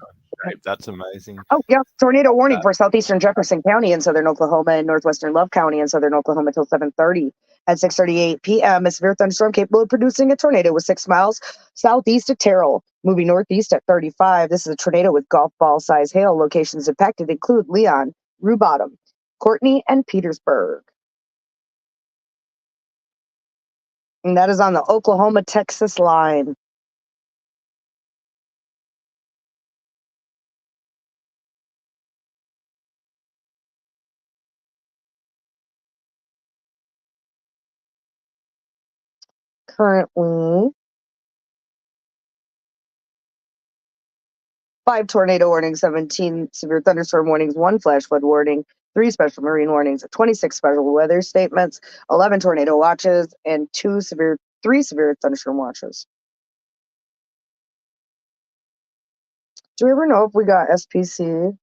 That's amazing. Oh, yeah. Tornado warning for southeastern Jefferson County and southern Oklahoma and northwestern Love County and southern Oklahoma till 7:30. At 6:38 p.m., a severe thunderstorm capable of producing a tornado with 6 miles southeast of Terrell, moving northeast at 35. This is a tornado with golf ball size hail. Locations impacted include Leon, Rue Bottom, Courtney, and Petersburg. And that is on the Oklahoma-Texas line. Currently, 5 tornado warnings, 17 severe thunderstorm warnings, 1 flash flood warning, 3 special marine warnings, 26 special weather statements, 11 tornado watches, and 3 severe thunderstorm watches. Do we ever know if we got SPC?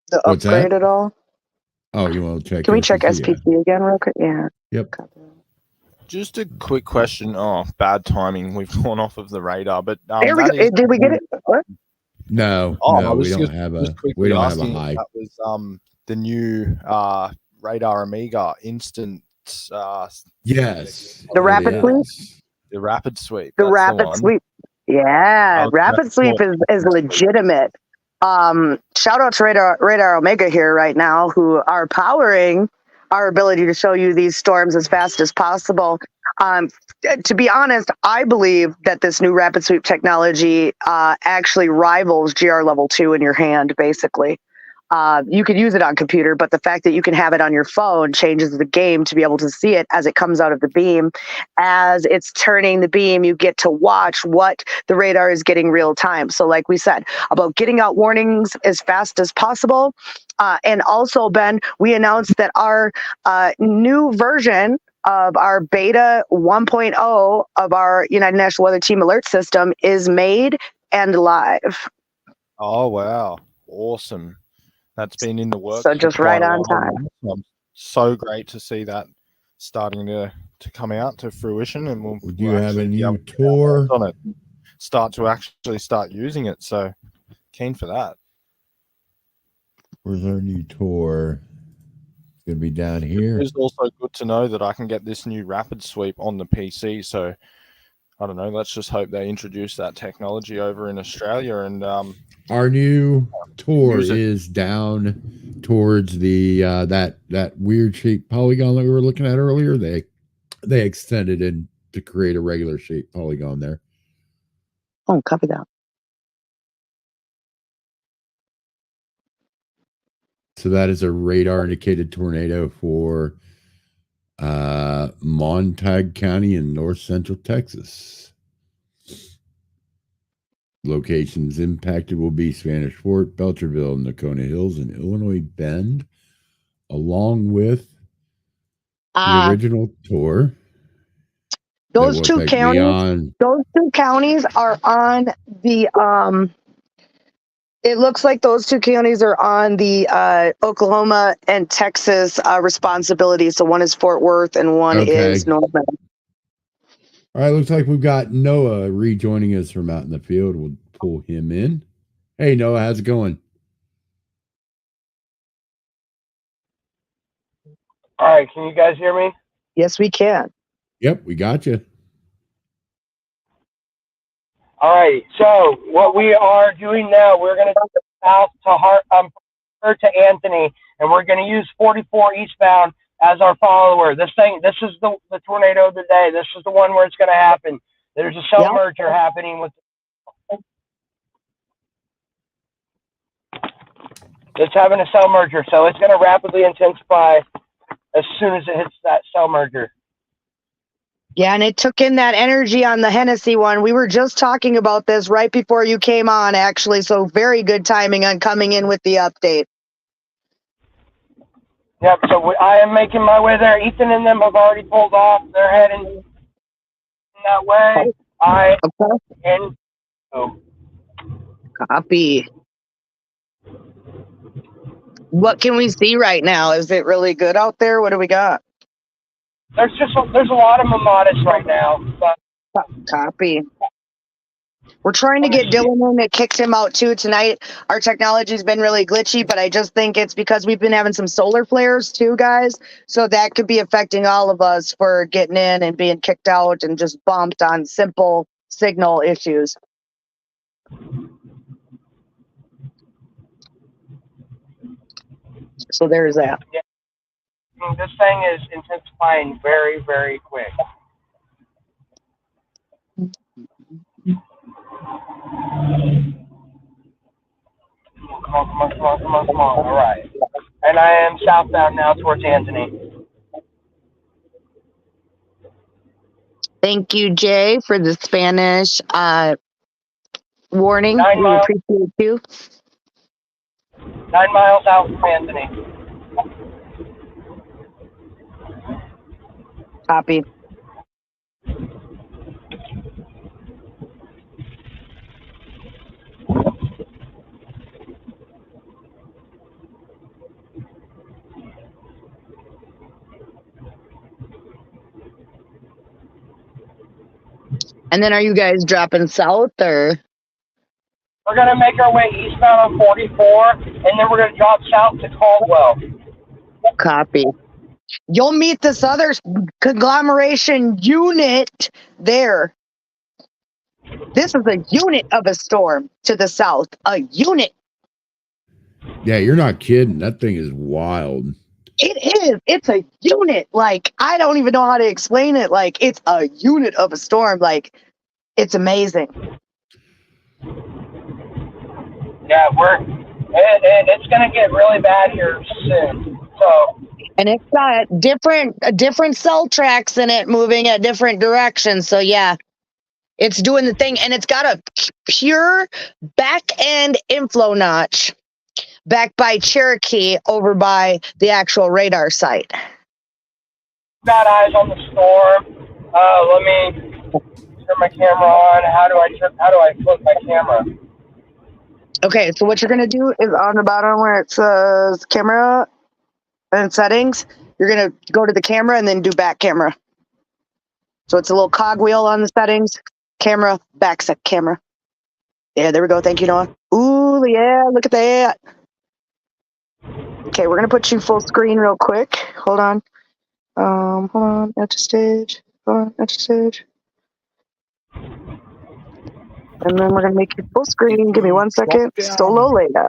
The What's upgrade that? at all? Oh, you want to check? Can we check SPC again real quick? Yeah. Yep. Just a quick question. Oh, bad timing. We've gone off of the radar, but Did we get it? What? No, we don't have a high. That was the new radar Amiga instant. Yes. The rapid sweep. The rapid sweep. The rapid sweep. Yeah, rapid sweep is legitimate. Shout out to Radar Omega here right now, who are powering our ability to show you these storms as fast as possible. To be honest, I believe that this new rapid sweep technology actually rivals GR level 2 in your hand, basically. You could use it on computer, but the fact that you can have it on your phone changes the game to be able to see it as it comes out of the beam. As it's turning the beam, you get to watch what the radar is getting real time. So like we said, about getting out warnings as fast as possible. And also, Ben, we announced that our new version of our beta 1.0 of our United National Weather Team alert system is made and live. Oh, wow. Awesome. That's been in the works. So just right on time. So great to see that starting to come out to fruition, and we'll have a new tour on it. Start using it. So keen for that. Where's our new tour? It's gonna be down here. It's also good to know that I can get this new rapid sweep on the PC. So I don't know. Let's just hope they introduce that technology over in Australia. And our new tour is down towards the that weird shaped polygon that we were looking at earlier. They extended it to create a regular shaped polygon there. Oh, copy that. So that is a radar indicated tornado for Montague County in north central Texas. Locations impacted will be Spanish Fort, Belcherville, Nakona Hills, and Illinois Bend, along with the original tour. Those two counties are on the it looks like those two counties are on the Oklahoma and Texas responsibility. So one is Fort Worth and one is Norman. All right, looks like we've got Noah rejoining us from out in the field. We'll pull him in. Hey, Noah, how's it going? All right, can you guys hear me? Yes, we can. Yep, we got you. All right, so what we are doing now, we're going to go south to Anthony, and we're going to use 44 eastbound as our follower. This is the tornado of the day. This is the one where it's going to happen. There's a cell merger happening with. It's having a cell merger, so it's going to rapidly intensify as soon as it hits that cell merger. Yeah, and it took in that energy on the Hennessy one. We were just talking about this right before you came on, actually, so very good timing on coming in with the update. Yep, so I am making my way there. Ethan and them have already pulled off. They're heading that way. Copy. What can we see right now? Is it really good out there? What do we got? There's a lot of mamadas right now. But copy. We're trying to get Dylan in. It kicked him out too tonight. Our technology's been really glitchy, but I just think it's because we've been having some solar flares too, guys. So that could be affecting all of us for getting in and being kicked out and just bumped on simple signal issues. So there's that. Yeah. This thing is intensifying very, very quick. Come on. All right. And I am southbound now towards Anthony. Thank you, Jay, for the Spanish warning. We appreciate you. 9 miles out from Anthony. Copy. And then are you guys dropping south or? We're going to make our way eastbound on 44, and then we're going to drop south to Caldwell. Copy. You'll meet this other conglomeration unit there. This is a unit of a storm to the south. A unit. Yeah, you're not kidding. That thing is wild. It is. It's a unit. Like, I don't even know how to explain it. Like, it's a unit of a storm. Like, it's amazing. Yeah, it's going to get really bad here soon. So. And it's got different cell tracks in it moving at different directions. So, yeah, it's doing the thing. And it's got a pure back-end inflow notch back by Cherokee over by the actual radar site. Got eyes on the storm. Let me turn my camera on. How do I flip my camera? Okay, so what you're going to do is on the bottom where it says camera and settings, you're going to go to the camera and then do back camera. So it's a little cogwheel on the settings, camera, back camera. Yeah, there we go. Thank you, Noah. Ooh, yeah, look at that. Okay, we're going to put you full screen real quick. Hold on. Hold on. Enter stage. Hold on. Enter stage. And then we're going to make you full screen. Give me 1 second. Solo later.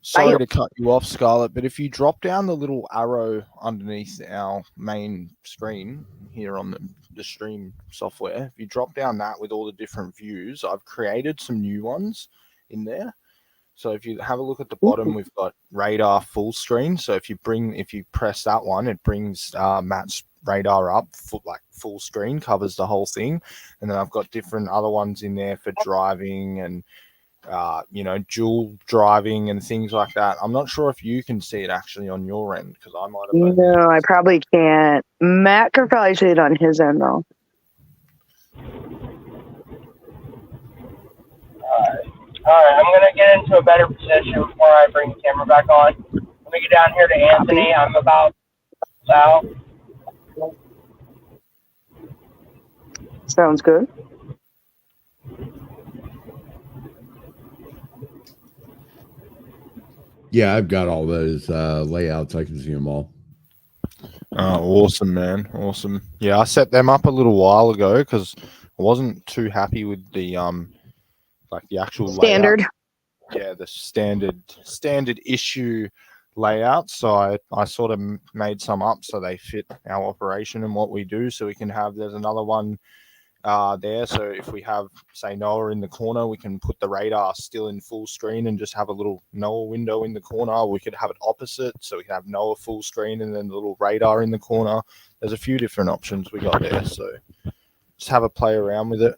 Sorry to cut you off, Scarlett, but if you drop down the little arrow underneath our main screen here on the stream software, if you drop down that with all the different views, I've created some new ones in there. So if you have a look at the bottom, we've got radar full screen. So if you press that one, it brings Matt's radar up, full screen, covers the whole thing. And then I've got different other ones in there for driving and dual driving and things like that. I'm not sure if you can see it actually on your end, because I might have. No, I probably can't. Matt could probably see it on his end though. Alright, I'm gonna get into a better position before I bring the camera back on. Let me get down here to Anthony. I'm about south. Sounds good. Yeah, I've got all those layouts. I can see them all. Oh, awesome, man. Awesome. Yeah, I set them up a little while ago because I wasn't too happy with the the actual standard layout. Yeah, the standard issue layout. So I sort of made some up so they fit our operation and what we do. So we can have, there's another one there. So if we have, say, Noah in the corner, we can put the radar still in full screen and just have a little Noah window in the corner. We could have it opposite, so we can have Noah full screen and then the little radar in the corner. There's a few different options we got there. So just have a play around with it.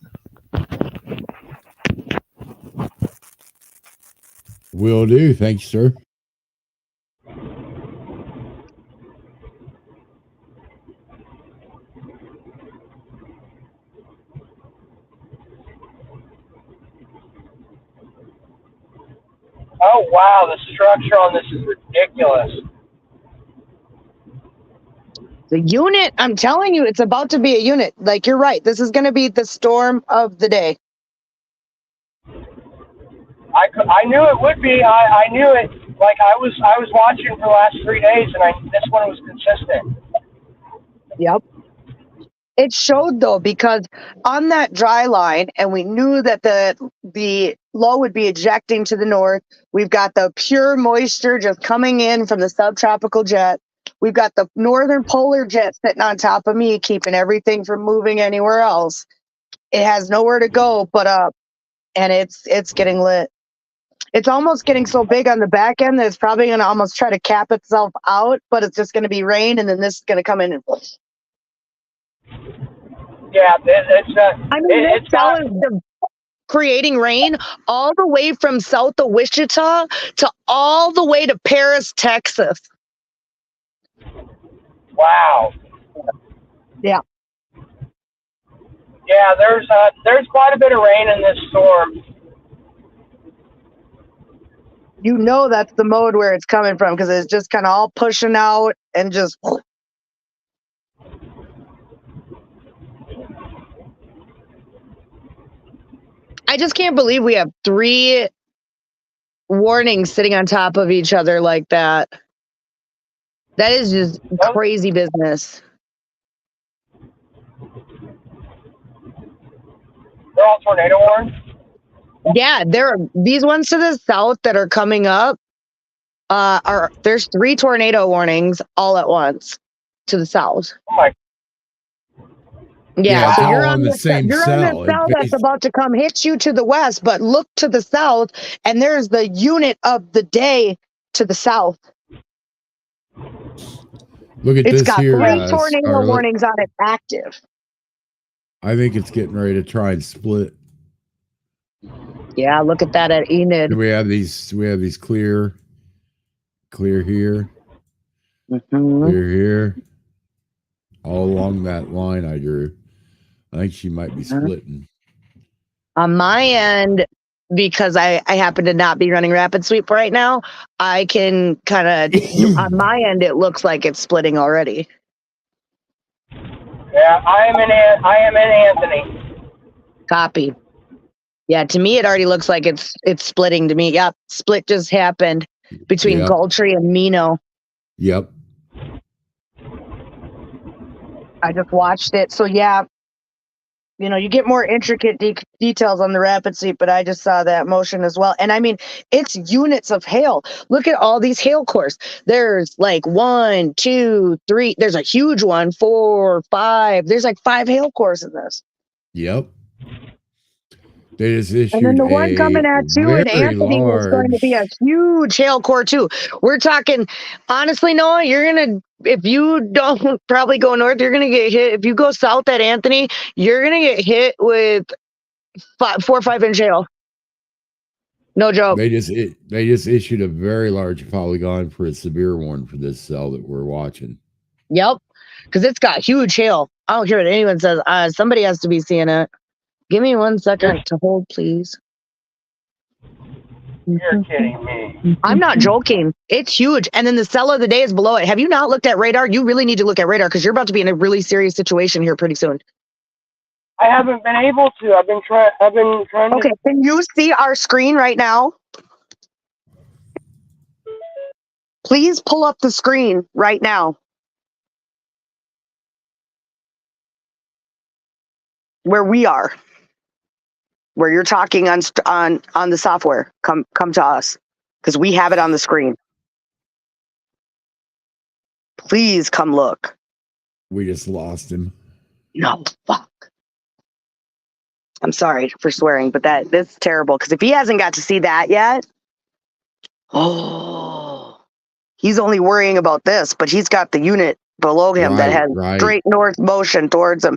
Will do. Thank you, sir. Oh wow, the structure on this is ridiculous. The unit, I'm telling you, it's about to be a unit. Like, you're right. This is going to be the storm of the day. I knew it would be. I knew it. Like I was watching for the last 3 days, and this one was consistent. Yep. It showed though, because on that dry line, and we knew that the low would be ejecting to the north. We've got the pure moisture just coming in from the subtropical jet. We've got the northern polar jet sitting on top of me, keeping everything from moving anywhere else. It has nowhere to go but up, and it's getting lit. It's almost getting so big on the back end that it's probably going to almost try to cap itself out, but it's just going to be rain, and then this is going to come in and. Yeah, it's. I mean, it's creating rain all the way from south of Wichita to all the way to Paris, Texas. Wow. Yeah. Yeah, there's quite a bit of rain in this storm. You know that's the mode where it's coming from, because it's just kind of all pushing out and just. I just can't believe we have 3 warnings sitting on top of each other like that. That is just crazy business. They're all tornado warned? Yeah, there are these ones to the south that are coming up. There's 3 tornado warnings all at once to the south. Oh my. Yeah, it's so all you're on the same you're cell. on the cell that's about to come hit you to the west, but look to the south, and there's the unit of the day to the south. Look at It's this got here. 3 tornado Scarlett. warnings on it active. I think it's getting ready to try and split. Yeah, look at that at Enid. We have these clear here, clear here, all along that line I drew. I think she might be splitting. On my end, because I happen to not be running rapid sweep right now, I can kind of, on my end, it looks like it's splitting already. Yeah, I am in Anthony. Copy. Yeah, to me, it already looks like it's splitting to me. Yep, split just happened between Gultry and Mino. Yep. I just watched it. So, yeah, you get more intricate details on the rapid sweep, but I just saw that motion as well. And I mean, it's units of hail. Look at all these hail cores. There's like 1, 2, 3. There's a huge one, 4, 5. There's like 5 hail cores in this. Yep. They just issued And then the one a coming at you in very Anthony is going to be a large. huge hail core too. We're talking, honestly, Noah, if you don't probably go north, you're gonna get hit. If you go south at Anthony, you're gonna get hit with 4 or 5 inch hail. No joke. They just issued a very large polygon for a severe one for this cell that we're watching. Yep, because it's got huge hail. I don't care what anyone says. Somebody has to be seeing it. Give me 1 second to hold, please. You're kidding me. I'm not joking. It's huge. And then the cell of the day is below it. Have you not looked at radar? You really need to look at radar because you're about to be in a really serious situation here pretty soon. I haven't been able to. I've been trying to. Okay, can you see our screen right now? Please pull up the screen right now. Where we are. Where you're talking on the software. Come to us. Because we have it on the screen. Please come look. We just lost him. No, fuck. I'm sorry for swearing, but that's terrible. Because if he hasn't got to see that yet, he's only worrying about this, but he's got the unit below him that has straight north motion towards him.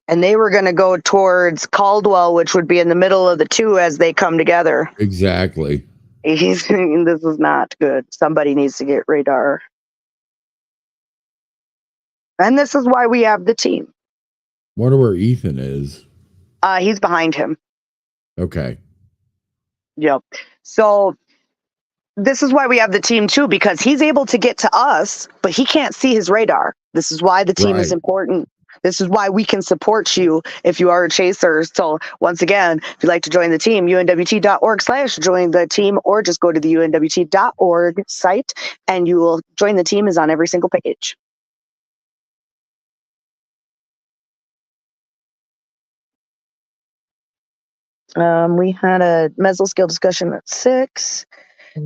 And they were going to go towards Caldwell, which would be in the middle of the two as they come together. Exactly. He's saying this is not good. Somebody needs to get radar. And this is why we have the team. Wonder where Ethan is. He's behind him. Okay. Yep. So this is why we have the team too, because he's able to get to us, but he can't see his radar. This is why the team is important. This is why we can support you if you are a chaser. So once again, if you'd like to join the team, UNWT.org/join the team, or just go to the UNWT.org site and you will join the team is on every single page. We had a mesoscale discussion at 6.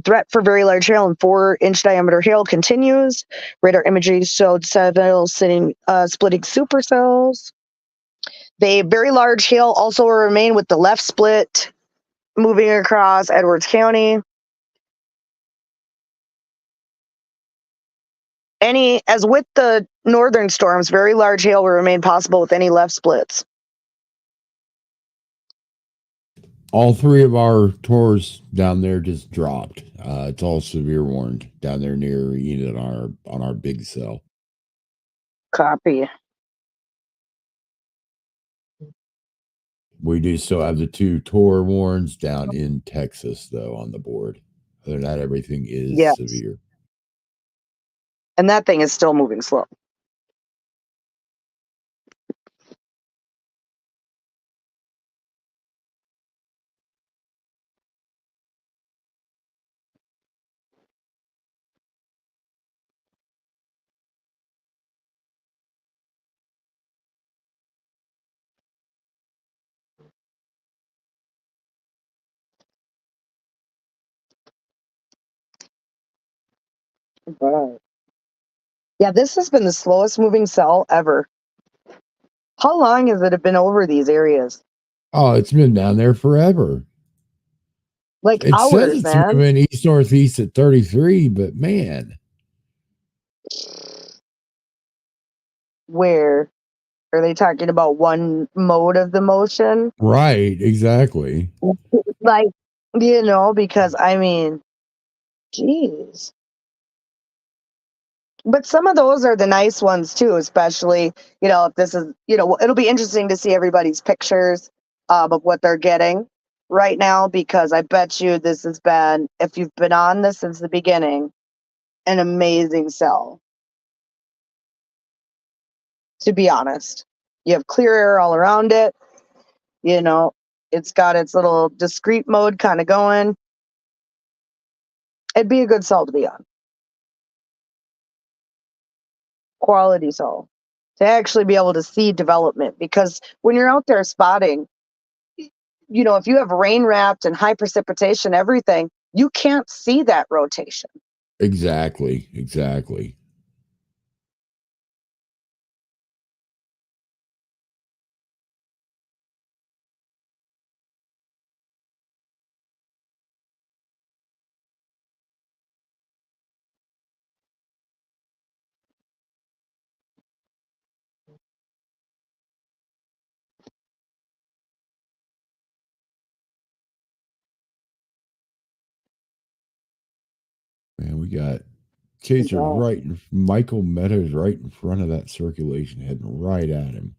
Threat for very large hail and 4-inch diameter hail continues. Radar imagery showed several splitting supercells. The very large hail also will remain with the left split moving across Edwards County. As with the northern storms, very large hail will remain possible with any left splits. All 3 of our tours down there just dropped. It's all severe warned down there near Enid on our big cell. Copy. We do still have the 2 tour warns down in Texas, though, on the board. Other than that, everything is severe. And that thing is still moving slow. Right. Yeah, this has been the slowest moving cell ever. How long has it been over these areas? Oh, it's been down there forever. Like it hours, says it's man. moving east-northeast at 33, but man. Where? Are they talking about one mode of the motion? Right, exactly. Like, because I mean, geez. But some of those are the nice ones too, especially, if this is, it'll be interesting to see everybody's pictures of what they're getting right now, because I bet you this has been, if you've been on this since the beginning, an amazing cell. To be honest, you have clear air all around it. It's got its little discrete mode kind of going. It'd be a good cell to be on. Quality cell. To actually be able to see development, because when you're out there spotting, if you have rain wrapped and high precipitation, everything, you can't see that rotation. Exactly. Man, we got Chasers right, Michael Meadows right in front of that circulation, heading right at him.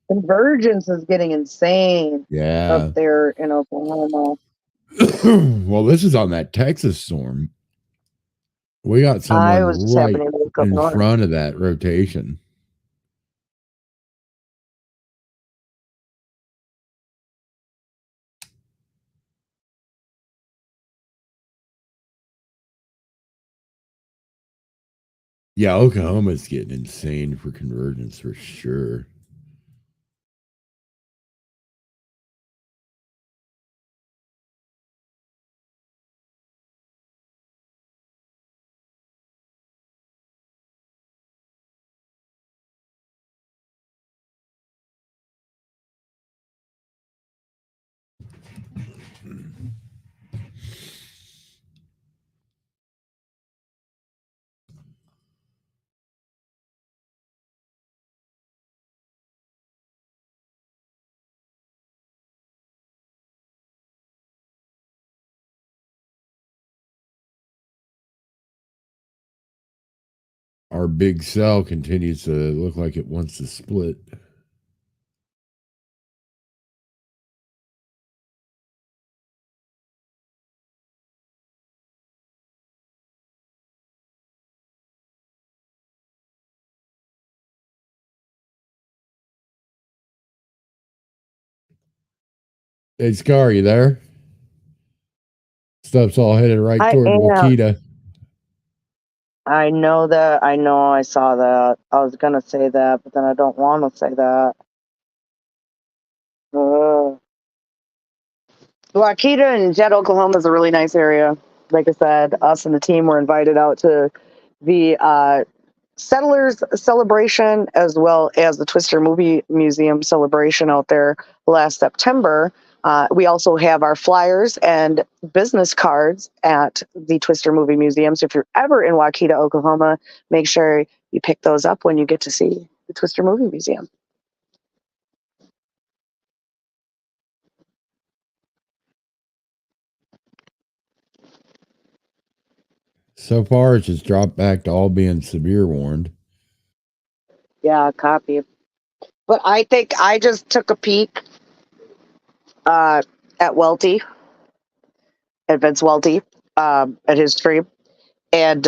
Convergence is getting insane Yeah. up there in Oklahoma. Well, this is on that Texas storm. We got someone right in front of that rotation. Yeah, Oklahoma's getting insane for convergence for sure. Our big cell continues to look like it wants to split. Hey, Scar, are you there? Stuff's all headed right toward Wakita. I know that. I know I saw that. I was going to say that, but then I don't want to say that. Wakita and Jet, Oklahoma is a really nice area. Like I said, us and the team were invited out to the Settlers celebration as well as the Twister Movie Museum celebration out there last September. We also have our flyers and business cards at the Twister Movie Museum. So if you're ever in Wakita, Oklahoma, make sure you pick those up when you get to see the Twister Movie Museum. So far, it's just dropped back to all being severe warned. Yeah, copy. But I think I just took a peek at Welty, at Vince Welty, at his stream, and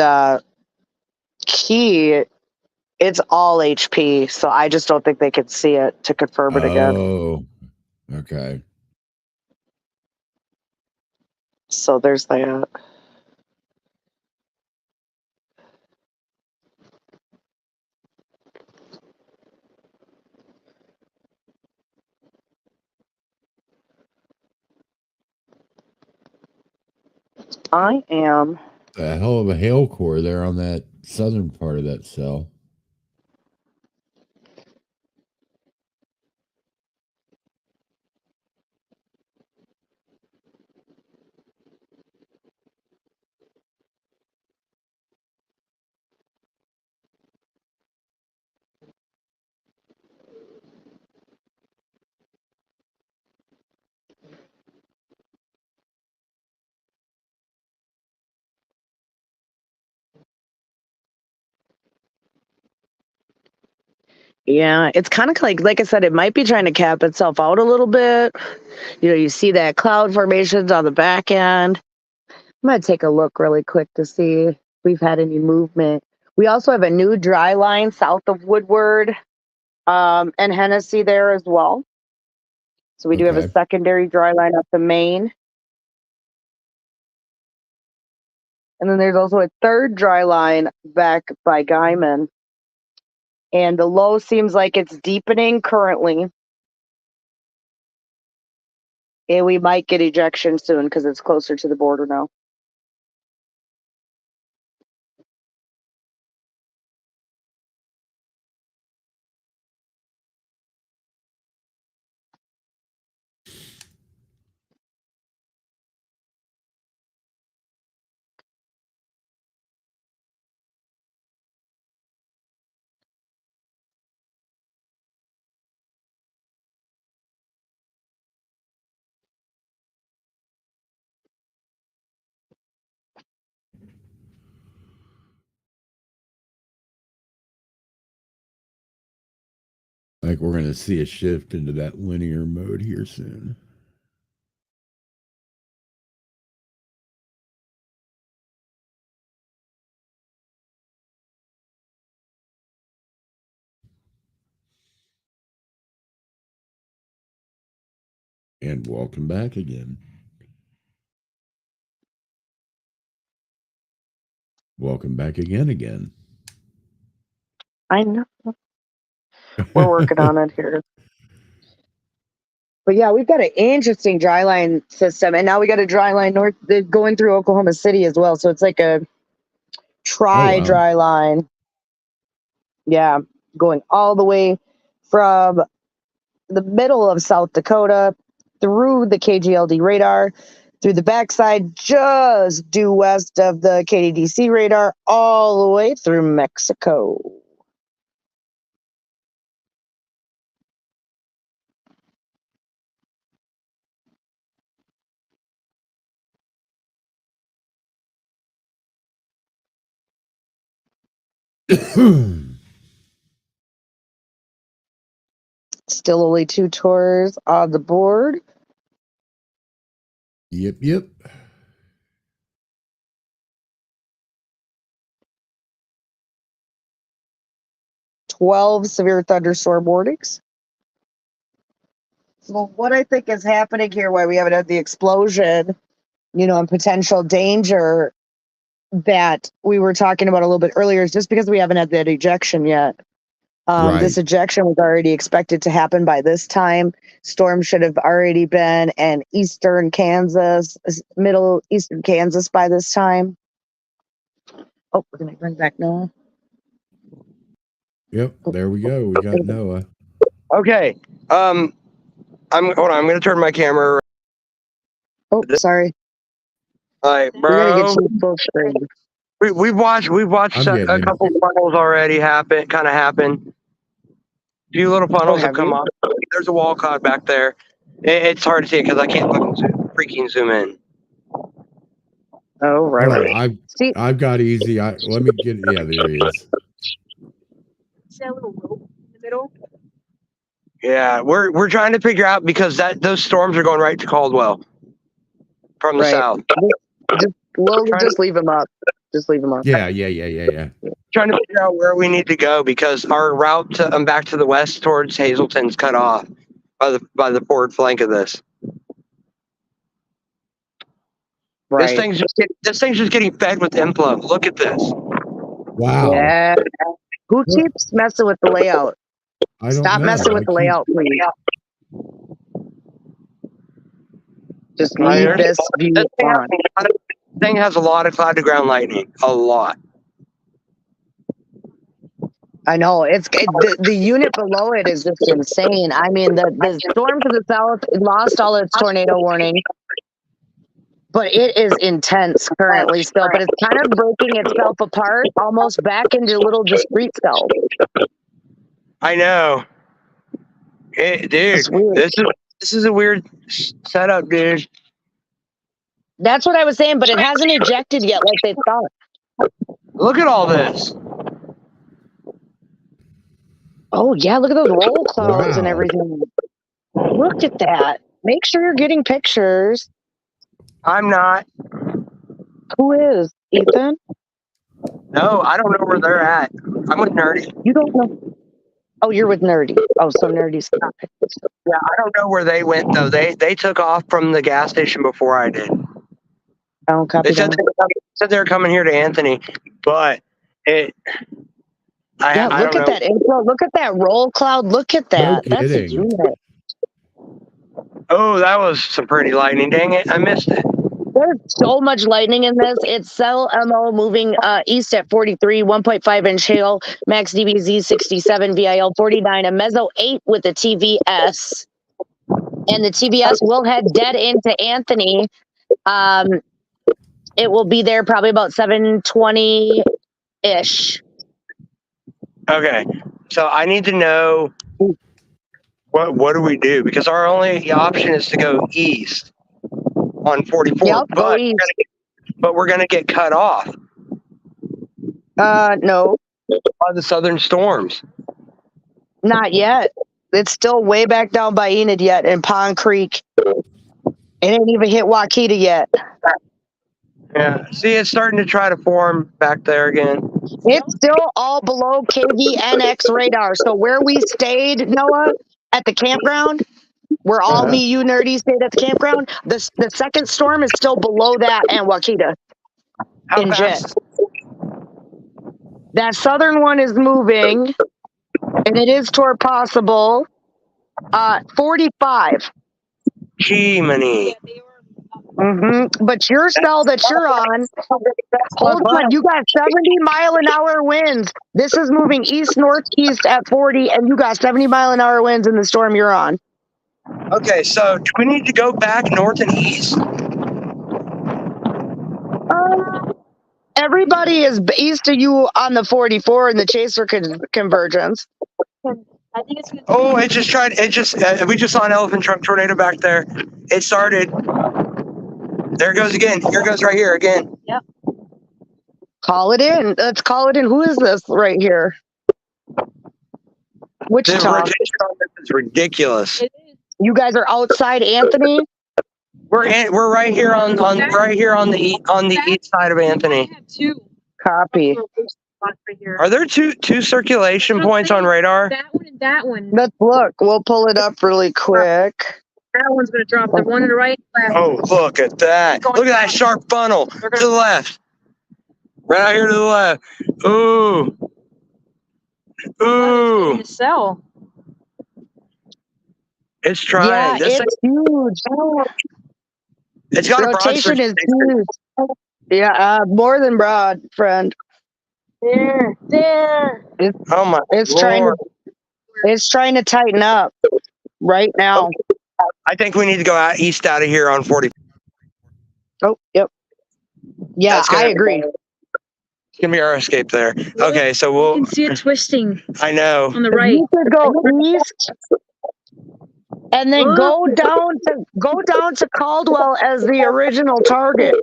it's all HP, so I just don't think they could see it to confirm it again. Oh, okay. So there's that. I am. A hell of a hail core there on that southern part of that cell. Yeah, it's kind of like I said, it might be trying to cap itself out a little bit. You know, you see that cloud formations on the back end. I'm going to take a look really quick to see if we've had any movement. We also have a new dry line south of Woodward and Hennessy there as well. So we do have a secondary dry line up the main. And then there's also a third dry line back by Guyman. And the low seems like it's deepening currently. And we might get ejection soon because it's closer to the border now. like we're going to see a shift into that linear mode here soon. And welcome back again. Welcome back again. I know. We're working on it here. But yeah, we've got an interesting dry line system, and now we got a dry line north going through Oklahoma City as well. So it's like a dry line. Yeah, going all the way from the middle of South Dakota through the KGLD radar, through the backside just due west of the KDDC radar, all the way through Mexico. Still only 2 tours on the board. Yep. 12 severe thunderstorm warnings. So what I think is happening here, why we haven't had the explosion, and potential danger that we were talking about a little bit earlier, is just because we haven't had that ejection yet. This ejection was already expected to happen by this time. Storm should have already been in eastern Kansas, middle eastern Kansas by this time. Oh, we're going to bring back Noah. Yep, there we go. We got Noah. Okay. hold on. I'm going to turn my camera. Oh, sorry. All right, We got to bro. get you full screen. We've watched a couple funnels already happen. A few little funnels have come up. There's a wall cloud back there. It's hard to see it because I can't freaking zoom in. Oh, right. I've got easy. Let me get. Yeah, there he is. See that little rope in the middle? Yeah, we're trying to figure out because those storms are going right to Caldwell from the south. Just leave them up. Just leave them up. Yeah. Trying to figure out where we need to go because our route back to the west towards Hazleton's cut off by the forward flank of this. Right. This thing's just getting fed with inflow. Look at this. Wow. Yeah. Who keeps messing with the layout? Stop messing with the layout, please. Just leave this view on. This thing has a lot of cloud to ground lightning. A lot. I know the unit below it is just insane. I mean, the storm to the south lost all its tornado warning, but it is intense currently still. But it's kind of breaking itself apart, almost back into little discrete cells. I know, dude. This is a weird setup, dude. That's what I was saying, but it hasn't ejected yet like they thought. Look at all this. Oh, yeah, look at those roll clouds and everything. Look at that. Make sure you're getting pictures. I'm not. Who is? Ethan? No, I don't know where they're at. I'm with Nerdy. You don't know? Oh, you're with Nerdy. Oh, so Nerdy's got pictures. Yeah, I don't know where they went, though. They took off from the gas station before I did. Oh, copy They said they were coming here to Anthony, but look at that info. Look at that roll cloud. Look at that. No That's a unit. Oh, that was some pretty lightning. Dang it, I missed it. There's so much lightning in this. It's cell MO moving east at 43, 1.5 inch hail, max DBZ 67, VIL 49, a meso 8 with a TVS. And the TVS will head dead into Anthony. It will be there probably about 7:20-ish. Okay, so I need to know what do we do? Because our only option is to go east on 44, Yep, but we're gonna get cut off. No. By the southern storms. Not yet. It's still way back down by Enid yet in Pond Creek. It ain't even hit Waukeeta yet. Yeah. See, it's starting to try to form back there again. It's still all below KVNX radar. So where we stayed, Noah, at the campground, where all me, you nerdy stayed at the campground, the second storm is still below that and Waukeeta How in jet. fast? That southern one is moving, and it is toward possible 45. Gee-many. But your cell that you're on, hold on, you got 70-mile-an-hour winds. This is moving east-northeast at 40, and you got 70-mile-an-hour winds in the storm you're on. Okay, so do we need to go back north and east? Everybody is east of you on the 44 in the Chaser convergence. I think it's. Oh, it just tried. It just. We just saw an elephant trunk tornado back there. It started. There it goes again. Here it goes right here again. Yep. Call it in. Let's call it in. Who is this right here? The Wichita. rotation on this is ridiculous. It is. You guys are outside Anthony. We're right here on the east side of Anthony. I have two. Copy. Right here. Are there two circulation points on radar? That one and that one. Let's look. We'll pull it up really quick. That one's gonna drop. The one to the right. Left. Oh, look at that! Look at that sharp funnel to the left. Right out here to the left. Ooh. Ooh. The cell. It's trying. Yeah, This it's huge. it's got a broad Rotation is circulation. huge. Yeah, more than broad, friend. There. Oh my It's Lord. It's trying to tighten up right now. I think we need to go east out of here on 40. Oh, yep. Yeah, That's gonna- I agree. It's gonna be our escape there. Okay, so You we'll. can see it twisting I know. on the right. You could go east and then go down to Caldwell as the original target.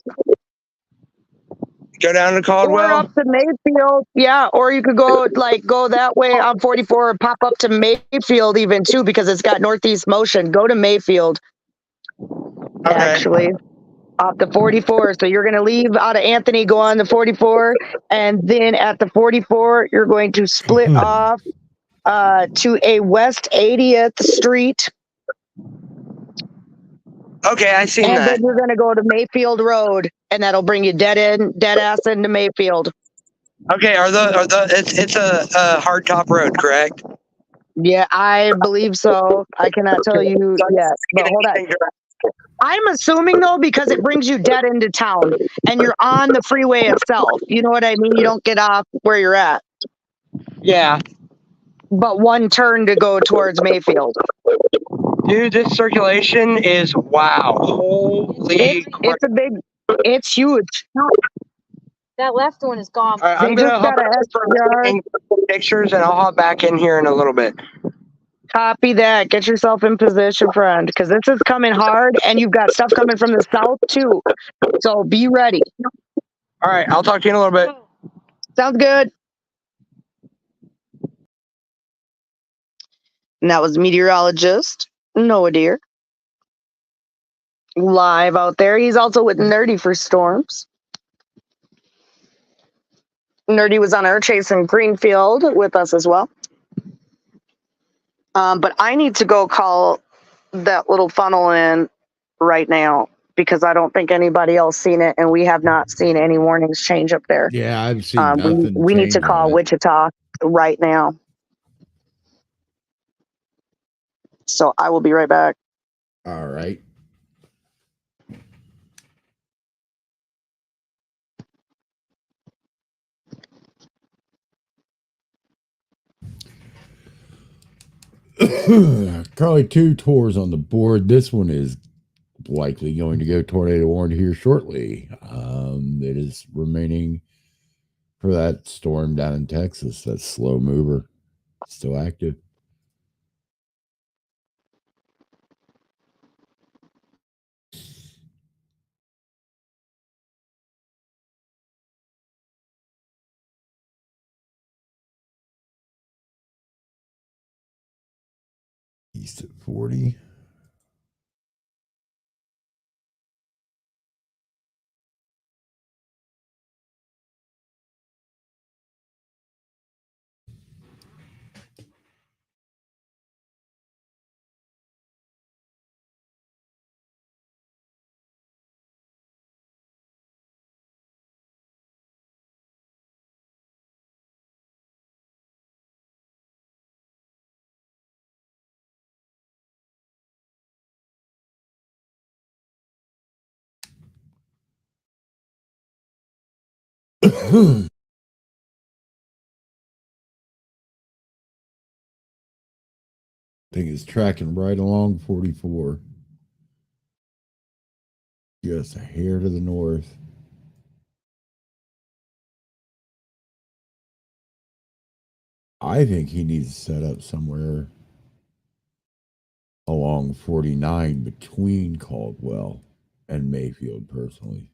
Go down to Or Caldwell. up to Mayfield. Yeah, or you could go that way on 44 and pop up to Mayfield even too, because it's got northeast motion. Go to Mayfield. Okay. Actually. Off the 44. So you're going to leave out of Anthony, go on the 44, and then at the 44, you're going to split off to a West 80th Street. Okay, I seen And that. then you're going to go to Mayfield Road, and that'll bring you dead ass into Mayfield. Okay, it's a hard top road, correct? Yeah, I believe so. I cannot tell you yet, but hold on. I'm assuming though, because it brings you dead into town and you're on the freeway itself. You know what I mean? You don't get off where you're at, Yeah. but one turn to go towards Mayfield. Dude, this circulation is wow. Holy crap. It's huge. That left one is gone. All right, I'm They gonna just hop got a out for SDR. taking pictures and I'll hop back in here in a little bit. Copy that. Get yourself in position, friend, because this is coming hard and you've got stuff coming from the south too. So be ready. All right, I'll talk to you in a little bit. Sounds good. And that was meteorologist Noah Deer. Live out there. He's also with Nerdy for Storms. Nerdy was on our chase in Greenfield with us as well. But I need to go call that little funnel in right now because I don't think anybody else seen it, and we have not seen any warnings change up there. Yeah, I've seen nothing. We need to change call on it. Wichita right now. So I will be right back. All right. Currently 2 tours on the board. This one is likely going to go tornado warned here shortly. It is remaining for that storm down in Texas, that slow mover, still active. East at 40. Thing is tracking right along 44. Just a hair to the north. I think he needs to set up somewhere along 49 between Caldwell and Mayfield, personally.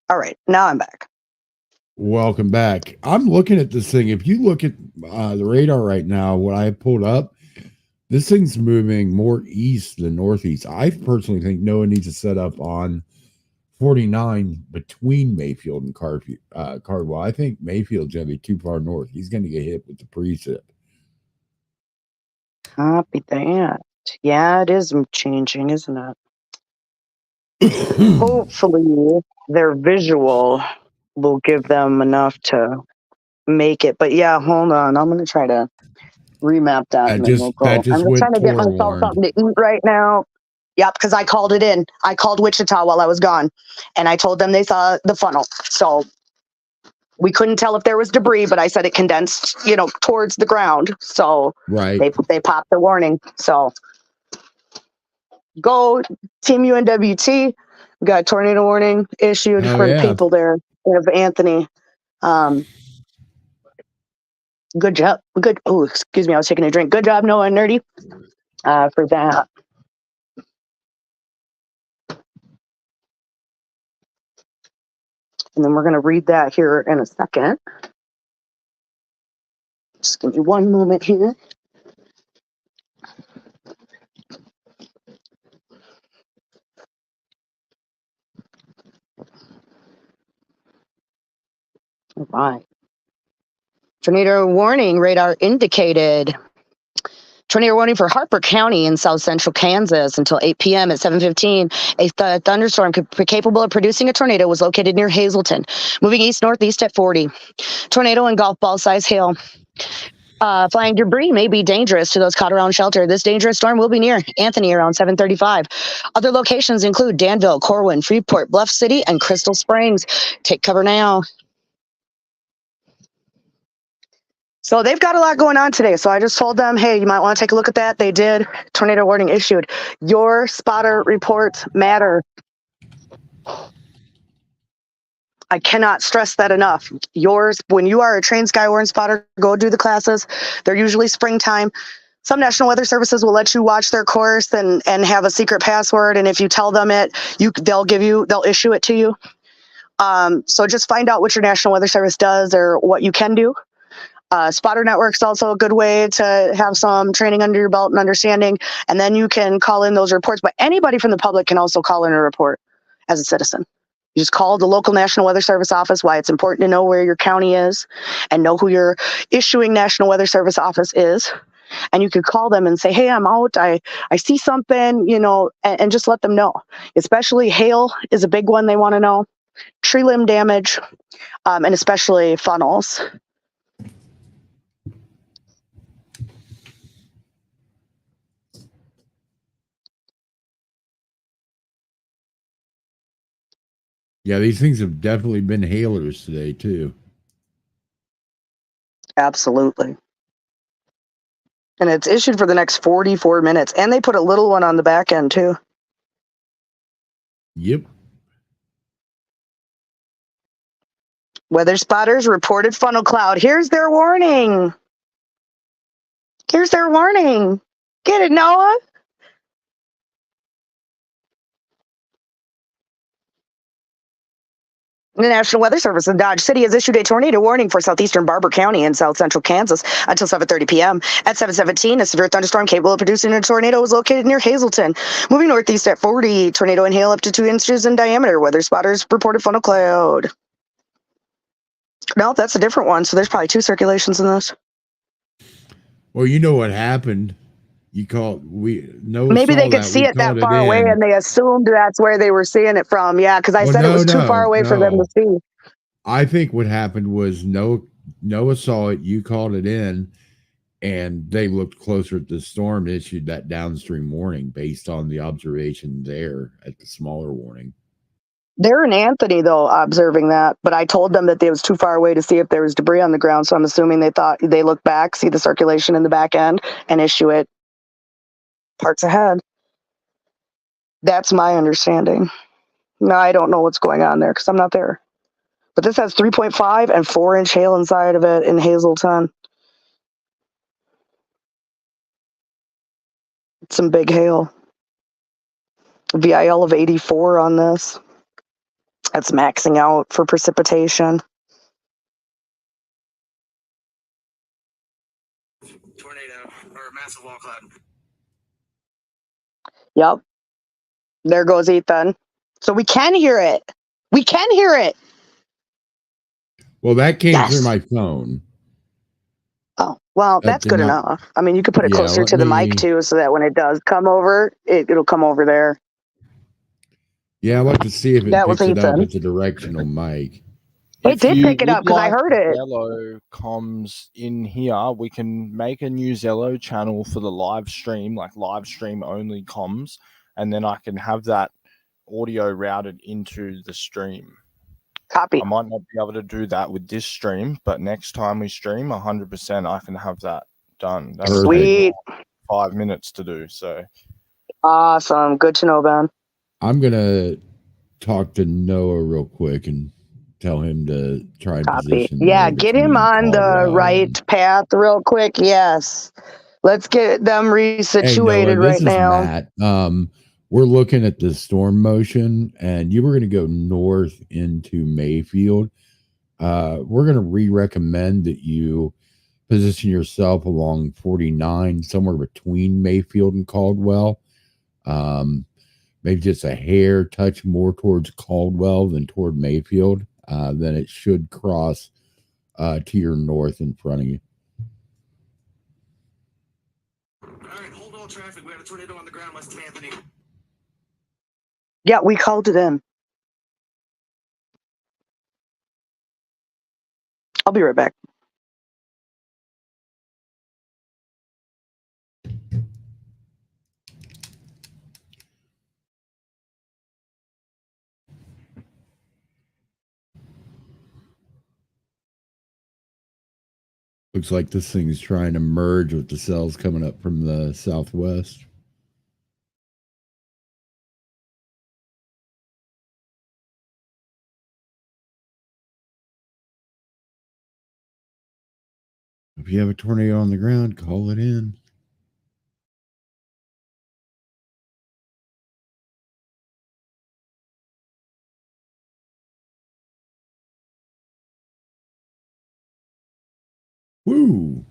All right, now I'm back. Welcome back. I'm looking at this thing. If you look at the radar right now, what I pulled up, this thing's moving more east than northeast. I personally think Noah needs to set up on 49 between Mayfield and Cardwell. I think Mayfield's going to be too far north. He's going to get hit with the precip. Copy that. Yeah, it is changing, isn't it? Hopefully their visual will give them enough to make it. But yeah, hold on. I'm going to try to remap that. That And then we'll go. I'm just went trying to get myself forewarned. something to eat right now. Yep, because I called it in. I called Wichita while I was gone, and I told them they saw the funnel. So we couldn't tell if there was debris, but I said it condensed, towards the ground. So Right. they popped the warning. So go Team UNWT. We got a tornado warning issued for the people there of Anthony. Good job. Good. Oh, excuse me. I was taking a drink. Good job, Noah and Nerdy, for that. And then we're going to read that here in a second. Just give me one moment here. All right. Tornado warning radar indicated. Tornado warning for Harper County in south central Kansas until 8 p.m. at 7:15. A thunderstorm capable of producing a tornado was located near Hazleton, moving east-northeast at 40. Tornado and golf ball size hail. Flying debris may be dangerous to those caught around shelter. This dangerous storm will be near Anthony around 7:35. Other locations include Danville, Corwin, Freeport, Bluff City, and Crystal Springs. Take cover now. So they've got a lot going on today. So I just told them, hey, you might want to take a look at that. They did. Tornado warning issued. Your spotter reports matter. I cannot stress that enough. Yours, when you are a trained Skywarn spotter, go do the classes. They're usually springtime. Some National Weather Services will let you watch their course and have a secret password. And if you tell them it, they'll issue it to you. So just find out what your National Weather Service does or what you can do. Spotter Network's also a good way to have some training under your belt and understanding. And then you can call in those reports. But anybody from the public can also call in a report as a citizen. You just call the local National Weather Service office, why it's important to know where your county is and know who your issuing National Weather Service office is. And you could call them and say, hey, I'm out. I see something, and just let them know. Especially hail is a big one they want to know. Tree limb damage, and especially funnels. Yeah, these things have definitely been hailers today, too. Absolutely. And it's issued for the next 44 minutes. And they put a little one on the back end, too. Yep. Weather spotters reported funnel cloud. Here's their warning. Here's their warning. Get it, Noah? The National Weather Service in Dodge City has issued a tornado warning for southeastern Barber County and south central Kansas until 7:30 p.m. At 7:17, a severe thunderstorm capable of producing a tornado was located near Hazleton. Moving northeast at 40, tornado and hail up to 2 inches in diameter. Weather spotters reported funnel cloud. No, that's a different one. So there's probably 2 circulations in this. Well, you know what happened. Noah Maybe saw they could that. see We it that called far away in. and they assumed that's where they were seeing it from. Yeah, because I said it was too far away for them to see. I think what happened was Noah saw it, you called it in, and they looked closer at the storm and issued that downstream warning based on the observation there at the smaller warning. They're in Anthony, though, observing that. But I told them that it was too far away to see if there was debris on the ground. So I'm assuming they look back, see the circulation in the back end, and issue it parts ahead. That's my understanding. No, I don't know what's going on there because I'm not there. But this has 3.5 and 4-inch hail inside of it in Hazleton. It's some big hail. VIL of 84 on this. That's maxing out for precipitation. Tornado or massive wall cloud. Yep. There goes Ethan. So we can hear it. We can hear it. Well, that came Yes. through my phone. Oh, well, that's good enough. I mean, you could put it closer to the mic, too, so that when it does come over, it'll come over there. Yeah, I'd like to see if it picks it up. It's a directional mic. It did pick it up because I heard it. Zello comms in here, we can make a new Zello channel for the live stream, like live stream only comms, and then I can have that audio routed into the stream. Copy. I might not be able to do that with this stream, but next time we stream, 100% I can have that done. That's Sweet. 5 minutes to do. So awesome. Good to know, Ben. I'm gonna talk to Noah real quick and tell him to try and position. Yeah, get him on the right path real quick. Yes. Let's get them resituated right now. Matt. We're looking at the storm motion, and you were going to go north into Mayfield. We're going to recommend that you position yourself along 49, somewhere between Mayfield and Caldwell. Maybe just a hair touch more towards Caldwell than toward Mayfield. Then it should cross to your north in front of you. All right, hold all traffic. We have a tornado on the ground west of Anthony. Yeah, we called it in. I'll be right back. Looks like this thing's trying to merge with the cells coming up from the southwest. If you have a tornado on the ground, call it in. Woo!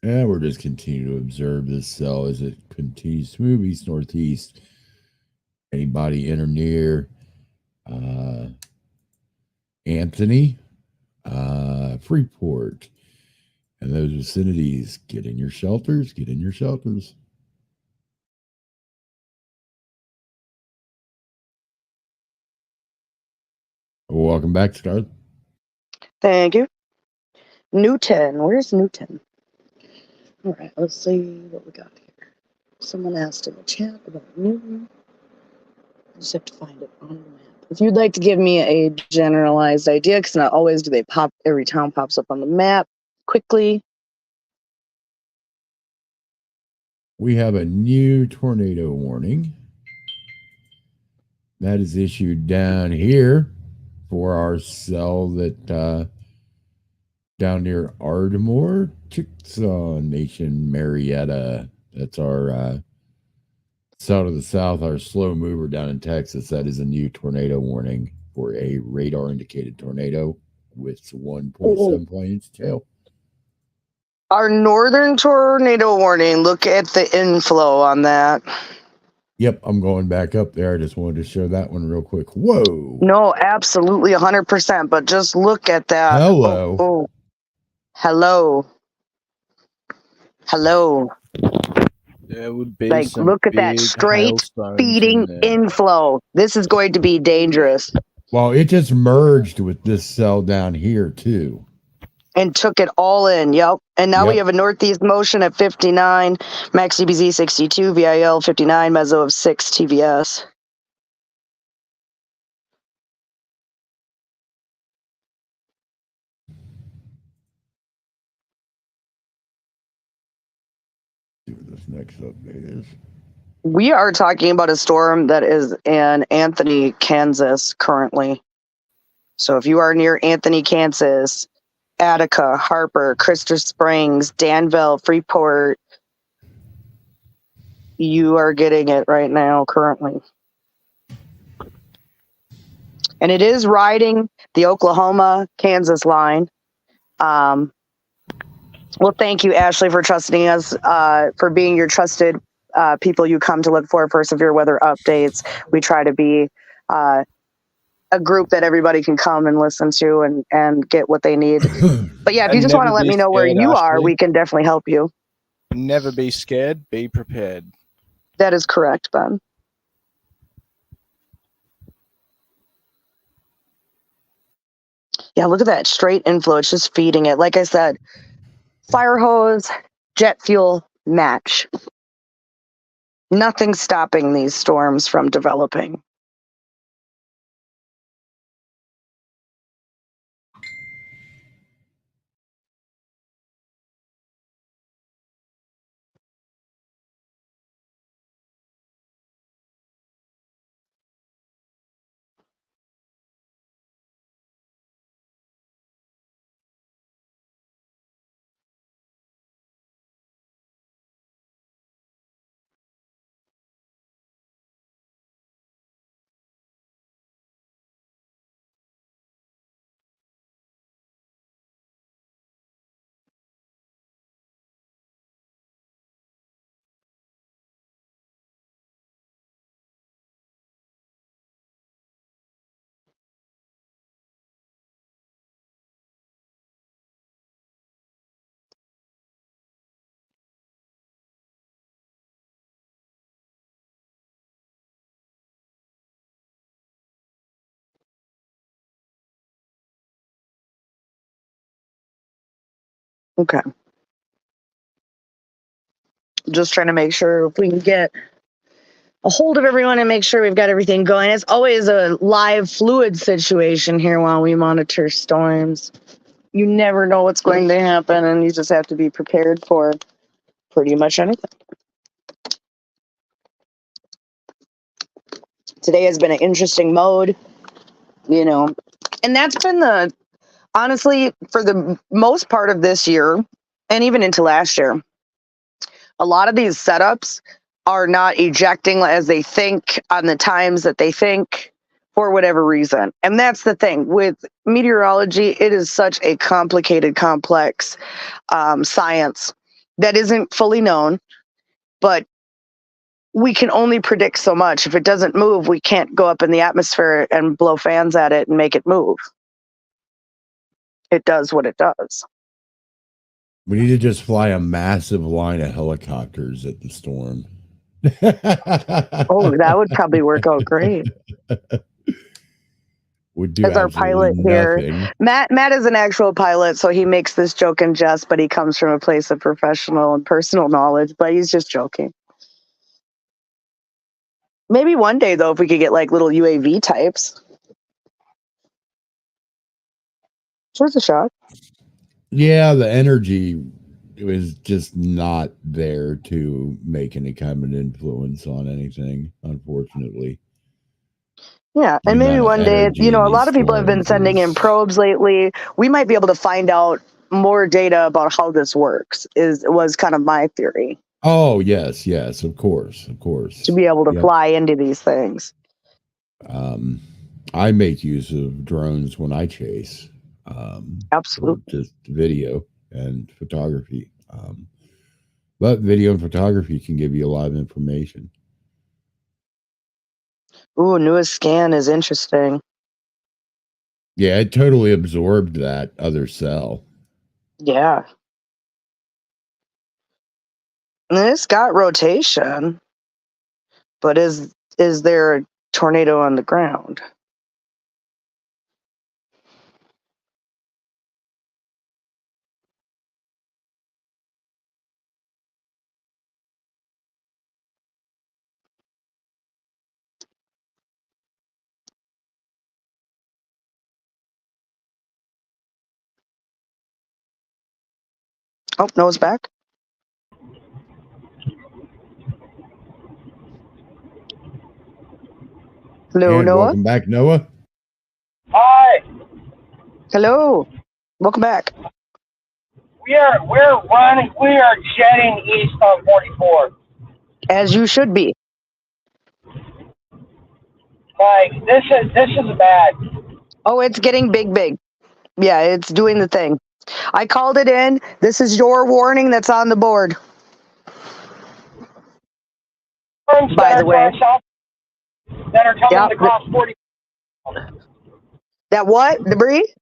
And we're just continuing to observe this cell as it continues to move east northeast. Anybody in or near Anthony, Freeport, and those vicinities, get in your shelters. Get in your shelters. Welcome back, Scarlett. Thank you. Newton. Where's Newton? All right, let's see what we got here. Someone asked in the chat about Newton. I just have to find it on the map. If you'd like to give me a generalized idea, because not always do they pop, every town pops up on the map quickly. We have a new tornado warning that is issued down here for our cell that down near Ardmore, Chickasaw Nation, Marietta. That's our cell to the south, our slow mover down in Texas. That is a new tornado warning for a radar indicated tornado with 1.7 inch tail. Our northern tornado warning, look at the inflow on that. Yep, I'm going back up there. I just wanted to show that one real quick. Whoa. No, absolutely 100%, but just look at that. Hello. Oh. Hello. Hello. There would be Like, some look at that big straight hailstones feeding in there. inflow. This is going to be dangerous. Well, it just merged with this cell down here, too. And took it all in, yep. And now we Yep. have a northeast motion at 59, max CBZ 62, VIL 59, meso of 6 TVS. See what this next update is. We are talking about a storm that is in Anthony, Kansas currently. So if you are near Anthony, Kansas, Attica, Harper, Crystal Springs, Danville, Freeport, you are getting it right now currently. And it is riding the Oklahoma-Kansas line. Well, thank you, Ashley, for trusting us, for being your trusted people you come to look for severe weather updates. We try to be a group that everybody can come and listen to and get what they need. But yeah, if you just want to let me know where you are, we can definitely help you. Never be scared, be prepared. That is correct, Ben. Yeah, look at that straight inflow. It's just feeding it. Like I said, fire hose, jet fuel, match. Nothing's stopping these storms from developing. Okay. Just trying to make sure if we can get a hold of everyone and make sure we've got everything going. It's always a live fluid situation here while we monitor storms. You never know what's going to happen, and you just have to be prepared for pretty much anything. Today has been an interesting mode, you know, and that's been honestly, for the most part of this year and even into last year, a lot of these setups are not ejecting as they think on the times that they think for whatever reason. And that's the thing with meteorology. It is such a complicated, complex science. that isn't fully known, but we can only predict so much. If it doesn't move, we can't go up in the atmosphere and blow fans at it and make it move. It does what it does. We need to just fly a massive line of helicopters at the storm. Oh, that would probably work out great. Would do As our absolutely pilot here, nothing. Matt is an actual pilot, so he makes this joke in jest, but he comes from a place of professional and personal knowledge, but he's just joking. Maybe one day, though, if we could get like little UAV types. Worth a shot. Yeah, the energy was just not there to make any kind of an influence on anything, unfortunately. Yeah, The and maybe amount of one day, energy you know, in a these lot of people have been storms sending in is- probes lately. We might be able to find out more data about how this works. Was kind of my theory, Oh, yes, of course. to be able to Yep. fly into these things. I make use of drones when I chase. Absolutely. For just video and photography. But video and photography can give you a lot of information. Ooh, newest scan is interesting. Yeah, it totally absorbed that other cell. Yeah. And it's got rotation, but is there a tornado on the ground? Oh, Noah's back. Hello, And Noah. welcome back, Noah. Hi. Hello. Welcome back. We're running. We are jetting east on 44. As you should be. Like this is bad. Oh, it's getting big. Yeah, it's doing the thing. I called it in. This is your warning that's on the board. Storms By that the are way. going south that are coming Yep. to cross 40. That what? Debris?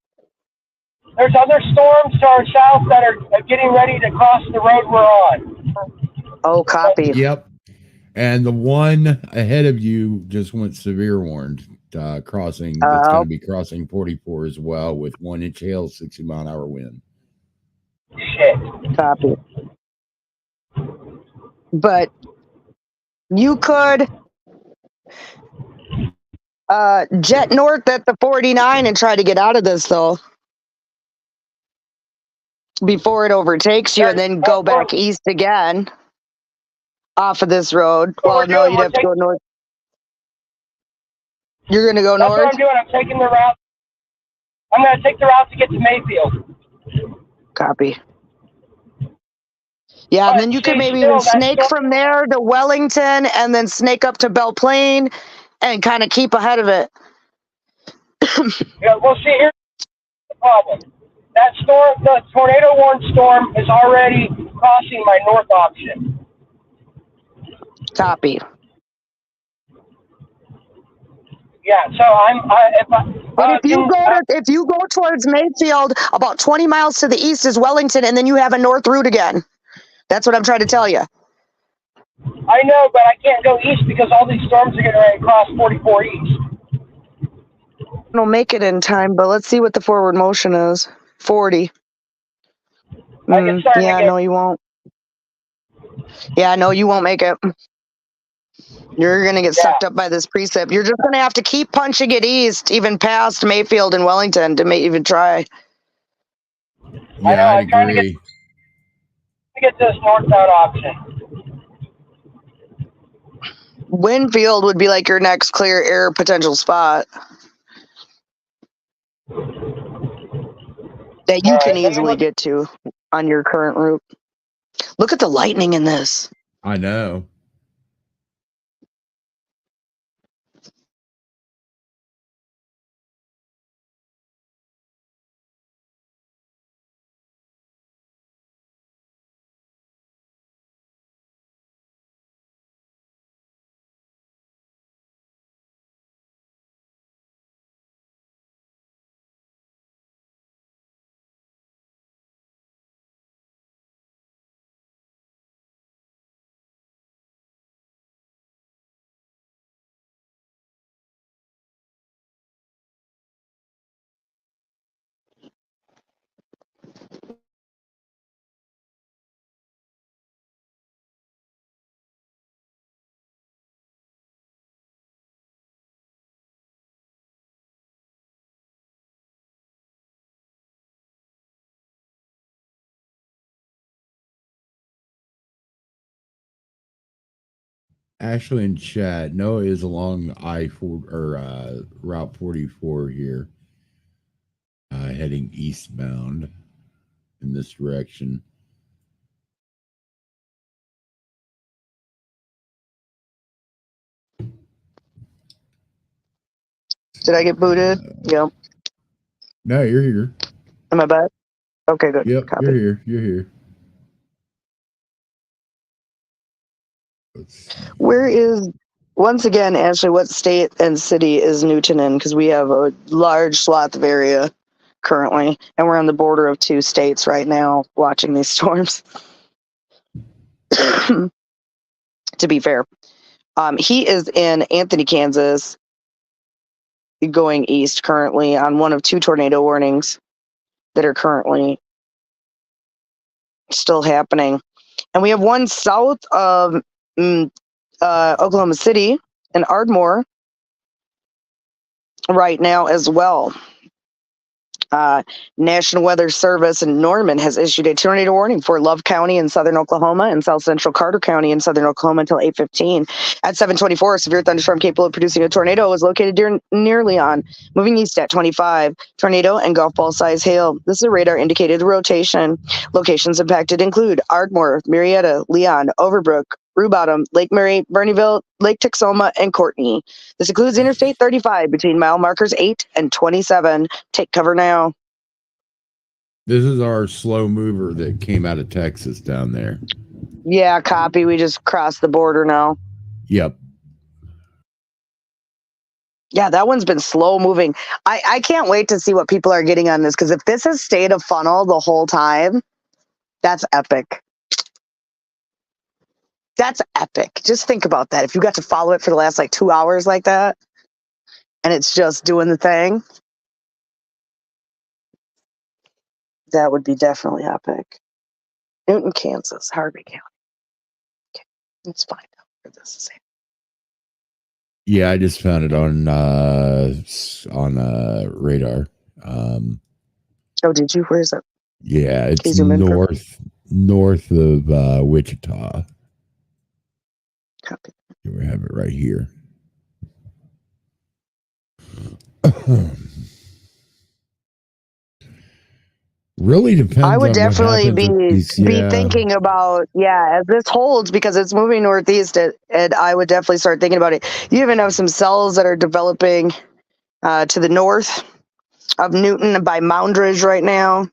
There's other storms to our south that are getting ready to cross the road we're on. Oh, copy. Yep. And the one ahead of you just went severe warned, crossing. That's going to be crossing 44 as well with 1 inch hail, 60-mile-an-hour wind. Shit. Copy. But you could jet north at the 49 and try to get out of this, though, before it overtakes you, and then go back east again off of this road. Well, no, you'd have to go north. You're going to go That's north? what I'm doing. I'm taking the route. I'm going to take the route to get to Mayfield. Copy. Yeah, and then you could maybe even snake from there to Wellington and then snake up to Belle Plaine and kind of keep ahead of it. Yeah, well, see, here's the problem. That storm, the tornado warned storm, is already crossing my north option. Copy. Yeah, so But if you go towards Mayfield, about 20 miles to the east is Wellington, and then you have a north route again. That's what I'm trying to tell you. I know, but I can't go east because all these storms are getting ready to cross 44 east. I'll make it in time, but let's see what the forward motion is. 40. Yeah, no, you won't. Yeah, no, you won't make it. You're going to get sucked up by this precip. You're just going to have to keep punching it east, even past Mayfield and Wellington, to even try. Yeah, I agree. To get this northbound option. Winfield would be like your next clear air potential spot that you can easily get to on your current route. Look at the lightning in this. I know. Ashley in chat. Noah is along I-4 or Route 44 here, heading eastbound in this direction. Did I get booted? Yep. No, you're here. Am I back? Okay, good. Yep, Copy. you're here. You're here. Where is, once again, Ashley, what state and city is Newton in? Because we have a large swath of area currently, and we're on the border of 2 states right now watching these storms. To be fair. He is in Anthony, Kansas, going east currently on one of 2 tornado warnings that are currently still happening. And we have one south of Oklahoma City and Ardmore right now as well. National Weather Service in Norman has issued a tornado warning for Love County in southern Oklahoma and south central Carter County in southern Oklahoma until 8:15. At 7:24, a severe thunderstorm capable of producing a tornado was located near Leon, moving east at 25. Tornado and golf ball size hail. This is a radar indicated rotation. Locations impacted include Ardmore, Marietta, Leon, Overbrook, Rue Bottom, Lake Mary, Bernieville, Lake Texoma, and Courtney. This includes Interstate 35 between mile markers 8 and 27. Take cover now. This is our slow mover that came out of Texas down there. Yeah, copy. We just crossed the border now. Yep. Yeah, that one's been slow moving. I can't wait to see what people are getting on this, because if this has stayed a funnel the whole time, that's epic. That's epic. Just think about that. If you got to follow it for the last 2 hours like that, and it's just doing the thing, that would be definitely epic. Newton, Kansas, Harvey County. Okay, let's find out where this is at. Yeah, I just found it on radar. Oh, did you? Where is it? Yeah, it's north of Wichita. Copy. We have it right here. Really depends. I would on definitely what happens be thinking about, as this holds, because it's moving northeast, and I would definitely start thinking about it. You even have some cells that are developing to the north of Newton by Moundridge right now.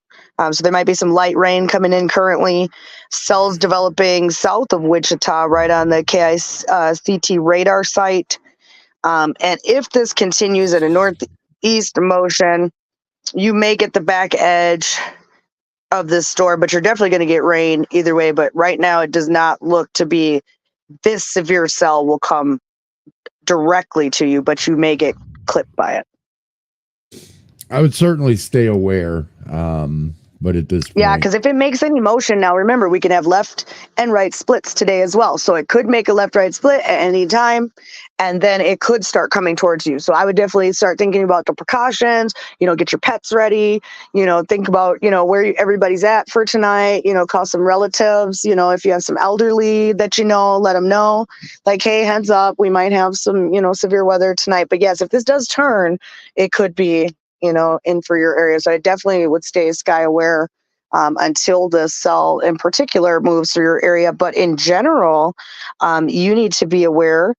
So there might be some light rain coming in currently. Cells developing south of Wichita right on the KICT radar site. And if this continues at a northeast motion, you may get the back edge of this storm, but you're definitely going to get rain either way. But right now, it does not look to be this severe cell will come directly to you, but you may get clipped by it. I would certainly stay aware. But at this point, yeah, because if it makes any motion, now remember, we can have left and right splits today as well. So it could make a left-right split at any time, and then it could start coming towards you. So I would definitely start thinking about the precautions, get your pets ready, think about, where everybody's at for tonight, call some relatives, if you have some elderly that let them know, like, hey, heads up, we might have some, severe weather tonight. But yes, if this does turn, it could be in for your area. So I definitely would stay sky aware until the cell in particular moves through your area. But in general, you need to be aware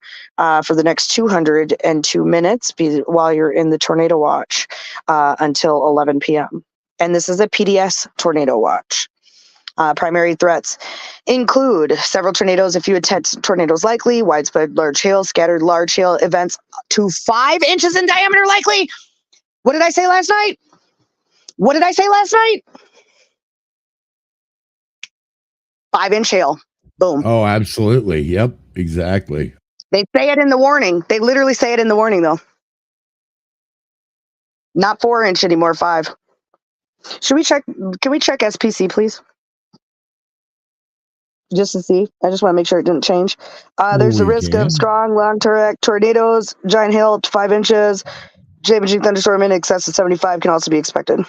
for the next 202 minutes while you're in the tornado watch until 11 p.m. And this is a PDS tornado watch. Primary threats include several tornadoes, a few intense tornadoes likely, widespread large hail, scattered large hail events to 5 inches in diameter likely. What did I say last night? 5-inch hail. Boom. Oh, absolutely. Yep, exactly. They say it in the warning. They literally say it in the warning, though. Not 4-inch anymore, 5. Should we check? Can we check SPC, please? Just to see. I just want to make sure it didn't change. There's a risk of strong, long tornadoes, giant hail up to 5 inches. Damaging thunderstorm in excess of 75 can also be expected.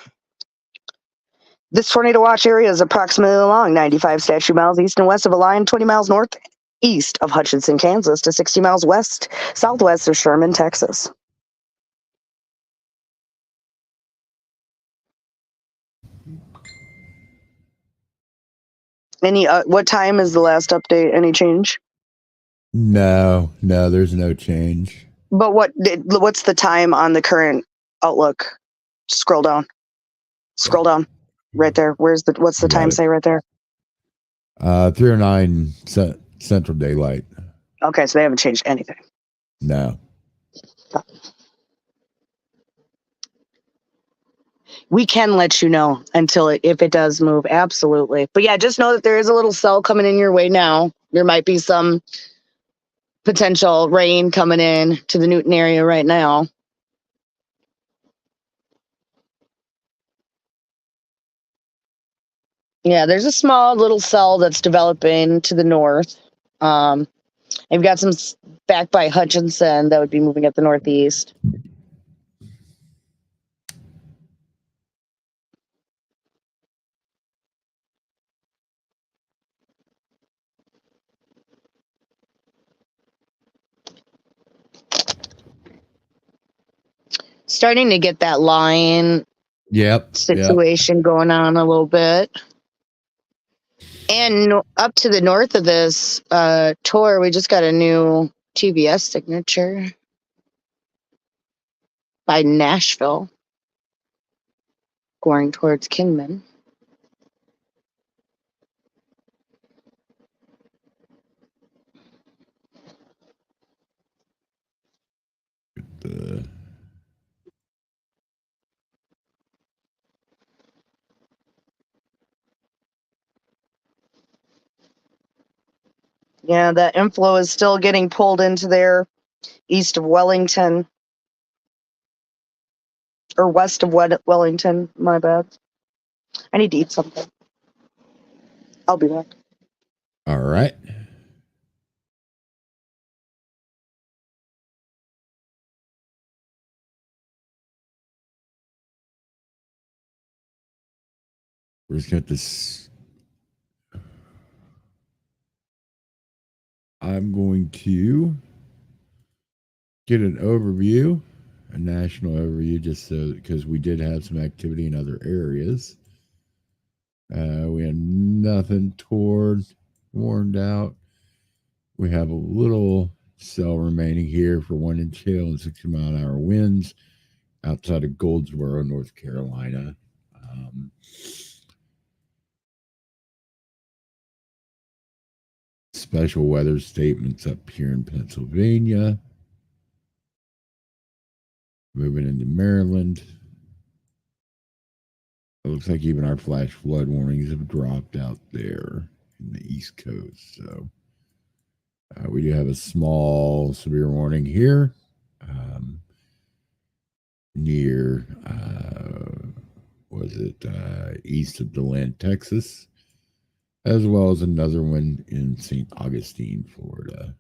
This tornado watch area is approximately along 95 statute miles east and west of a line, 20 miles north east of Hutchinson, Kansas, to 60 miles southwest of Sherman, Texas. What time is the last update? Any change? No, there's no change. But what's the time on the current outlook? Scroll down. Right there. What's the time say right there? 309 Central Daylight. Okay, so they haven't changed anything. No. We can let you know if it does move. Absolutely. But yeah, just know that there is a little cell coming in your way now. There might be some potential rain coming in to the Newton area right now. Yeah, there's a small little cell that's developing to the north. You've got some back by Hutchinson that would be moving at the northeast. Starting to get that line situation going on a little bit. And up to the north of this tour, we just got a new TVS signature by Nashville, going towards Kingman. Yeah, that inflow is still getting pulled into there east of Wellington. Or west of Wellington, my bad. I need to eat something. I'll be back. All right. We're just got this. I'm going to get an overview, a national overview, just so because we did have some activity in other areas. We had nothing warned out. We have a little cell remaining here for 1 inch hail and 60-mile-an-hour winds outside of Goldsboro, North Carolina. Special weather statements up here in Pennsylvania. Moving into Maryland. It looks like even our flash flood warnings have dropped out there in the East Coast. So we do have a small severe warning here near, east of DeLand, Texas, as well as another one in St. Augustine, Florida.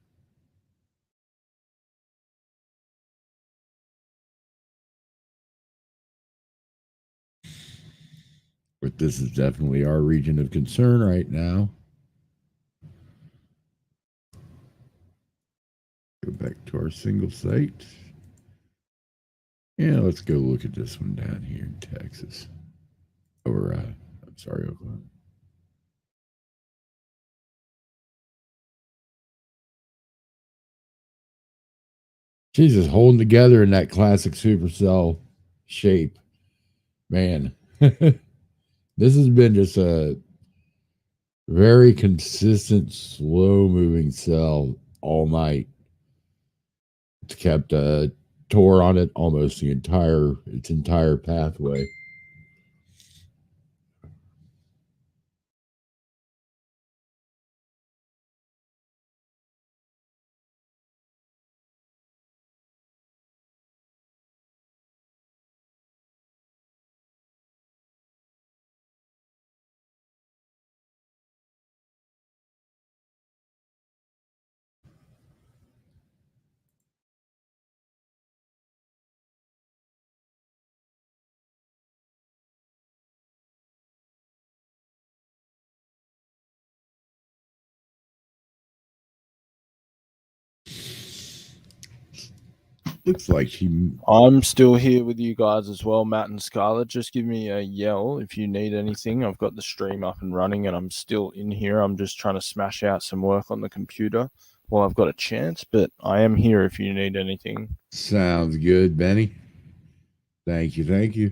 But this is definitely our region of concern right now. Go back to our single site. Yeah, let's go look at this one down here in Texas. Oklahoma. Jesus, holding together in that classic supercell shape. Man, this has been just a very consistent, slow-moving cell all night. It's kept a tour on it almost its entire pathway. Looks like she. I'm still here with you guys as well, Matt and Scarlett. Just give me a yell if you need anything. I've got the stream up and running, and I'm still in here. I'm just trying to smash out some work on the computer while I've got a chance, but I am here if you need anything. Sounds good, Benny. Thank you. Thank you.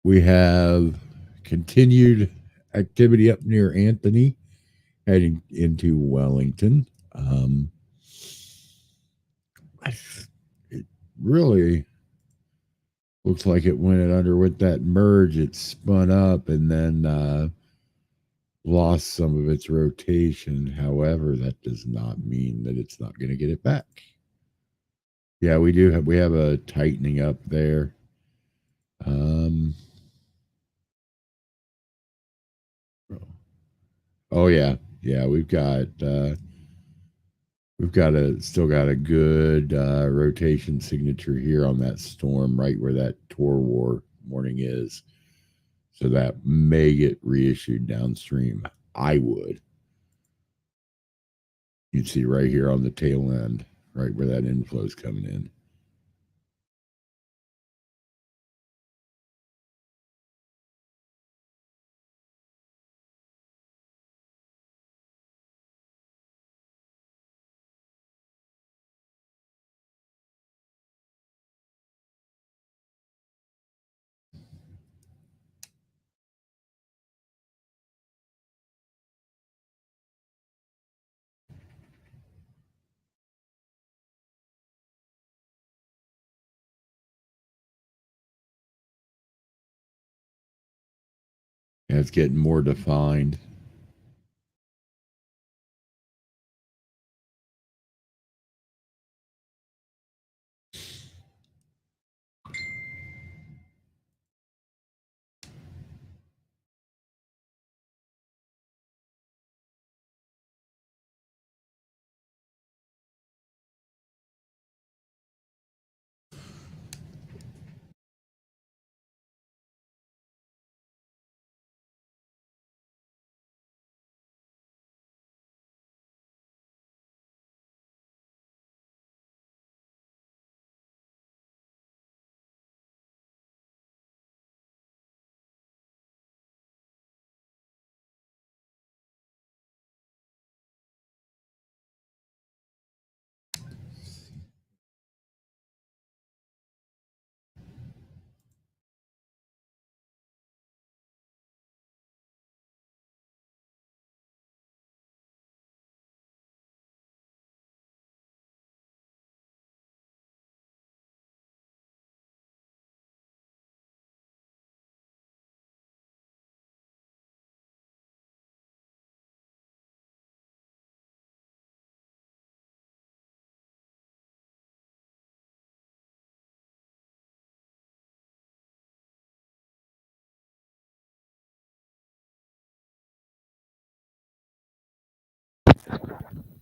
We have continued activity up near Anthony, heading into Wellington. It really looks like it when it underwent that merge, it spun up and then lost some of its rotation. However, that does not mean that it's not going to get it back. Yeah, we have a tightening up there. Oh yeah, we've still got a good rotation signature here on that storm, right where that Tor warning is. So that may get reissued downstream. I would. You'd see right here on the tail end, right where that inflow is coming in. And it's getting more defined.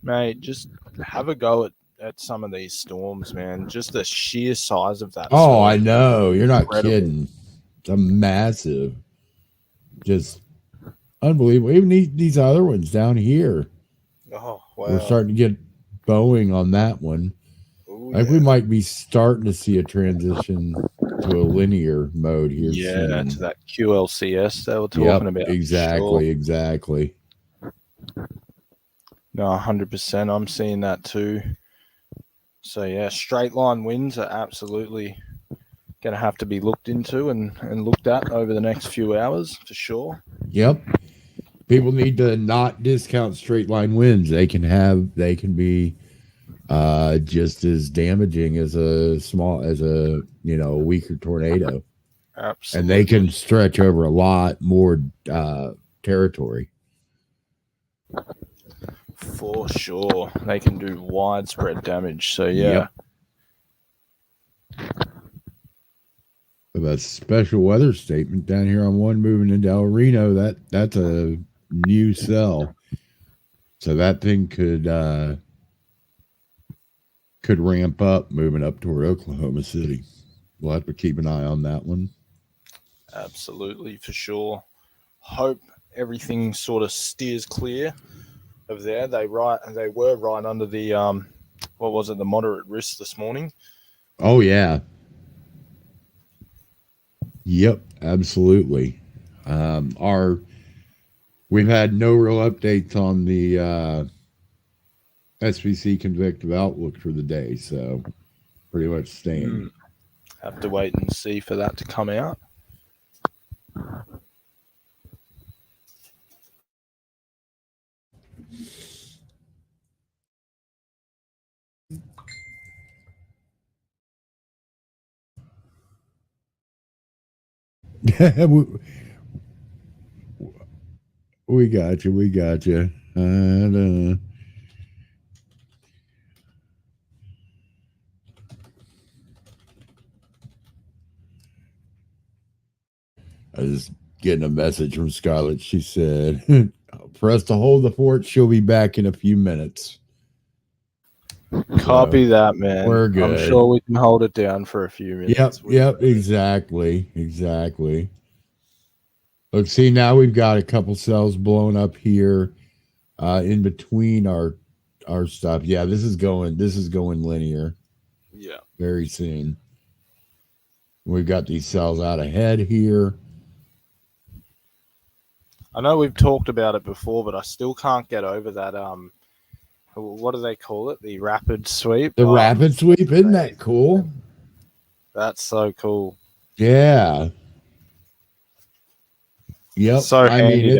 Mate, just have a go at some of these storms, man. Just the sheer size of that. Oh, I know. You're not Incredible. kidding. It's a massive, just unbelievable. Even these other ones down here. Oh, wow. We're starting to get Boeing on that one. Ooh, I think we might be starting to see a transition to a linear mode here soon. To that QLCS they were talking about. Exactly. No, 100%. I'm seeing that too. So yeah, straight line winds are absolutely going to have to be looked into and looked at over the next few hours for sure. Yep. People need to not discount straight line winds. They can be just as damaging as a weaker tornado. Absolutely. And they can stretch over a lot more territory. For sure. They can do widespread damage. So yeah. Yep. That special weather statement down here on one moving into El Reno, that's a new cell. So that thing could ramp up moving up toward Oklahoma City. We'll have to keep an eye on that one. Absolutely, for sure. Hope everything sort of steers clear of there. They were right under the what was it, the moderate risk this morning. Oh yeah. Yep, absolutely. We've had no real updates on the SVC convective outlook for the day, so pretty much staying. Have to wait and see for that to come out. we got you. We got you. I was getting a message from Scarlett. She said, for us to hold the fort, she'll be back in a few minutes. Copy that, man. We're good. I'm sure we can hold it down for a few minutes. Yep, exactly. Look, see, now we've got a couple cells blown up here in between our stuff. Yeah, this is going linear. Yeah. Very soon. We've got these cells out ahead here. I know we've talked about it before, but I still can't get over that. What do they call it? The rapid sweep. The rapid sweep, isn't that cool? That's so cool. Yeah. Yep. So I mean, handy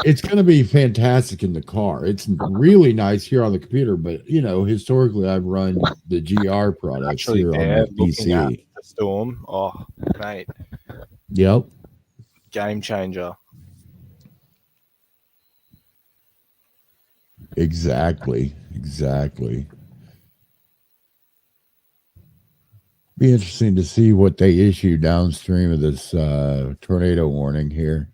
it's going to be fantastic in the car. It's really nice here on the computer, but historically I've run the GR products here on the PC. The Storm. Oh, mate. Yep. Game changer. Exactly. Be interesting to see what they issue downstream of this tornado warning here.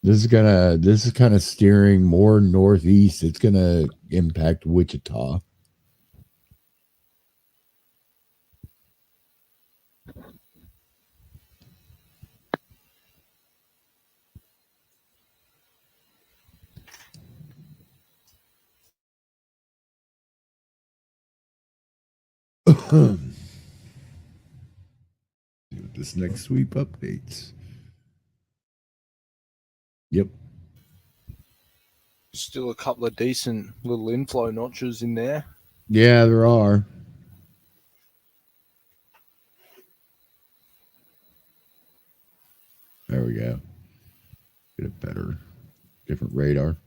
This is kind of steering more northeast. It's gonna impact Wichita. This next sweep updates. Yep. Still a couple of decent little inflow notches in there. Yeah, there are. There we go. Get a different radar.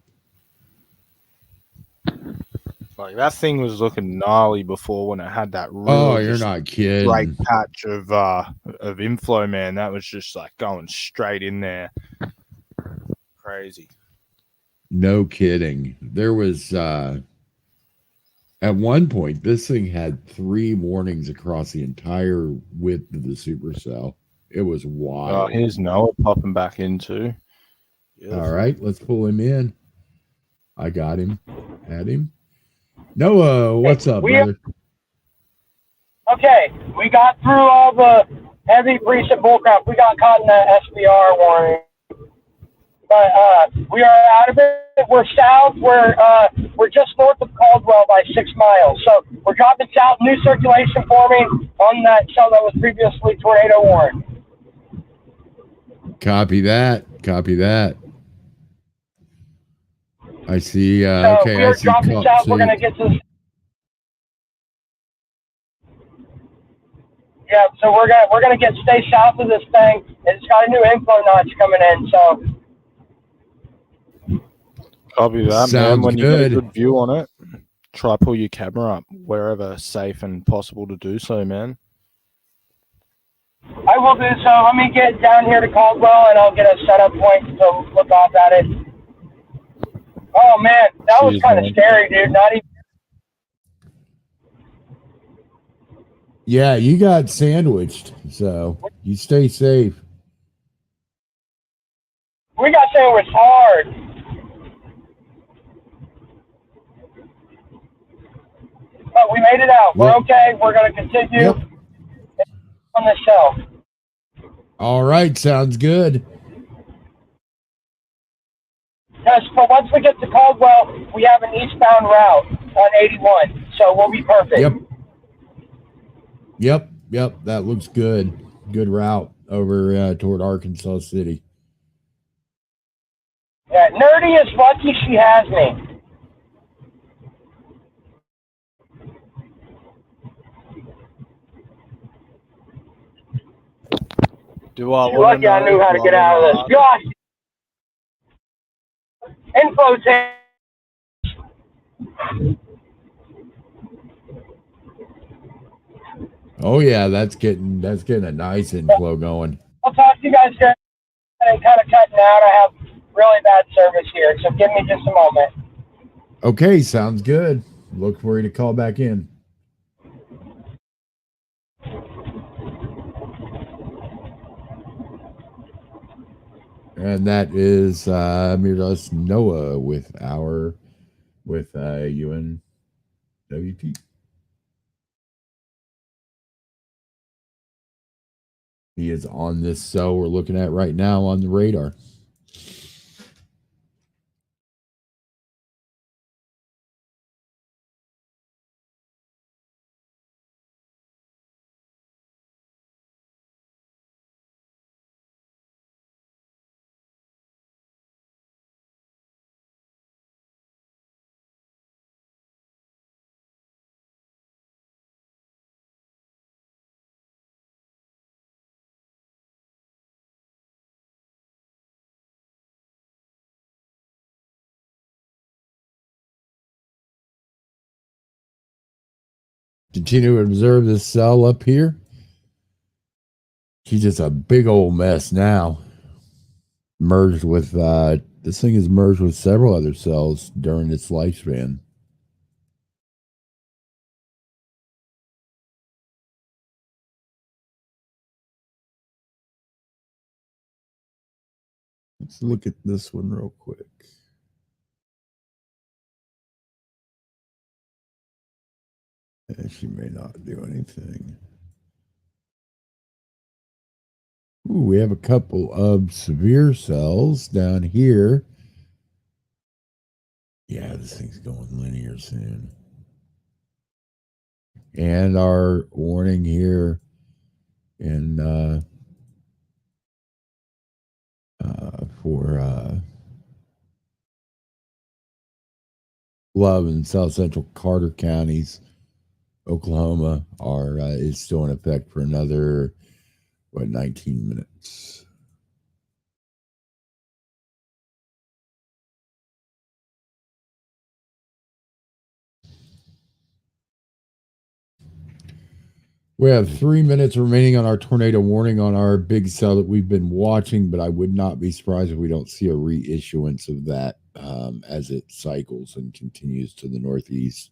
Like that thing was looking gnarly before when it had that real you're not kidding. Great patch of inflow, man. That was just like going straight in there. Crazy. No kidding. There was at one point this thing had 3 warnings across the entire width of the supercell. It was wild. Oh, here's Noah popping back in too. All right, let's pull him in. I got him. Had him. Noah, what's up, brother? Okay, we got through all the heavy recent bullcrap. We got caught in that SBR warning. But we are out of it. We're south. We're just north of Caldwell by 6 miles. So we're dropping south. New circulation forming on that cell that was previously tornado warned. Copy that. I see. So okay, we are I see. dropping south. We're gonna get to. Yeah, so we're gonna stay south of this thing. It's got a new inflow notch coming in. So. Copy that, Sounds man. When good. you get a good view on it, try pull your camera up wherever safe and possible to do so, man. I will do so. Let me get down here to Caldwell, and I'll get a setup point to look off at it. Oh, man, that was kind of scary, dude. Not even. Yeah, you got sandwiched, so you stay safe. We got sandwiched hard. But we made it out. We're okay. We're going to continue on the show. All right, sounds good. Yes, but once we get to Caldwell, we have an eastbound route on 81, so we'll be perfect. Yep. That looks good. Good route over toward Arkansas City. Yeah, Nerdy is lucky she has me. Do I She's want to lucky I know? knew how to get out of this. Gosh! Infotainment. Oh yeah, that's getting a nice inflow going. I'll talk to you guys soon. I'm kind of cutting out. I have really bad service here, so give me just a moment. Okay, sounds good. Look for you to call back in. And that is Miros Noah with UNWT. He is on this cell we're looking at right now on the radar. Continue to observe this cell up here. She's just a big old mess now. Merged with this thing is merged with several other cells during its lifespan. Let's look at this one real quick. She may not do anything. Ooh, we have a couple of severe cells down here. Yeah, this thing's going linear soon. And our warning here in for Love and South Central Carter counties, Oklahoma, are is still in effect for another 19 minutes. We have 3 minutes remaining on our tornado warning on our big cell that we've been watching, but I would not be surprised if we don't see a reissuance of that as it cycles and continues to the northeast.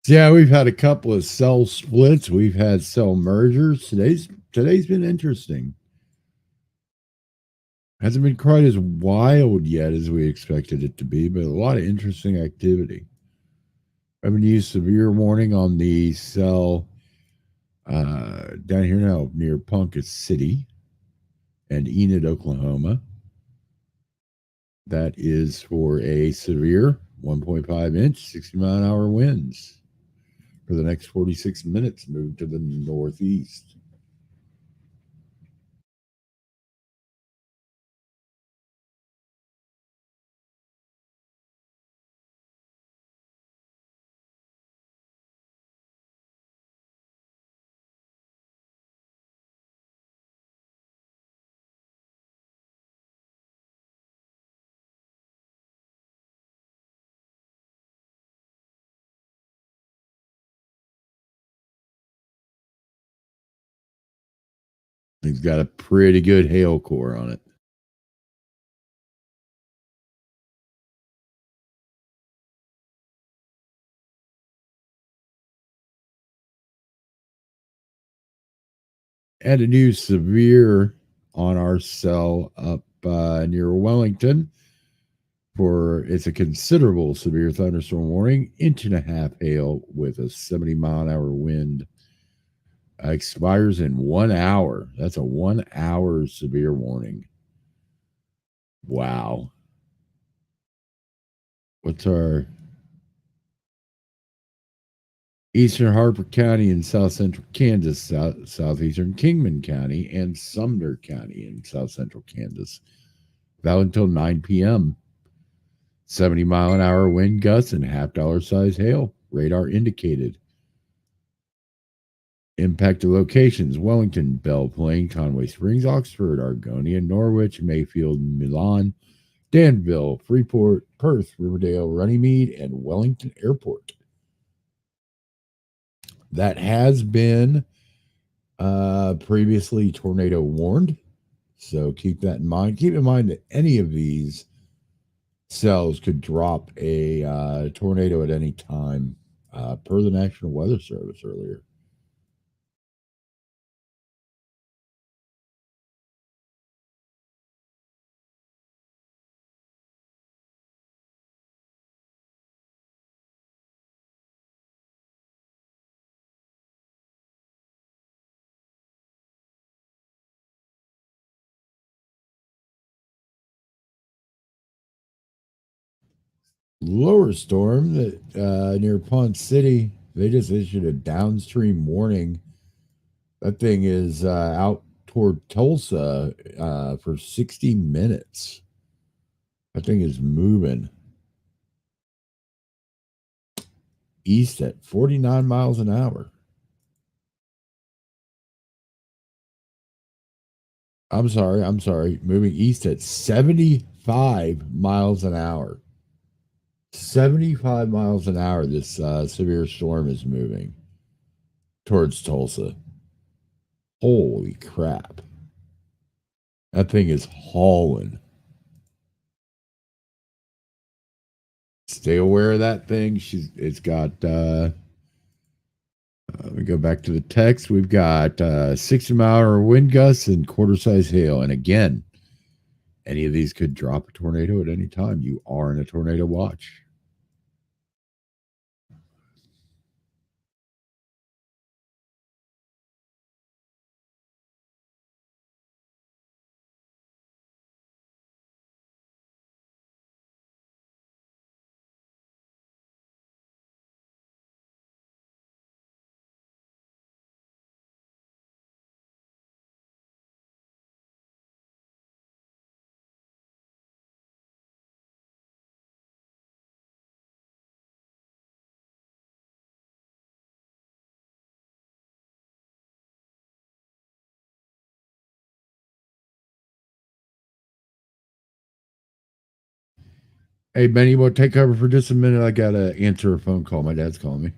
Yeah, we've had a couple of cell splits. We've had cell mergers. Today's been interesting. Hasn't been quite as wild yet as we expected it to be, but a lot of interesting activity. I've been used severe warning on the cell down here now near Ponca City and Enid, Oklahoma. That is for a severe 1.5 inch, 60 mile an hour winds for the next 46 minutes. Move to the northeast. He's got a pretty good hail core on it. And a new severe on our cell up near Wellington. It's a considerable severe thunderstorm warning, 1.5 inch hail with a 70-mile-an-hour wind. Expires in 1 hour. That's a 1 hour severe warning. Wow. What's our Eastern Harper County in south central Kansas, southeastern Kingman County, and Sumner County in south central Kansas. Valid until 9 p.m. 70-mile-an-hour wind gusts and $0.5 size hail. Radar indicated. Impacted locations: Wellington, Belle Plaine, Conway Springs, Oxford, Argonia, Norwich, Mayfield, Milan, Danville, Freeport, Perth, Riverdale, Runnymede, and Wellington Airport. That has been previously tornado warned, so keep that in mind. Keep in mind that any of these cells could drop a tornado at any time, per the National Weather Service earlier. Lower storm that near Pond City, they just issued a downstream warning. That thing is out toward Tulsa for 60 minutes. That thing is moving east at 49 miles an hour. I'm sorry. Moving east at 75 miles an hour. 75 miles an hour, this severe storm is moving towards Tulsa. Holy crap. That thing is hauling. Stay aware of that thing. It's got let me go back to the text. We've got 60-mile-an-hour wind gusts and quarter-size hail. And again, any of these could drop a tornado at any time. You are in a tornado watch. Hey, Benny, you want to take over for just a minute? I got to answer a phone call. My dad's calling me.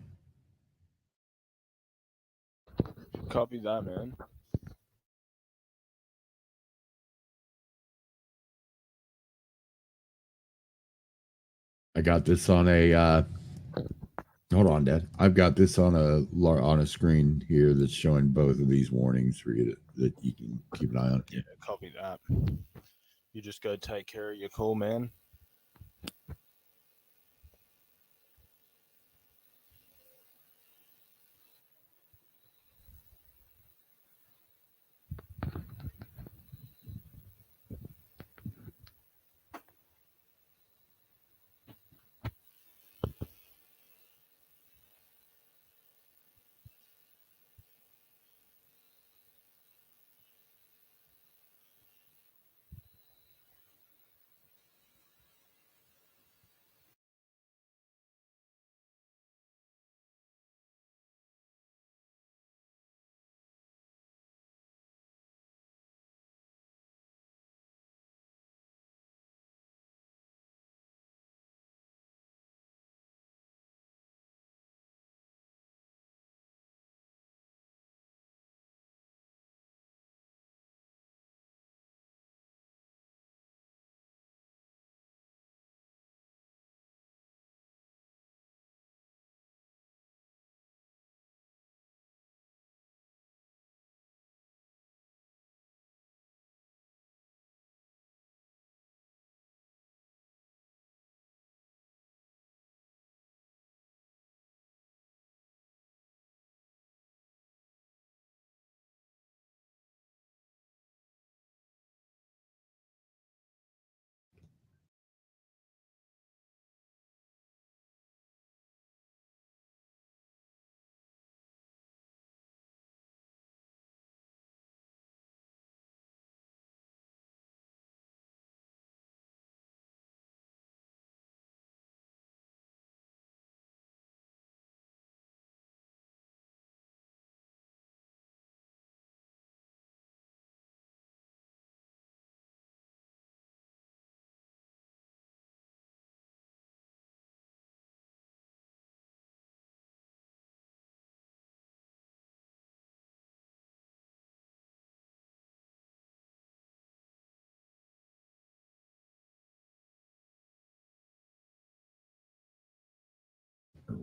Copy that, man. I got this on a hold on, Dad. I've got this on a screen here that's showing both of these warnings for you that you can keep an eye on. Yeah, copy that. You just go take care of your call, man.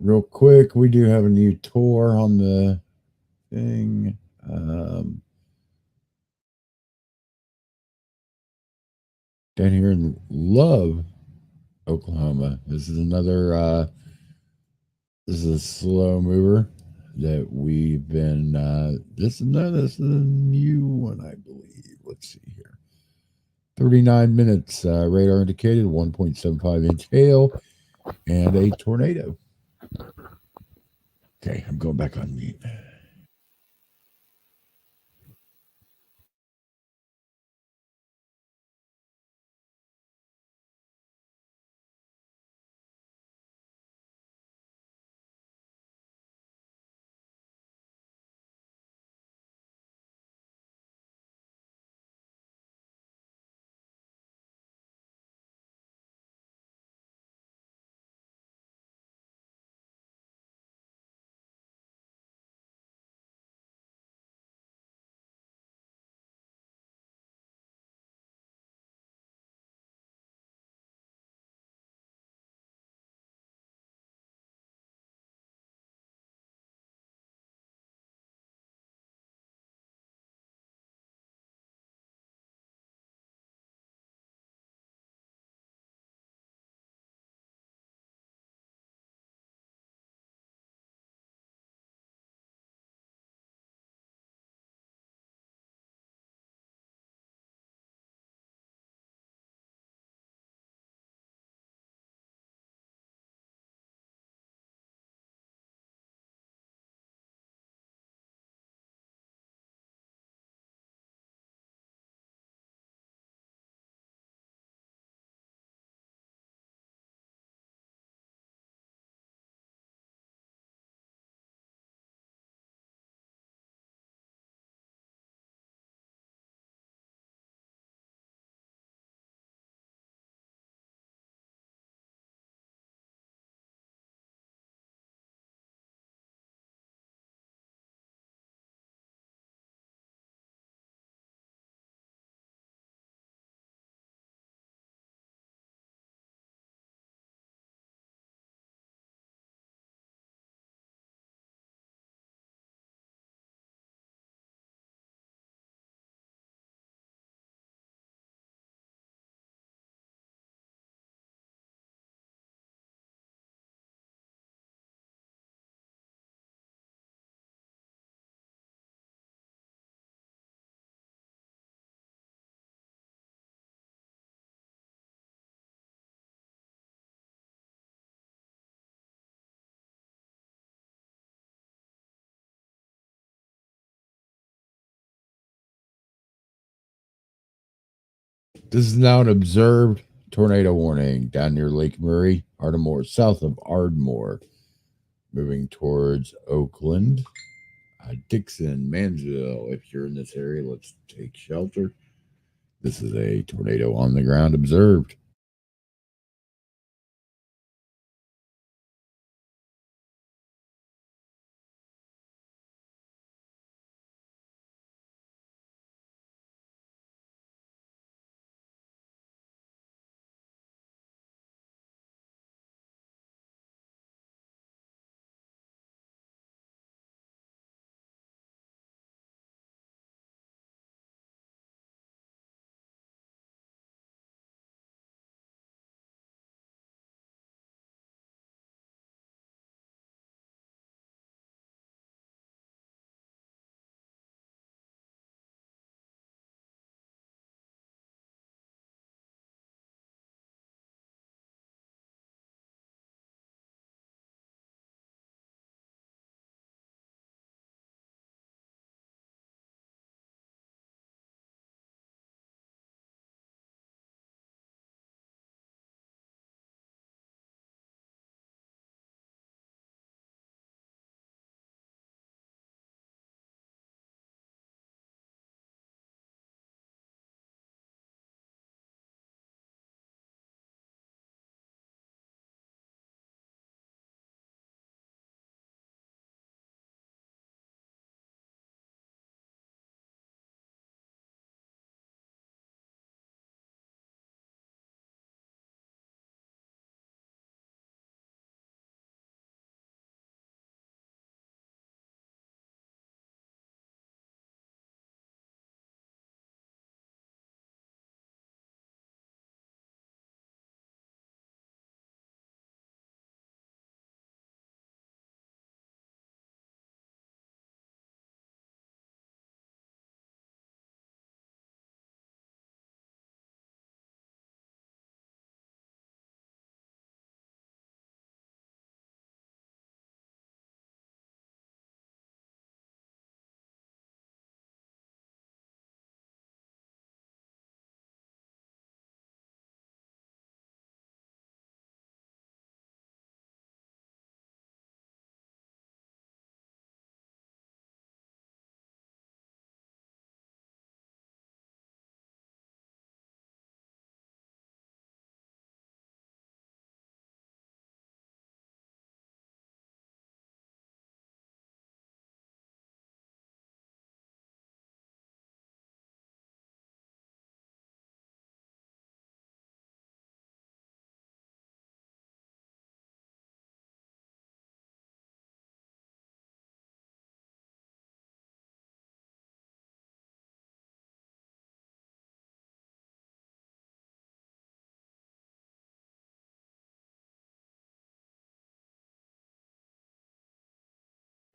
real quick, we do have a new tour on the thing. Down here in Love, Oklahoma. This is another this is a slow mover that we've been this is a new one, I believe. Let's see here. 39 minutes, radar indicated, 1.75 inch hail, and a tornado. Okay, I'm going back on mute. This is now an observed tornado warning down near Lake Murray, Ardmore, south of Ardmore, moving towards Oakland, Dixon, Mansville. If you're in this area, let's take shelter. This is a tornado on the ground observed.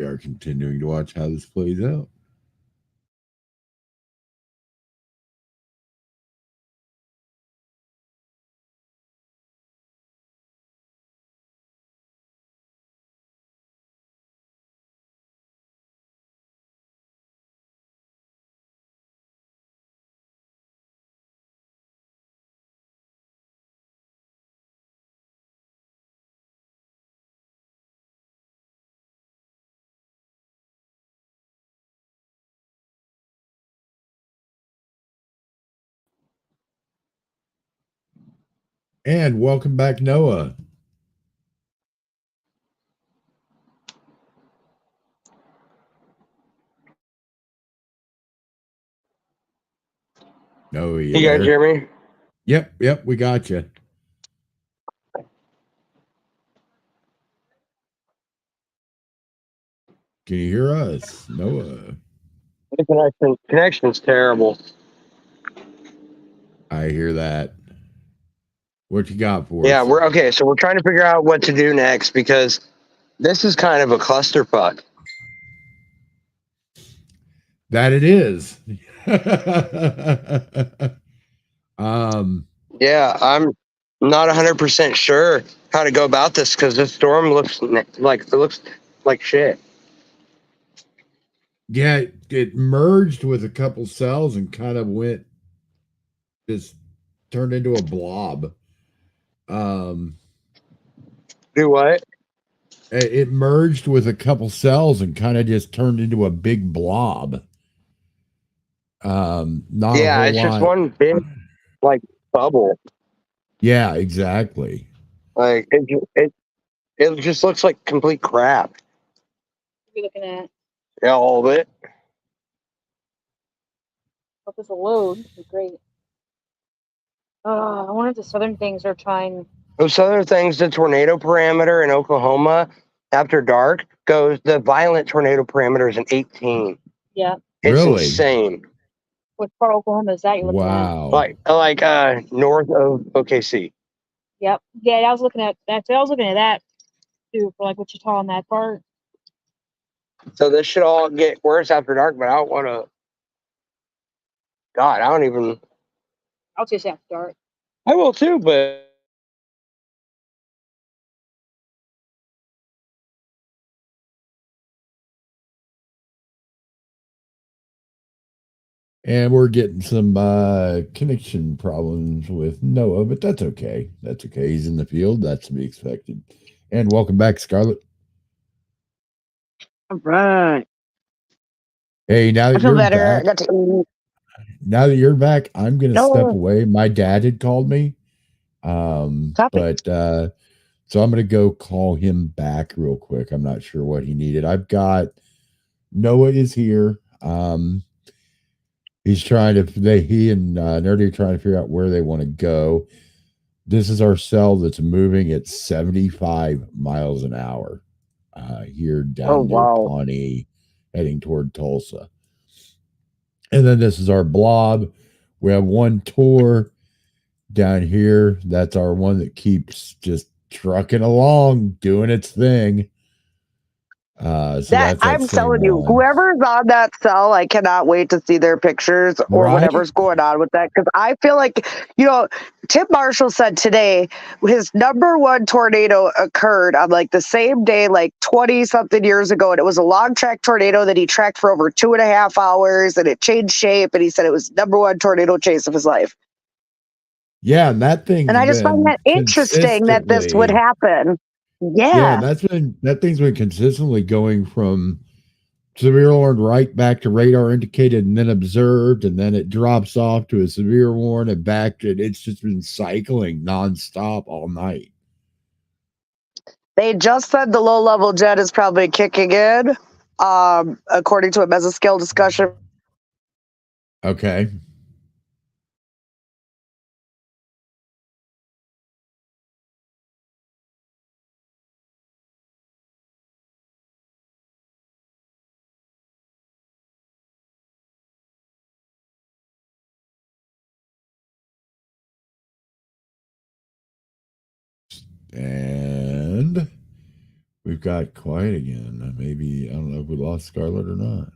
We are continuing to watch how this plays out. And welcome back, Noah. Noah, You guys hear me? Yep, we got you. Can you hear us, Noah? The connection's terrible. I hear that. What you got for Yeah, us? we're okay. So we're trying to figure out what to do next because this is kind of a clusterfuck. That it is. Yeah, I'm not 100% sure how to go about this because this storm looks like shit. Yeah, it merged with a couple cells and kind of just turned into a blob. Do what? It merged with a couple cells and kind of just turned into a big blob. Not a Yeah, whole it's lot. just one big like bubble. Yeah, exactly. Like it just looks like complete crap. What are you looking at? Yeah, all of it. Hope it's a load. It'd be great. I wonder if the southern things are trying. Those other things, the tornado parameter in Oklahoma after dark goes. The violent tornado parameter is an 18. Yeah. It's Really? insane. What part of Oklahoma is that you're looking at? Wow. Like north of OKC. Yep. Yeah, I was looking at that. I was looking at that too for like Wichita on that part. So this should all get worse after dark, but I don't want to. God, I don't even. I'll chase after dark. I will too, but And we're getting some connection problems with Noah, but that's okay. That's okay. He's in the field. That's to be expected. And welcome back, Scarlett. All right. Hey, now I that feel you're better. I back, got to eat. I'm going to step No, away. My dad had called me. copy. So I'm going to go call him back real quick. I'm not sure what he needed. I've got Noah is here. He's trying to, he and Nerdy are trying to figure out where they want to go. This is our cell that's moving at 75 miles an hour here Oh, down near wow. Pawnee, heading toward Tulsa. And then this is our blob. We have one tour down here. That's our one that keeps just trucking along, doing its thing. So that's that I'm same telling you, one. whoever's on that cell, I cannot wait to see their pictures or Right? whatever's going on with that. Because I feel like, Tim Marshall said today his number one tornado occurred on like the same day, like 20 something years ago. And it was a long track tornado that he tracked for over 2.5 hours and it changed shape. And he said it was number one tornado chase of his life. Yeah, and that thing's And I just find been that interesting that this would consistently. happen. Yeah, Yeah. that thing's been consistently going from severe warning right back to radar indicated and then observed, and then it drops off to a severe warning and back. And it's just been cycling nonstop all night. They just said the low level jet is probably kicking in, according to a mesoscale discussion. Okay. And We've got quiet again. Maybe, I don't know if we lost Scarlet or not.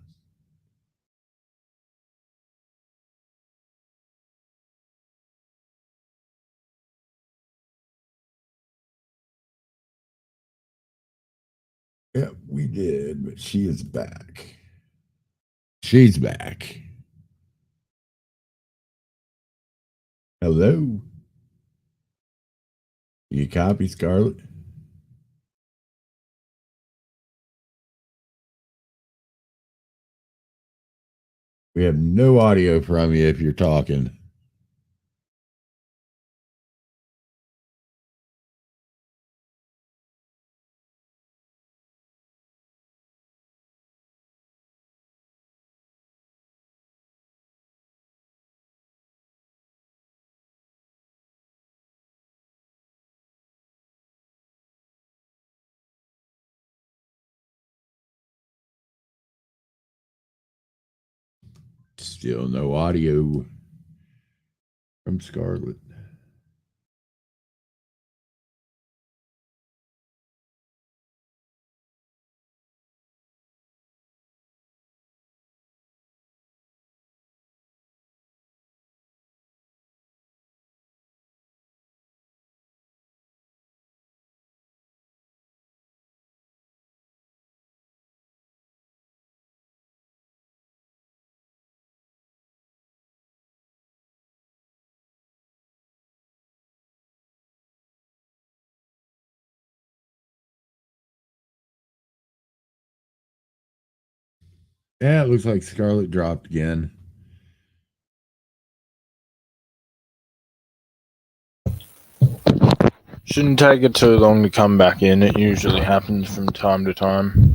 Yeah, we did, but she is back. She's back. Hello. You copy, Scarlet? We have no audio from you if you're talking. Still no audio from Scarlet. Yeah, it looks like Scarlet dropped again. Shouldn't take it too long to come back in. It usually happens from time to time.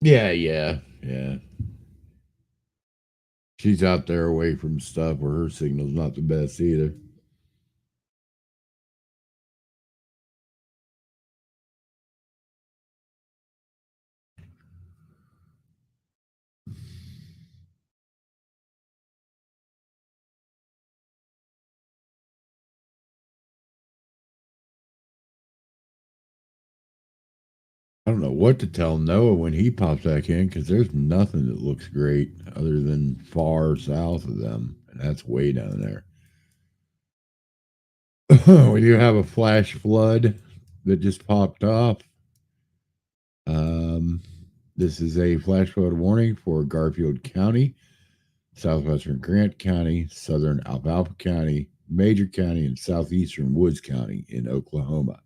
Yeah. She's out there away from stuff where her signal's not the best either. I don't know what to tell Noah when he pops back in because there's nothing that looks great other than far south of them, and that's way down there. We do have a flash flood that just popped off. This is a flash flood warning for Garfield County, southwestern Grant County, southern Alfalfa County, Major County, and southeastern Woods County in Oklahoma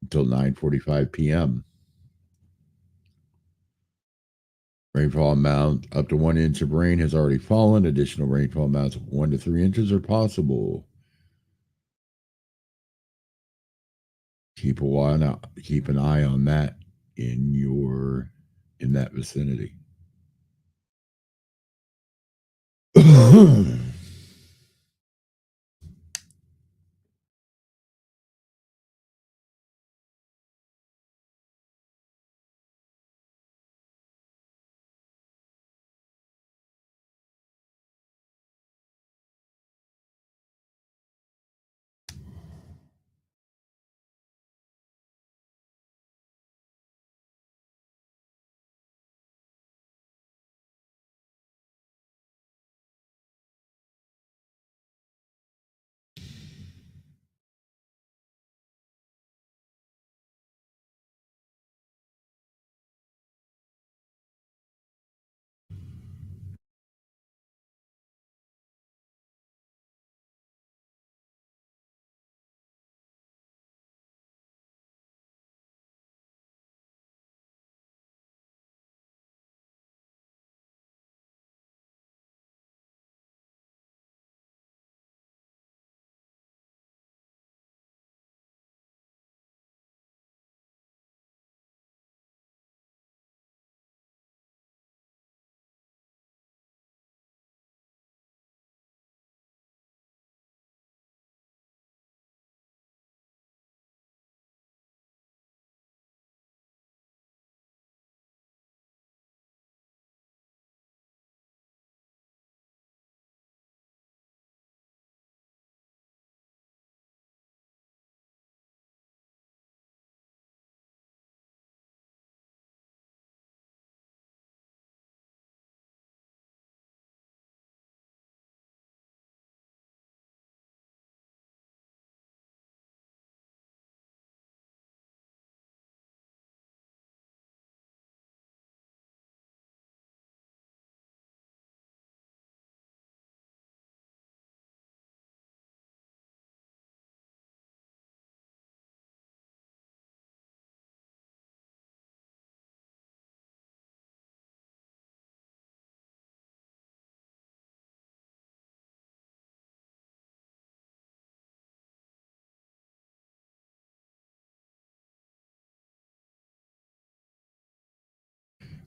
until 9:45 p.m. Rainfall amount up to 1 inch of rain has already fallen. Additional rainfall amounts of 1 to 3 inches are possible. Keep an eye on that in that vicinity.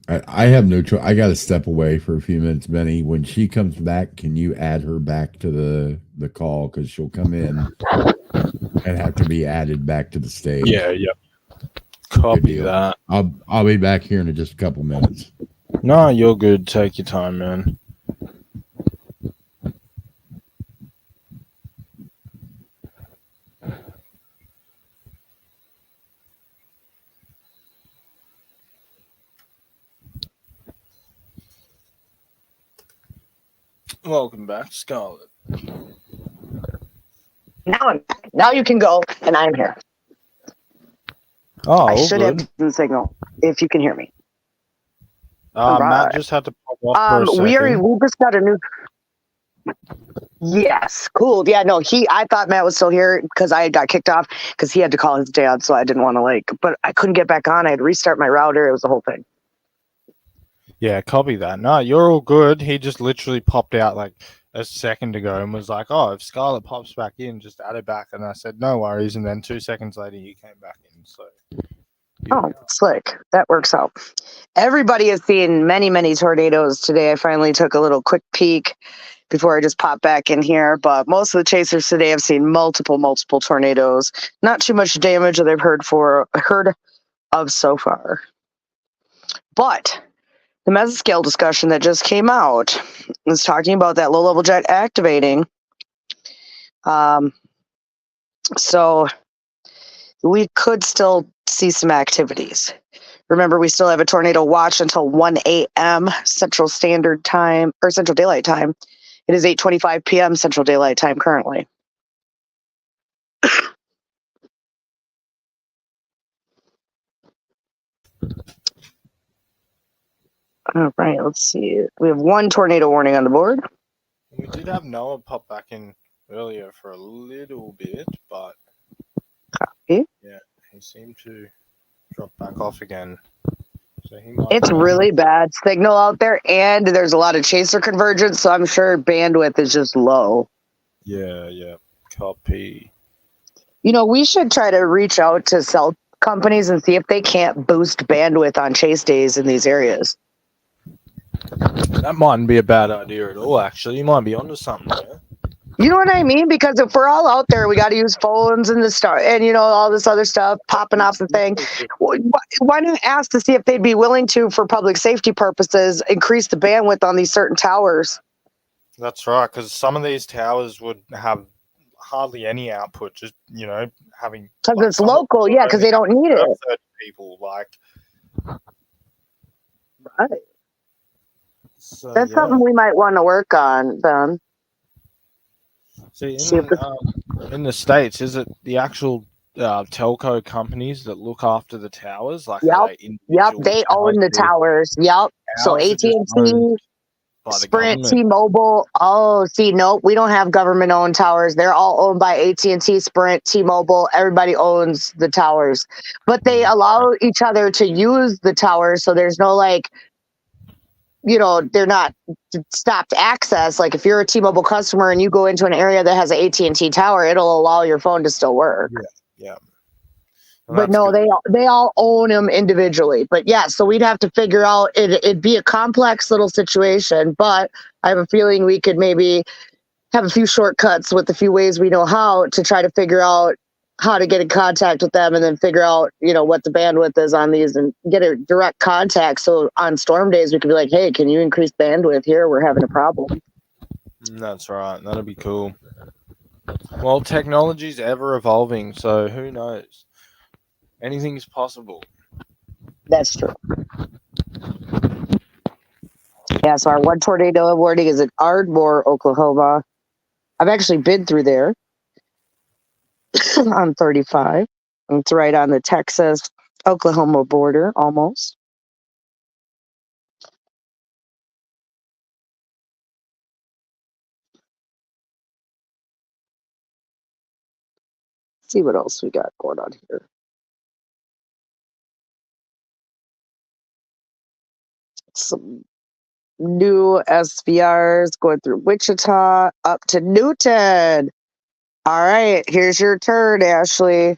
I have no choice. I got to step away for a few minutes, Benny. When she comes back, can you add her back to the call, because she'll come in and have to be added back to the stage. Yeah. Copy that. I'll be back here in just a couple minutes. No, you're good. Take your time, man. Welcome back, Scarlett. Now you can go, and I'm here. Oh, I should good. have the signal if you can hear me. Matt Right. just had to pop off for a second. We just got a new. Yes, cool. Yeah, no, I thought Matt was still here because I got kicked off because he had to call his dad, so I didn't want to but I couldn't get back on. I had to restart my router. It was the whole thing. Yeah, copy that. No, you're all good. He just literally popped out like a second ago and was like, "Oh, if Scarlett pops back in, just add it back." And I said, "No worries." And then 2 seconds later, you came back in. So. Oh, slick. That works out. Everybody has seen many, many tornadoes today. I finally took a little quick peek before I just popped back in here. But most of the chasers today have seen multiple tornadoes. Not too much damage that I've heard of so far. But the mesoscale discussion that just came out is talking about that low-level jet activating. So we could still see some activities. Remember, we still have a tornado watch until 1 a.m. Central Standard Time, or Central Daylight Time. It is 8:25 p.m. Central Daylight Time currently. All right, let's see. We have one tornado warning on the board. We did have Noah pop back in earlier for a little bit, but Copy. Yeah, he seemed to drop back off again. So it's really bad signal out there, and there's a lot of chaser convergence, so I'm sure bandwidth is just low. Yeah, copy. We should try to reach out to cell companies and see if they can't boost bandwidth on chase days in these areas. That mightn't be a bad idea at all, actually. You might be onto something there. You know what I mean? Because if we're all out there, we got to use phones and all this other stuff popping off the thing. Why not ask to see if they'd be willing to, for public safety purposes, increase the bandwidth on these certain towers? That's right, because some of these towers would have hardly any output, just, having... Because it's local, yeah, because they don't need it. 30 people, Right. So, that's something we might want to work on, Ben. See, in the States, is it the actual telco companies that look after the towers? Yep, they own the towers. Yep. So AT&T, Sprint, T-Mobile. Oh, see, nope, we don't have government-owned towers. They're all owned by AT&T, Sprint, T-Mobile. Everybody owns the towers. But they allow each other to use the towers, so there's no, they're not stopped access. Like if you're a T-Mobile customer and you go into an area that has an AT&T tower, it'll allow your phone to still work. Yeah. But no, they all own them individually. But yeah, so we'd have to figure out, it'd be a complex little situation, but I have a feeling we could maybe have a few shortcuts with a few ways we know how to try to figure out how to get in contact with them and then figure out, what the bandwidth is on these and get a direct contact. So on storm days, we could be like, hey, can you increase bandwidth here? We're having a problem. That's right. That'd be cool. Well, technology's ever evolving, so who knows? Anything's possible. That's true. Yeah, so our one tornado warning is at Ardmore, Oklahoma. I've actually been through there. On 35. It's right on the Texas-Oklahoma border, almost. Let's see what else we got going on here. Some new SVRs going through Wichita up to Newton. All right, here's your turn, Ashley.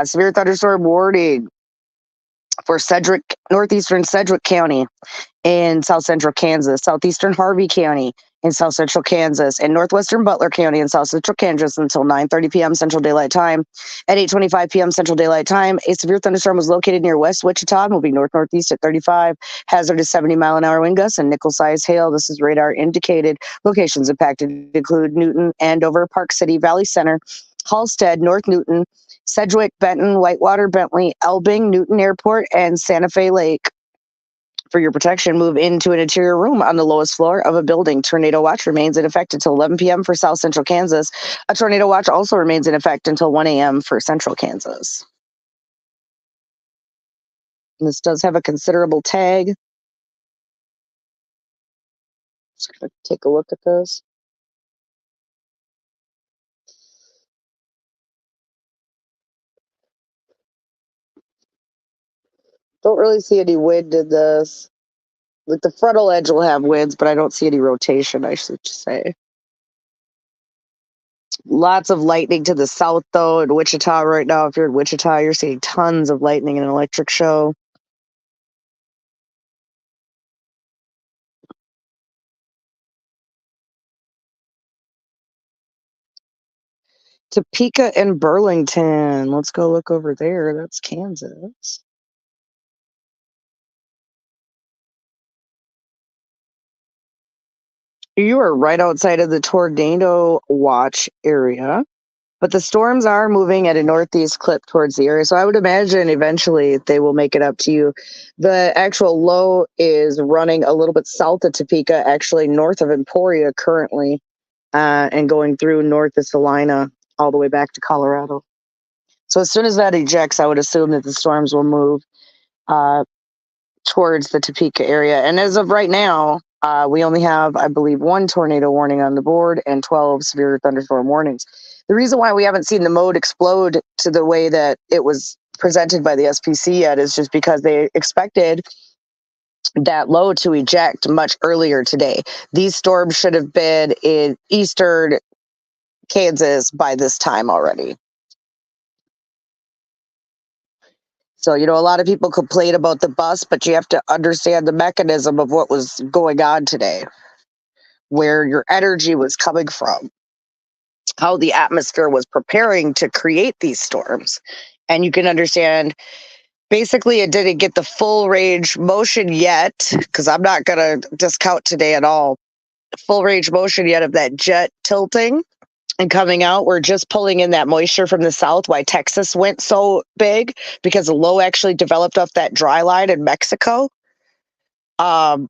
Severe thunderstorm warning. for northeastern Sedgwick County in south central Kansas, southeastern Harvey County in south central Kansas, and northwestern Butler County in south central Kansas until 9:30 p.m. Central Daylight Time. At 8:25 p.m. Central Daylight Time, a severe thunderstorm was located near West Wichita, moving north-northeast at 35. Hazard is 70-mile-an-hour wind gusts and nickel-sized hail. This is radar indicated. Locations impacted include Newton, Andover, Park City, Valley Center, Halstead, North Newton, Sedgwick, Benton, Whitewater, Bentley, Elbing, Newton Airport, and Santa Fe Lake. For your protection, move into an interior room on the lowest floor of a building. Tornado watch remains in effect until 11 p.m. for South Central Kansas. A tornado watch also remains in effect until 1 a.m. for Central Kansas. And this does have a considerable tag. Just gonna take a look at this. Don't really see any wind in this. Like the frontal edge will have winds, but I don't see any rotation, I should say. Lots of lightning to the south, though, in Wichita right now. If you're in Wichita, you're seeing tons of lightning and an electric show. Topeka and Burlington. Let's go look over there. That's Kansas. You are right outside of the tornado watch area, but the storms are moving at a northeast clip towards the area. So I would imagine eventually they will make it up to you. The actual low is running a little bit south of Topeka, actually north of Emporia currently, and going through north of Salina all the way back to Colorado. So as soon as that ejects, I would assume that the storms will move towards the Topeka area. And as of right now, we only have, I believe, 1 tornado warning on the board and 12 severe thunderstorm warnings. The reason why we haven't seen the mode explode to the way that it was presented by the SPC yet is just because they expected that low to eject much earlier today. These storms should have been in eastern Kansas by this time already. So, a lot of people complain about the bus, but you have to understand the mechanism of what was going on today, where your energy was coming from, how the atmosphere was preparing to create these storms. And you can understand, basically, it didn't get the full range motion yet, because I'm not going to discount today at all, full range motion yet of that jet tilting and coming out. We're just pulling in that moisture from the south, why Texas went so big, because the low actually developed off that dry line in Mexico. So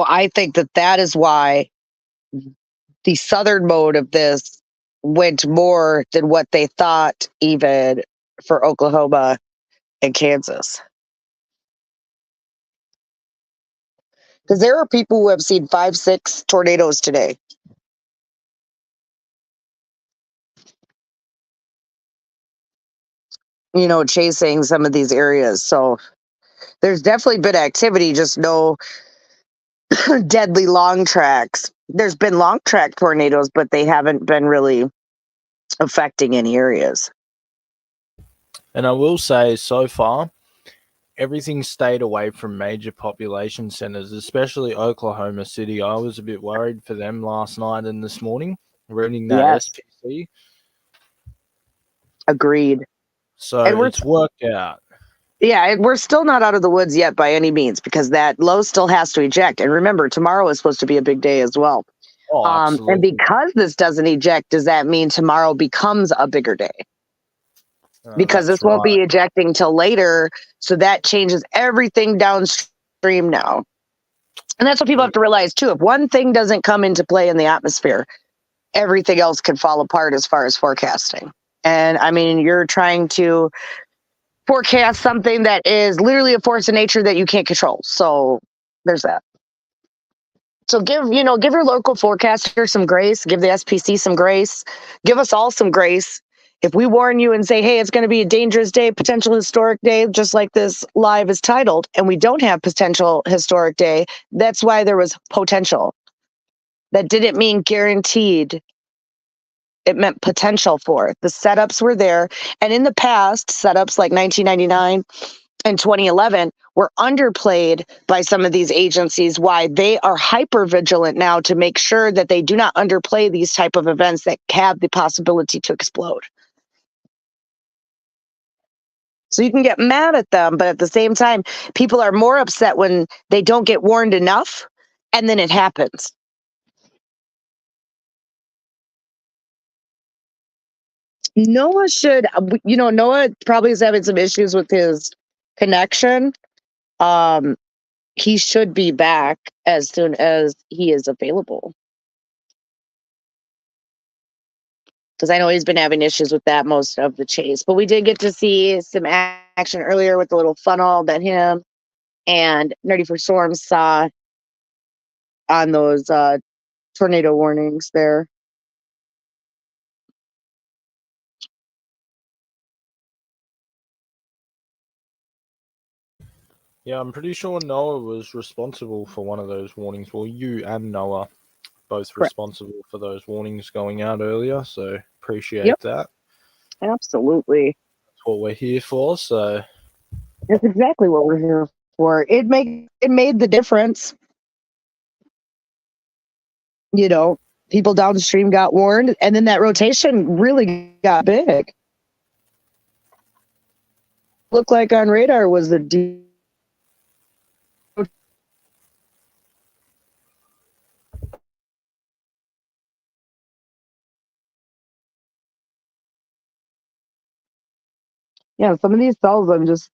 I think that is why the southern mode of this went more than what they thought, even for Oklahoma and Kansas. Because there are people who have seen 5, 6 tornadoes today. Chasing some of these areas. So there's definitely been activity, just no deadly long tracks. There's been long track tornadoes, but they haven't been really affecting any areas. And I will say, so far, everything stayed away from major population centers, especially Oklahoma City. I was a bit worried for them last night and this morning, reading that Yes. SPC. Agreed. So it's worked out. Yeah, we're still not out of the woods yet by any means, because that low still has to eject. And remember, tomorrow is supposed to be a big day as well. Oh, absolutely. And because this doesn't eject, does that mean tomorrow becomes a bigger day? Because this won't be ejecting till later. So that changes everything downstream now. And that's what people have to realize too. If one thing doesn't come into play in the atmosphere, everything else can fall apart as far as forecasting. And I mean, you're trying to forecast something that is literally a force of nature that you can't control. So there's that. So give your local forecaster some grace, give the SPC some grace, give us all some grace. If we warn you and say, hey, it's going to be a dangerous day, potential historic day, just like this live is titled, and we don't have potential historic day, that's why there was potential. That didn't mean guaranteed. It meant potential for it. The setups were there. And in the past, setups like 1999, in 2011 were underplayed by some of these agencies, why they are hyper vigilant now to make sure that they do not underplay these type of events that have the possibility to explode. So you can get mad at them, but at the same time, people are more upset when they don't get warned enough and then it happens. Noah should, Noah probably is having some issues with his connection. He should be back as soon as he is available. Because I know he's been having issues with that most of the chase. But we did get to see some action earlier with the little funnel that him and Nerdy for Storms saw on those tornado warnings there. Yeah, I'm pretty sure Noah was responsible for one of those warnings. Well, you and Noah both responsible for those warnings going out earlier, so appreciate that. Absolutely. That's what we're here for, so that's exactly what we're here for. It made the difference. People downstream got warned, and then that rotation really got big. Looked like on radar was the deep. Yeah, some of these cells,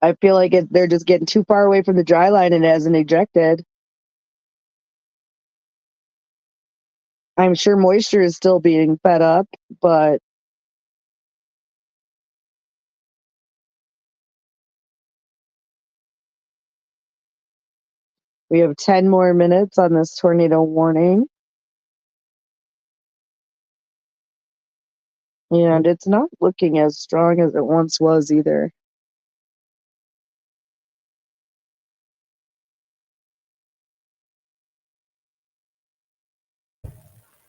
I feel like they're just getting too far away from the dry line and it hasn't ejected. I'm sure moisture is still being fed up, but we have 10 more minutes on this tornado warning. And it's not looking as strong as it once was either.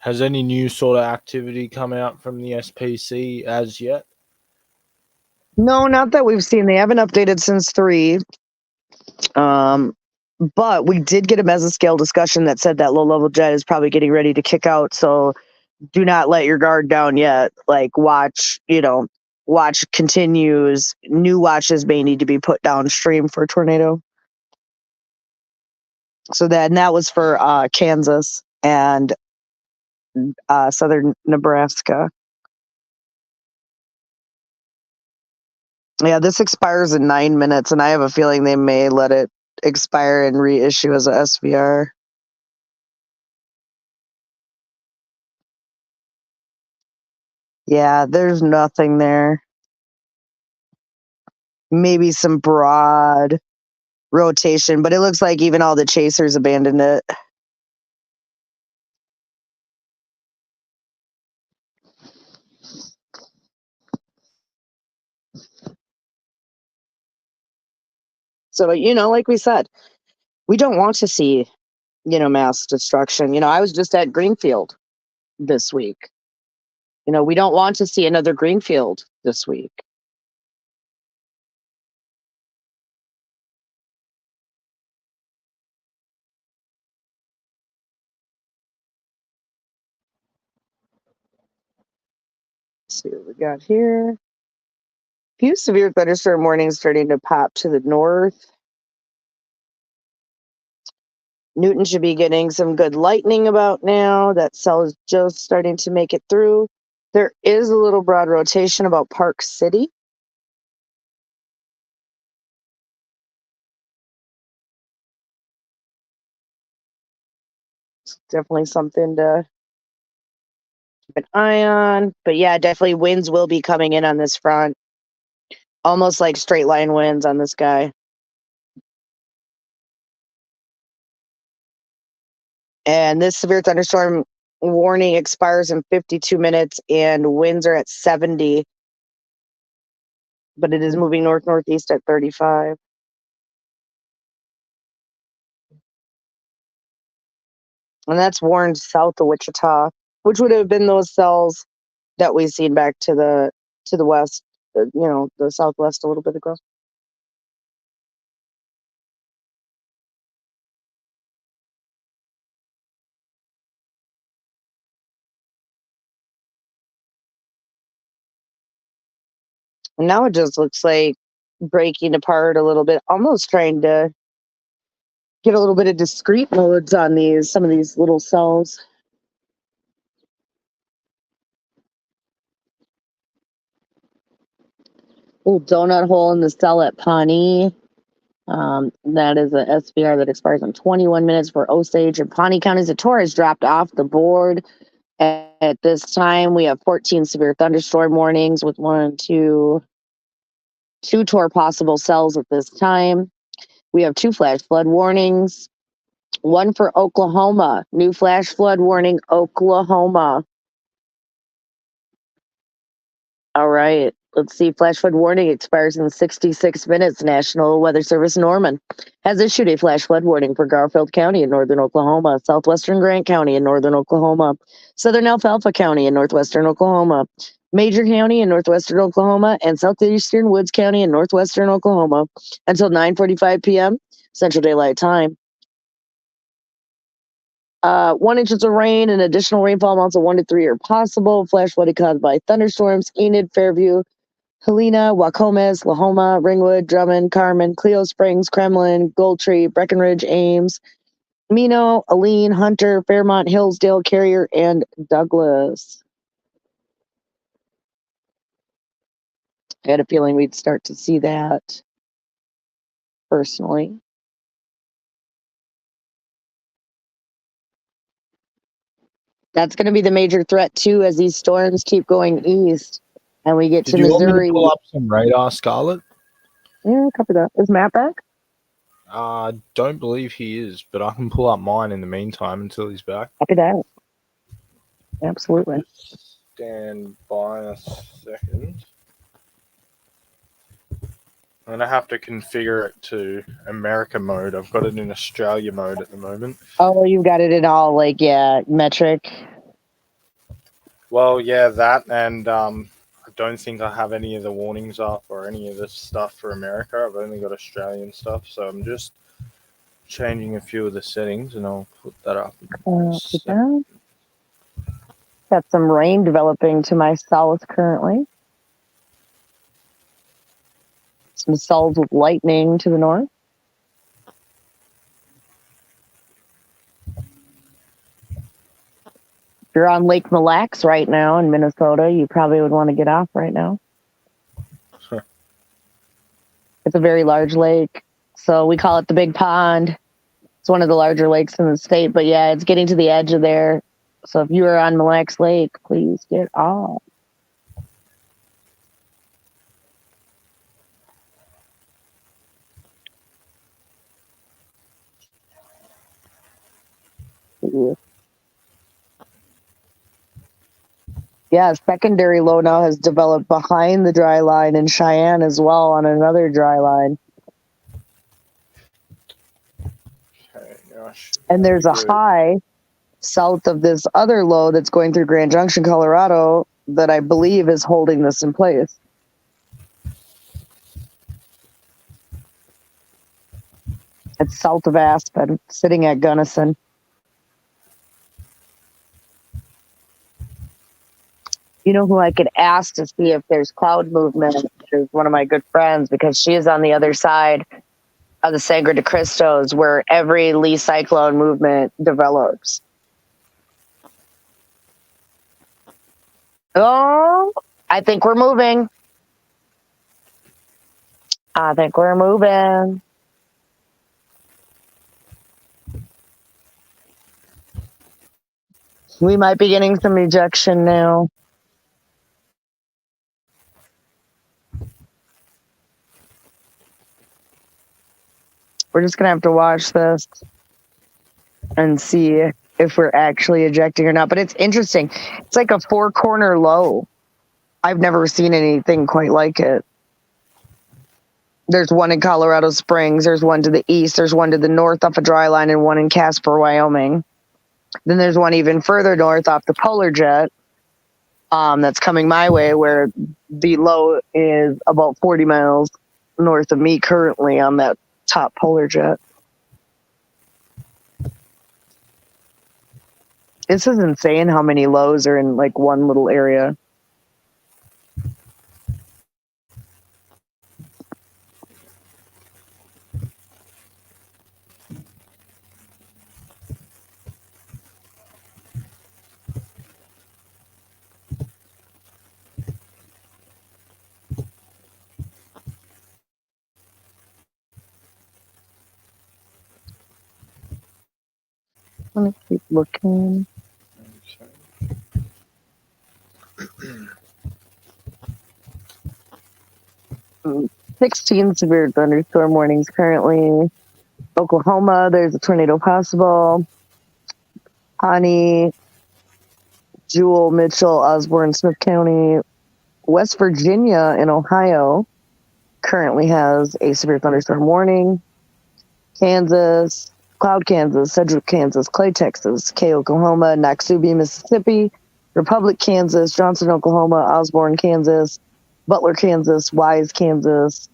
has any new sort of activity come out from the SPC as yet? No, not that we've seen. They haven't updated since 3. But we did get a mesoscale discussion that said that low-level jet is probably getting ready to kick out. So do not let your guard down yet. Like watch continues. New watches may need to be put downstream for tornado. So that was for Kansas and southern Nebraska. Yeah, this expires in 9 minutes, and I have a feeling they may let it expire and reissue as a SVR. Yeah, there's nothing there. Maybe some broad rotation, but it looks like even all the chasers abandoned it. So, like we said, we don't want to see, mass destruction. I was just at Greenfield this week. We don't want to see another Greenfield this week. Let's see what we got here. Few severe thunderstorm warnings starting to pop to the north. Newton should be getting some good lightning about now. That cell is just starting to make it through. There is a little broad rotation about Park City. It's definitely something to keep an eye on. But yeah, definitely winds will be coming in on this front. Almost like straight line winds on this guy. And this severe thunderstorm warning expires in 52 minutes and winds are at 70. But it is moving north-northeast at 35. And that's warned south of Wichita, which would have been those cells that we've seen back to the west, the southwest a little bit ago. And now it just looks like breaking apart a little bit, almost trying to get a little bit of discrete modes on some of these little cells. Little donut hole in the cell at Pawnee. That is a SVR that expires in 21 minutes for Osage and Pawnee counties. The TOR has dropped off the board. At this time, we have 14 severe thunderstorm warnings with two TOR possible cells at this time. We have 2 flash flood warnings. One for Oklahoma. New flash flood warning, Oklahoma. All right. Let's see. Flash flood warning expires in 66 minutes. National Weather Service Norman has issued a flash flood warning for Garfield County in northern Oklahoma, southwestern Grant County in northern Oklahoma, southern Alfalfa County in northwestern Oklahoma, Major County in northwestern Oklahoma, and southeastern Woods County in northwestern Oklahoma until 9:45 p.m. Central Daylight Time. 1 inches of rain and additional rainfall amounts of 1 to 3 are possible. Flash flooding caused by thunderstorms. Enid, Fairview, Helena, Wacomas, Lahoma, Ringwood, Drummond, Carmen, Cleo Springs, Kremlin, Goldtree, Breckenridge, Ames, Mino, Aline, Hunter, Fairmont, Hillsdale, Carrier, and Douglas. I had a feeling we'd start to see that personally. That's going to be the major threat too as these storms keep going east and we get Did to you want me Missouri. to pull up some radar, Scarlett? Yeah, copy that. Is Matt back? I don't believe he is, but I can pull up mine in the meantime until he's back. Copy that. Absolutely. Just stand by a second. I'm gonna have to configure it to America mode. I've got it in Australia mode at the moment. Oh, you've got it in all metric. Well, yeah, that, and I don't think I have any of the warnings up or any of this stuff for America. I've only got Australian stuff, so I'm just changing a few of the settings, and I'll put that up. Got some rain developing to my south currently. Some cells with lightning to the north. If you're on Lake Mille Lacs right now in Minnesota, you probably would want to get off right now. Sure. It's a very large lake, so we call it the Big Pond. It's one of the larger lakes in the state, but yeah, it's getting to the edge of there. So if you are on Mille Lacs Lake, please get off. Yeah, secondary low now has developed behind the dry line in Cheyenne as well on another dry line. Okay, and there's a high south of this other low that's going through Grand Junction, Colorado, that I believe is holding this in place. It's south of Aspen, sitting at Gunnison. You know who I could ask to see if there's cloud movement is one of my good friends, because she is on the other side of the Sangre de Cristos, where every Lee cyclone movement develops. Oh, I think we're moving. I think we're moving. We might be getting some ejection now. We're just going to have to watch this and see if we're actually ejecting or not. But it's interesting. It's like a 4-corner low. I've never seen anything quite like it. There's one in Colorado Springs. There's one to the east. There's one to the north off a dry line, and one in Casper, Wyoming. Then there's one even further north off the Polar Jet that's coming my way, where the low is about 40 miles north of me currently on that top Polar Jet. This is insane how many lows are in like one little area. Let me keep looking. Mm, 16 severe thunderstorm warnings currently. Oklahoma, there's a tornado possible. Pawnee, Jewel, Mitchell, Osborne, Smith County. West Virginia and Ohio currently has a severe thunderstorm warning. Kansas, Cloud, Kansas, Sedgwick, Kansas, Clay, Texas, Kay, Oklahoma, Noxubee, Mississippi, Republic, Kansas, Johnson, Oklahoma, Osborne, Kansas, Butler, Kansas, Wise, Kansas,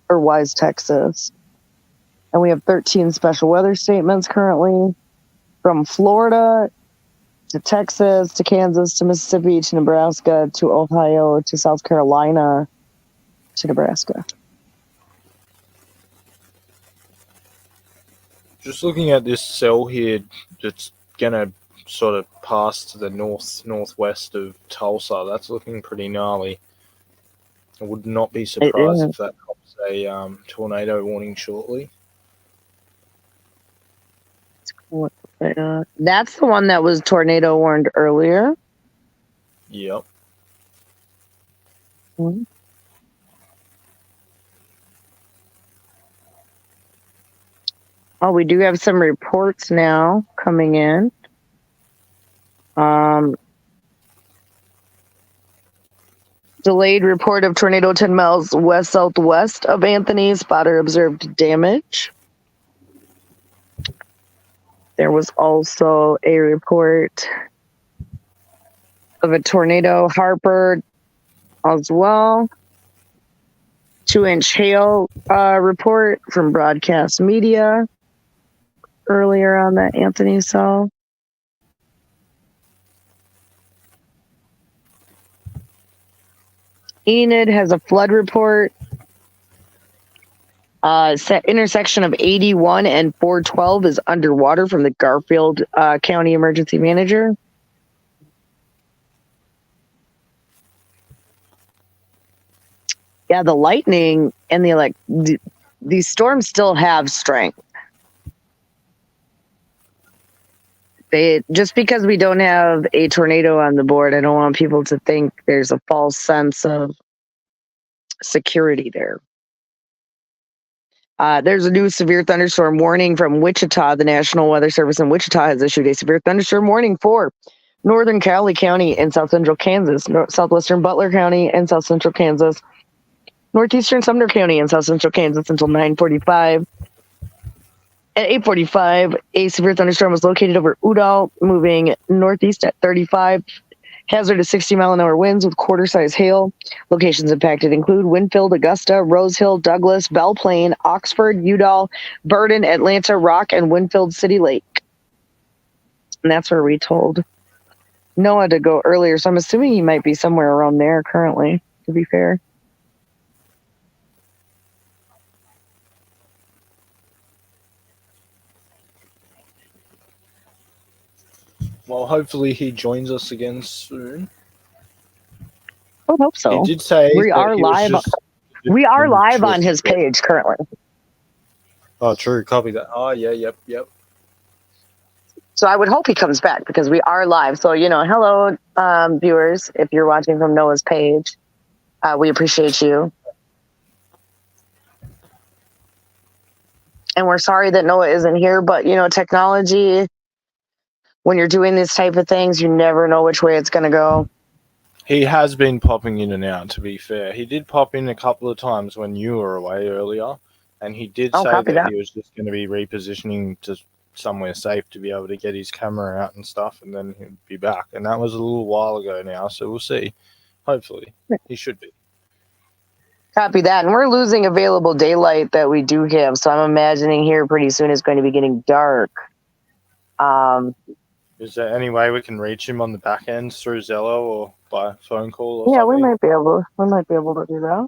or Wise, Texas. And we have 13 special weather statements currently from Florida to Texas to Kansas to Mississippi to Nebraska to Ohio to South Carolina to Nebraska. Just looking at this cell here, it's gonna sort of pass to the northwest of Tulsa. That's looking pretty gnarly. I would not be surprised if that comes a tornado warning shortly. That's the one that was tornado warned earlier. Yep. Mm-hmm. Oh, we do have some reports now coming in. Delayed report of tornado 10 miles west-southwest of Anthony. Spotter observed damage. There was also a report of a tornado Harper as well. 2-inch hail report from broadcast media earlier on that Anthony cell. Enid has a flood report. Intersection of 81 and 412 is underwater from the Garfield County Emergency Manager. Yeah, the lightning and these storms still have strength. Just because we don't have a tornado on the board, I don't want people to think there's a false sense of security there. There's a new severe thunderstorm warning from Wichita. The National Weather Service in Wichita has issued a severe thunderstorm warning for northern Cowley County and south central Kansas, southwestern Butler County and south central Kansas, northeastern Sumner County and south central Kansas until 9:45. At 8:45, a severe thunderstorm was located over Udall, moving northeast at 35. Hazard is 60-mile-an-hour winds with quarter-size hail. Locations impacted include Winfield, Augusta, Rose Hill, Douglas, Belle Plaine, Oxford, Udall, Burden, Atlanta, Rock, and Winfield City Lake. And that's where we told Noah to go earlier, so I'm assuming he might be somewhere around there currently, to be fair. Well, hopefully he joins us again soon. I hope so. He did say we are live. We are live on his page currently. Oh, true. Copy that. Oh, yeah, yep. So I would hope he comes back because we are live. So, hello, viewers, if you're watching from Noah's page, we appreciate you. And we're sorry that Noah isn't here, but, technology, when you're doing these type of things, you never know which way it's going to go. He has been popping in and out, to be fair. He did pop in a couple of times when you were away earlier, and he did say that he was just going to be repositioning to somewhere safe to be able to get his camera out and stuff, and then he'd be back. And that was a little while ago now, so we'll see. Hopefully. He should be. Copy that. And we're losing available daylight that we do have, so I'm imagining here pretty soon it's going to be getting dark. Is there any way we can reach him on the back end through Zello or by phone call or something? Yeah, we might be able to do that.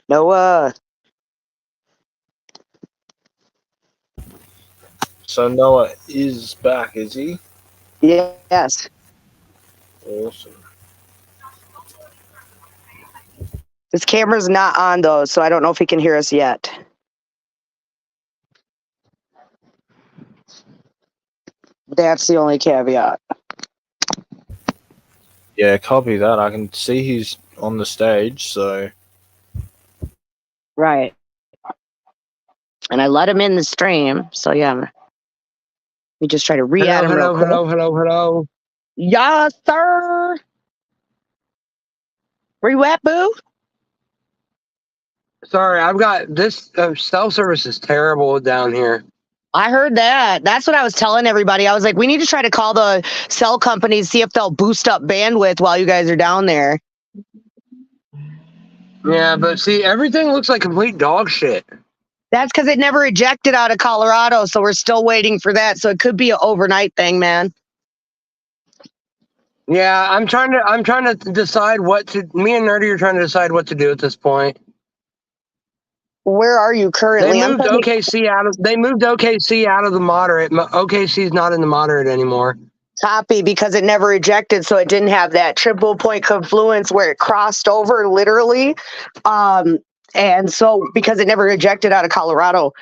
Noah. So Noah is back, is he? Yes. Awesome. His camera's not on though, so I don't know if he can hear us yet. That's the only caveat. Yeah, copy that. I can see he's on the stage, so Right. And I let him in the stream, so yeah. Let me just try to re-add him real quick. Hello. Yes, sir. Where you at, boo? Sorry, I've got this cell service is terrible down here. I heard that. That's what I was telling everybody. I was like, we need to try to call the cell companies, see if they'll boost up bandwidth while you guys are down there. Yeah, but see, everything looks like complete dog shit. That's because it never ejected out of Colorado, so we're still waiting for that. So it could be an overnight thing, man. Yeah, I'm trying to decide what to. Me and Nerdy are trying to decide what to do at this point. Where are you currently? They moved OKC out of the moderate. OKC's not in the moderate anymore. Copy, because it never ejected, so it didn't have that triple point confluence where it crossed over literally. And so because it never ejected out of Colorado.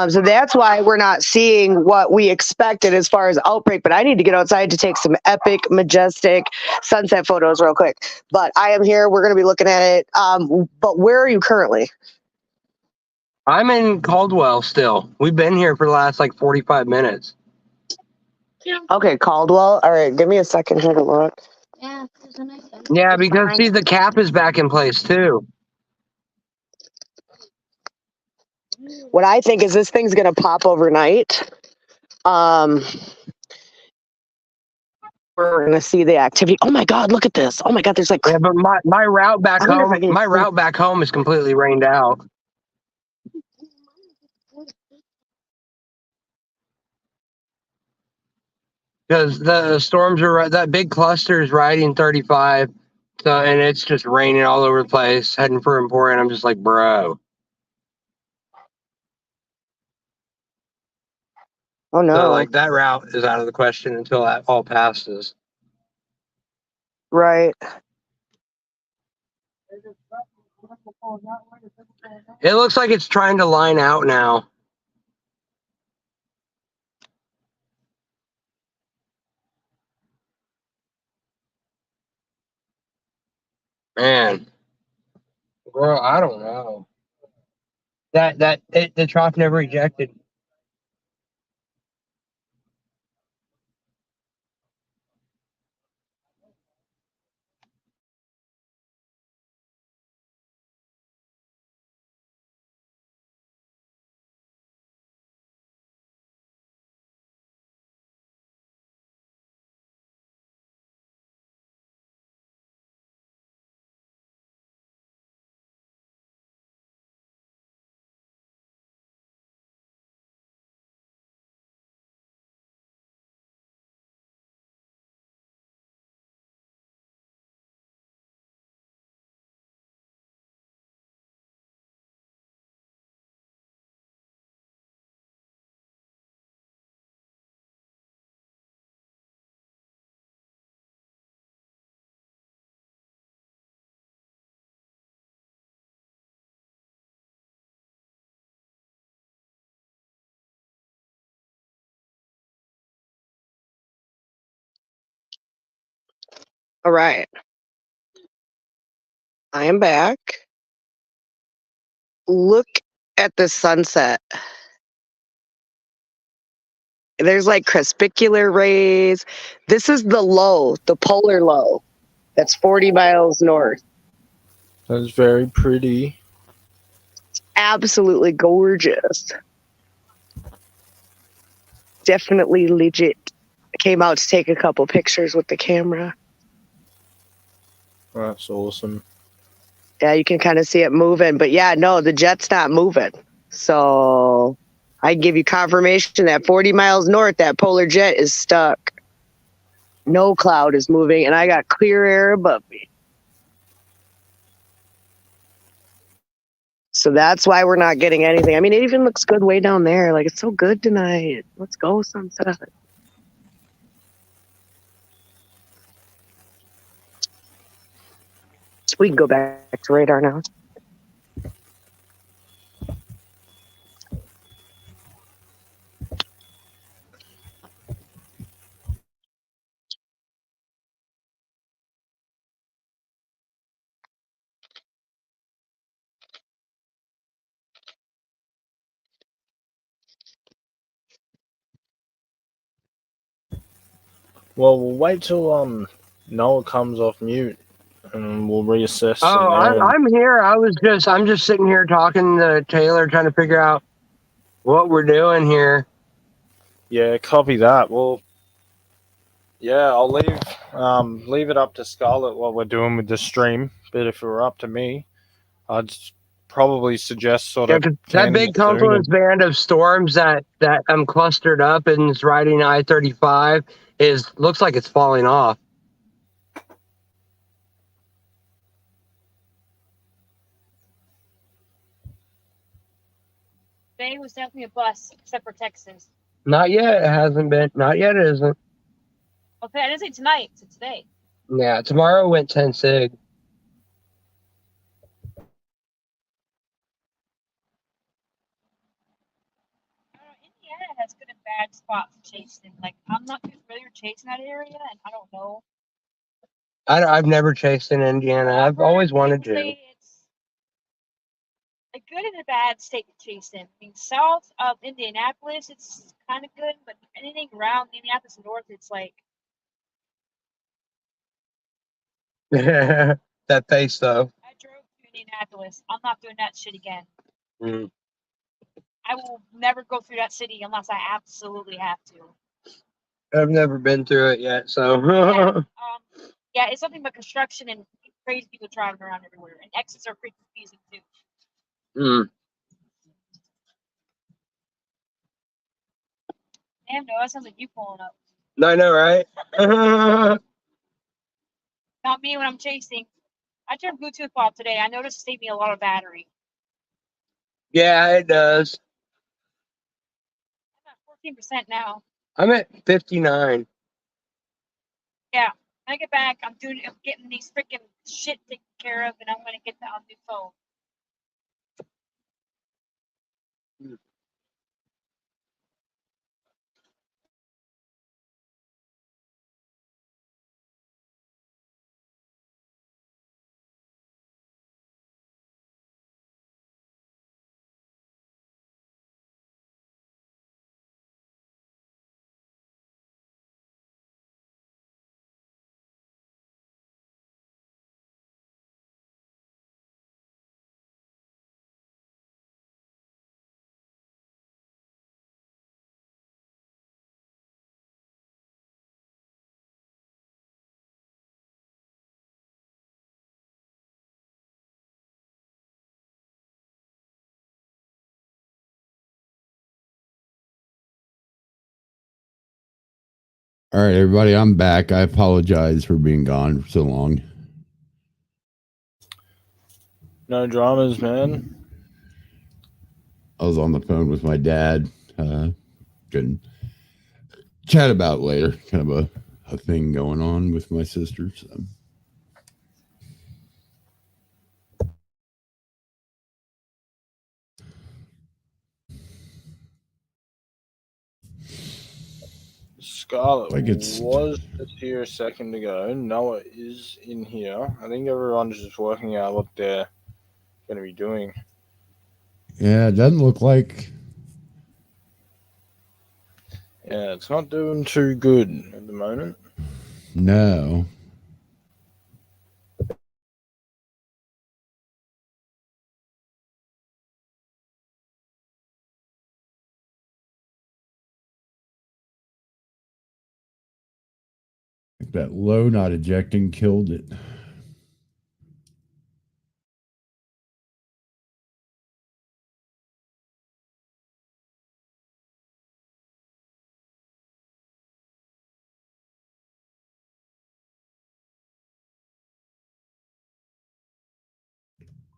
So that's why we're not seeing what we expected as far as outbreak. But I need to get outside to take some epic, majestic sunset photos real quick. But I am here. We're going to be looking at it. But where are you currently? I'm in Caldwell still. We've been here for the last like 45 minutes. Okay, Caldwell. All right, give me a second here to look. Yeah, because see, the cap is back in place too. What I think is this thing's going to pop overnight. We're going to see the activity. Oh my God, look at this. Oh my God, there's like. Yeah, but my route back home is completely rained out. Because the storms are that big cluster is riding 35, so and it's just raining all over the place, heading for Emporia. I'm just like, bro. Oh no! So like that route is out of the question until that all passes. Right. It looks like it's trying to line out now. Man, bro, I don't know. The trough never ejected. All right. I am back. Look at the sunset. There's like crepuscular rays. This is the low, the polar low. That's 40 miles north. that's very pretty. Absolutely gorgeous. Definitely legit. I came out to take a couple pictures with the camera. That's awesome. Yeah, you can kind of see it moving. But yeah, no, the jet's not moving. So I give you confirmation that 40 miles north, that polar jet is stuck. No cloud is moving, and I got clear air above me. So that's why we're not getting anything. I mean, it even looks good way down there. Like, it's so good tonight. Let's go, sunset. We can go back to radar now. Well, we'll wait till Noah comes off mute, and we'll reassess from Oh, there. I'm here. I'm just sitting here talking to Taylor, trying to figure out what we're doing here. Yeah, copy that. Well, yeah, I'll leave it up to Scarlett what we're doing with the stream. But if it were up to me, I'd probably suggest sort Yeah, of 'cause that planning big it soon. confluence band of storms that clustered up and is riding I-35 looks like it's falling off. Today was definitely a bust, except for Texas. Not yet. It hasn't been. Not yet. It isn't. Okay, I didn't say tonight. It's today. Yeah, tomorrow went 10 sig. Indiana has good and bad spots to chase in. Like, I'm not too familiar chasing that area, and I don't know. I've never chased in Indiana. I've always wanted to. It's a good and a bad state to chase in. I mean, south of Indianapolis, it's kind of good, but anything around Indianapolis and north, it's like, That face though. I drove to Indianapolis. I'm not doing that shit again. Mm. I will never go through that city unless I absolutely have to. I've never been through it yet, so. Yeah, it's something but construction and crazy people driving around everywhere, and exits are pretty confusing too. Mm. Damn, no, that sounds like you pulling up. I know, right? Not me when I'm chasing. I turned Bluetooth off today. I noticed it saved me a lot of battery. Yeah, it does. I'm at 14% now. I'm at 59. Yeah. When I get back, I'm getting these freaking shit taken care of, and I'm gonna get that on new phone. All right, everybody, I'm back. I apologize for being gone for so long. No dramas, man. I was on the phone with my dad. Couldn't chat about it later. Kind of a thing going on with my sister. So. Scarlett Like it's was just here a second ago. Noah is in here. I think everyone's just working out what they're going to be doing. yeah, it doesn't look like. Yeah, it's not doing too good at the moment. No. That low not ejecting killed it.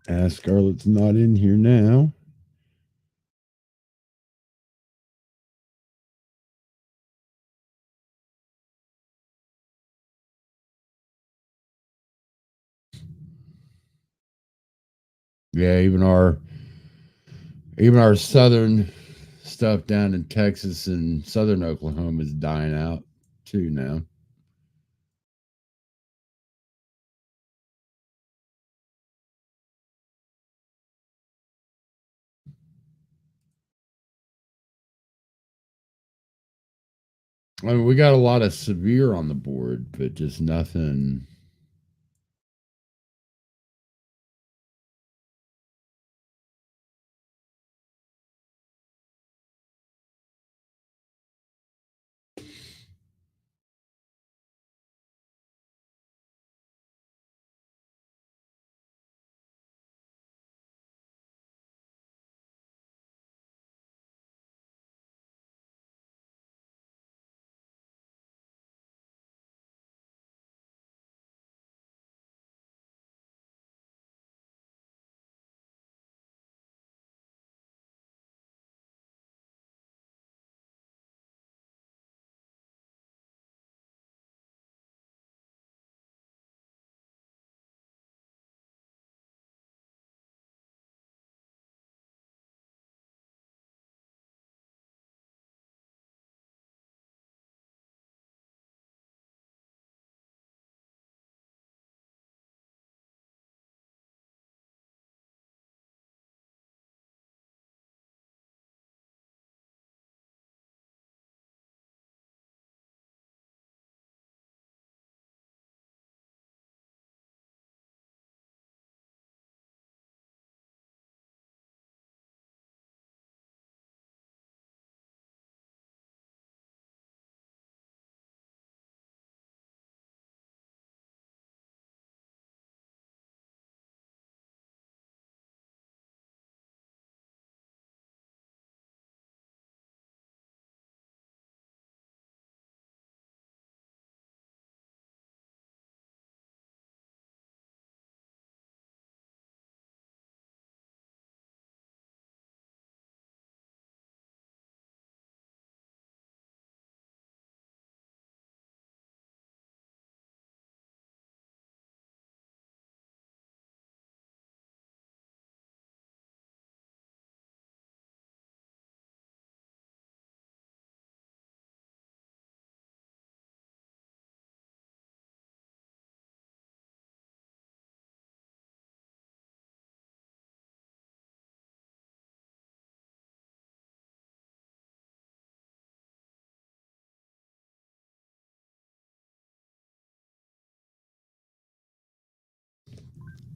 Scarlett's not in here now. Yeah, even our southern stuff down in Texas and southern Oklahoma is dying out too now. I mean, we got a lot of severe on the board, but just nothing.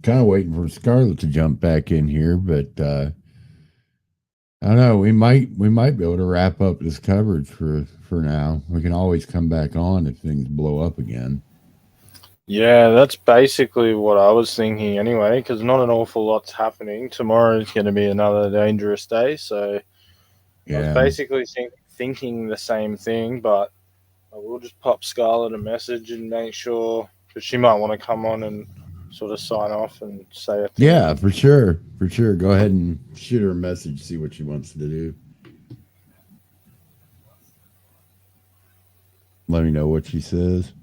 Kind of waiting for Scarlett to jump back in here, but I don't know. We might be able to wrap up this coverage for now. We can always come back on if things blow up again. Yeah, that's basically what I was thinking anyway, because not an awful lot's happening. Tomorrow is going to be another dangerous day, so I was basically thinking the same thing, but I will just pop Scarlett a message and make sure, because she might want to come on and sort of sign off and say a thing. Yeah, for sure. Go ahead and shoot her a message, see what she wants to do. Let me know what she says.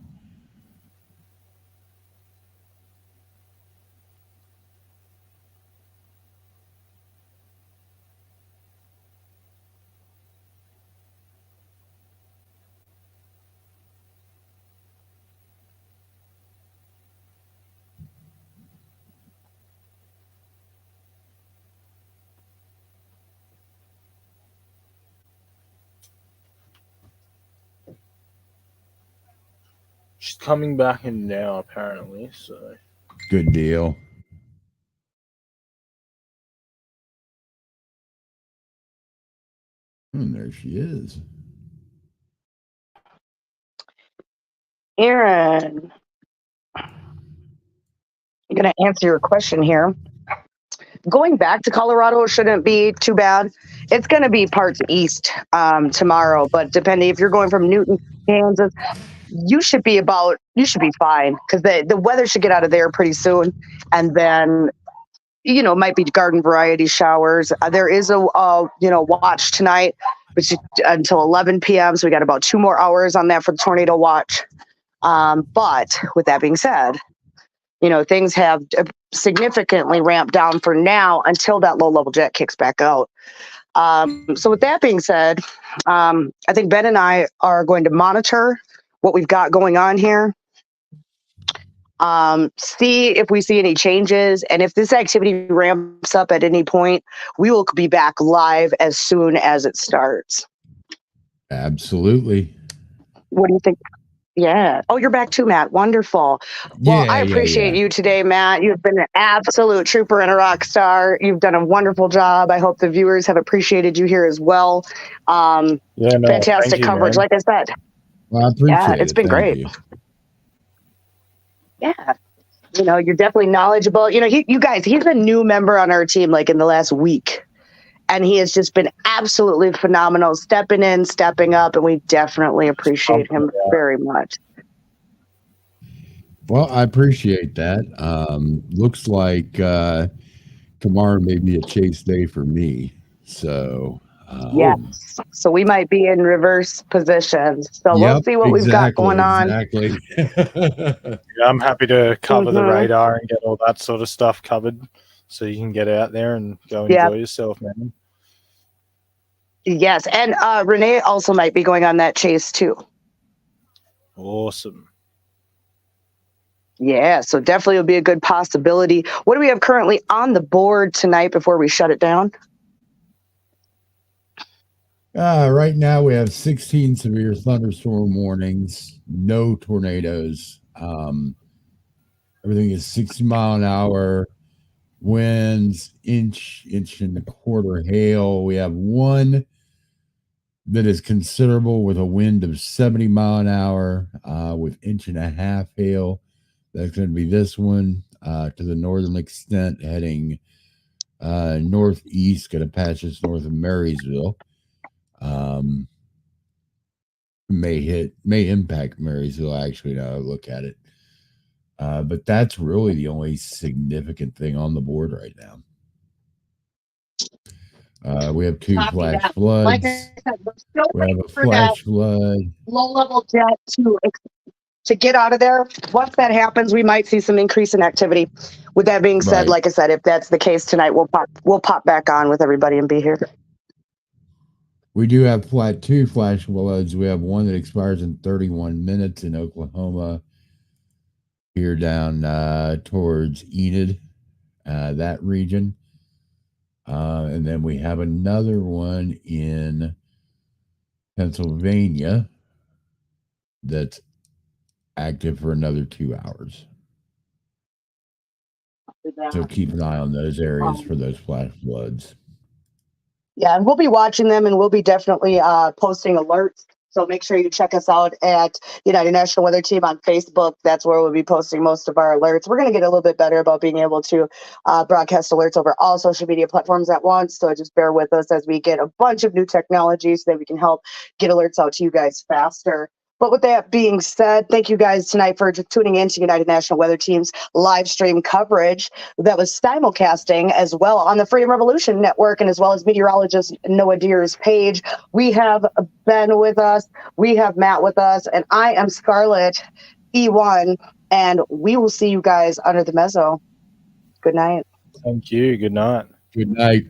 She's coming back in now, apparently, so. Good deal. And there she is. Aaron, I'm going to answer your question here. Going back to Colorado shouldn't be too bad. It's going to be parts east tomorrow, but depending if you're going from Newton, Kansas, you should be fine because the weather should get out of there pretty soon. And then might be garden variety showers. There is a watch tonight, which until 11 p.m. So we got about 2 more hours on that for the tornado watch. But with that being said, things have significantly ramped down for now until that low level jet kicks back out. So with that being said, I think Ben and I are going to monitor what we've got going on here. See if we see any changes, and if this activity ramps up at any point, we will be back live as soon as it starts. Absolutely. What do you think? Yeah. Oh, you're back too, Matt. Wonderful. Well, I appreciate you today, Matt. You've been an absolute trooper and a rock star. You've done a wonderful job. I hope the viewers have appreciated you here as well. Fantastic coverage, man. Like I said. Well, I appreciate it. It's been great. You. Yeah. You're definitely knowledgeable. You guys, he's a new member on our team, like in the last week. And he has just been absolutely phenomenal, stepping in, stepping up, and we definitely appreciate him very much. Well, I appreciate that. Looks like tomorrow may be a chase day for me. So yes. So we might be in reverse positions. So we'll see what we've got going on. Exactly. I'm happy to cover the radar and get all that sort of stuff covered, so you can get out there and go enjoy yourself, man. Yes, and Renee also might be going on that chase too. Awesome. Yeah, so definitely will be a good possibility. What do we have currently on the board tonight before we shut it down? Right now we have 16 severe thunderstorm warnings, no tornadoes. Everything is 60 mile an hour, winds, inch and a quarter hail. We have one that is considerable with a wind of 70 mile an hour with inch and a half hail. That's going to be this one to the northern extent, heading northeast, going to pass just north of Marysville. May impact Marysville, actually, now I look at it. But that's really the only significant thing on the board right now. We have 2 flash floods. Like I said, we're still we have a flash flood. Low-level jet to get out of there. Once that happens, we might see some increase in activity. With that being said, like I said, if that's the case tonight, we'll pop back on with everybody and be here. We do have 2 flash floods. We have one that expires in 31 minutes in Oklahoma, here down towards Enid, that region. And then we have another one in Pennsylvania that's active for another 2 hours. So keep an eye on those areas for those flash floods. Yeah, and we'll be watching them, and we'll be definitely posting alerts. So make sure you check us out at United National Weather Team on Facebook. That's where we'll be posting most of our alerts. We're going to get a little bit better about being able to broadcast alerts over all social media platforms at once. So just bear with us as we get a bunch of new technology so that we can help get alerts out to you guys faster. But with that being said, thank you guys tonight for tuning in to United National Weather Team's live stream coverage that was simulcasting as well on the Freedom Revolution Network and as well as meteorologist Noah Deer's page. We have Ben with us, we have Matt with us, and I am Scarlett E1, and we will see you guys under the mezzo. Good night. Thank you. Good night. Good night.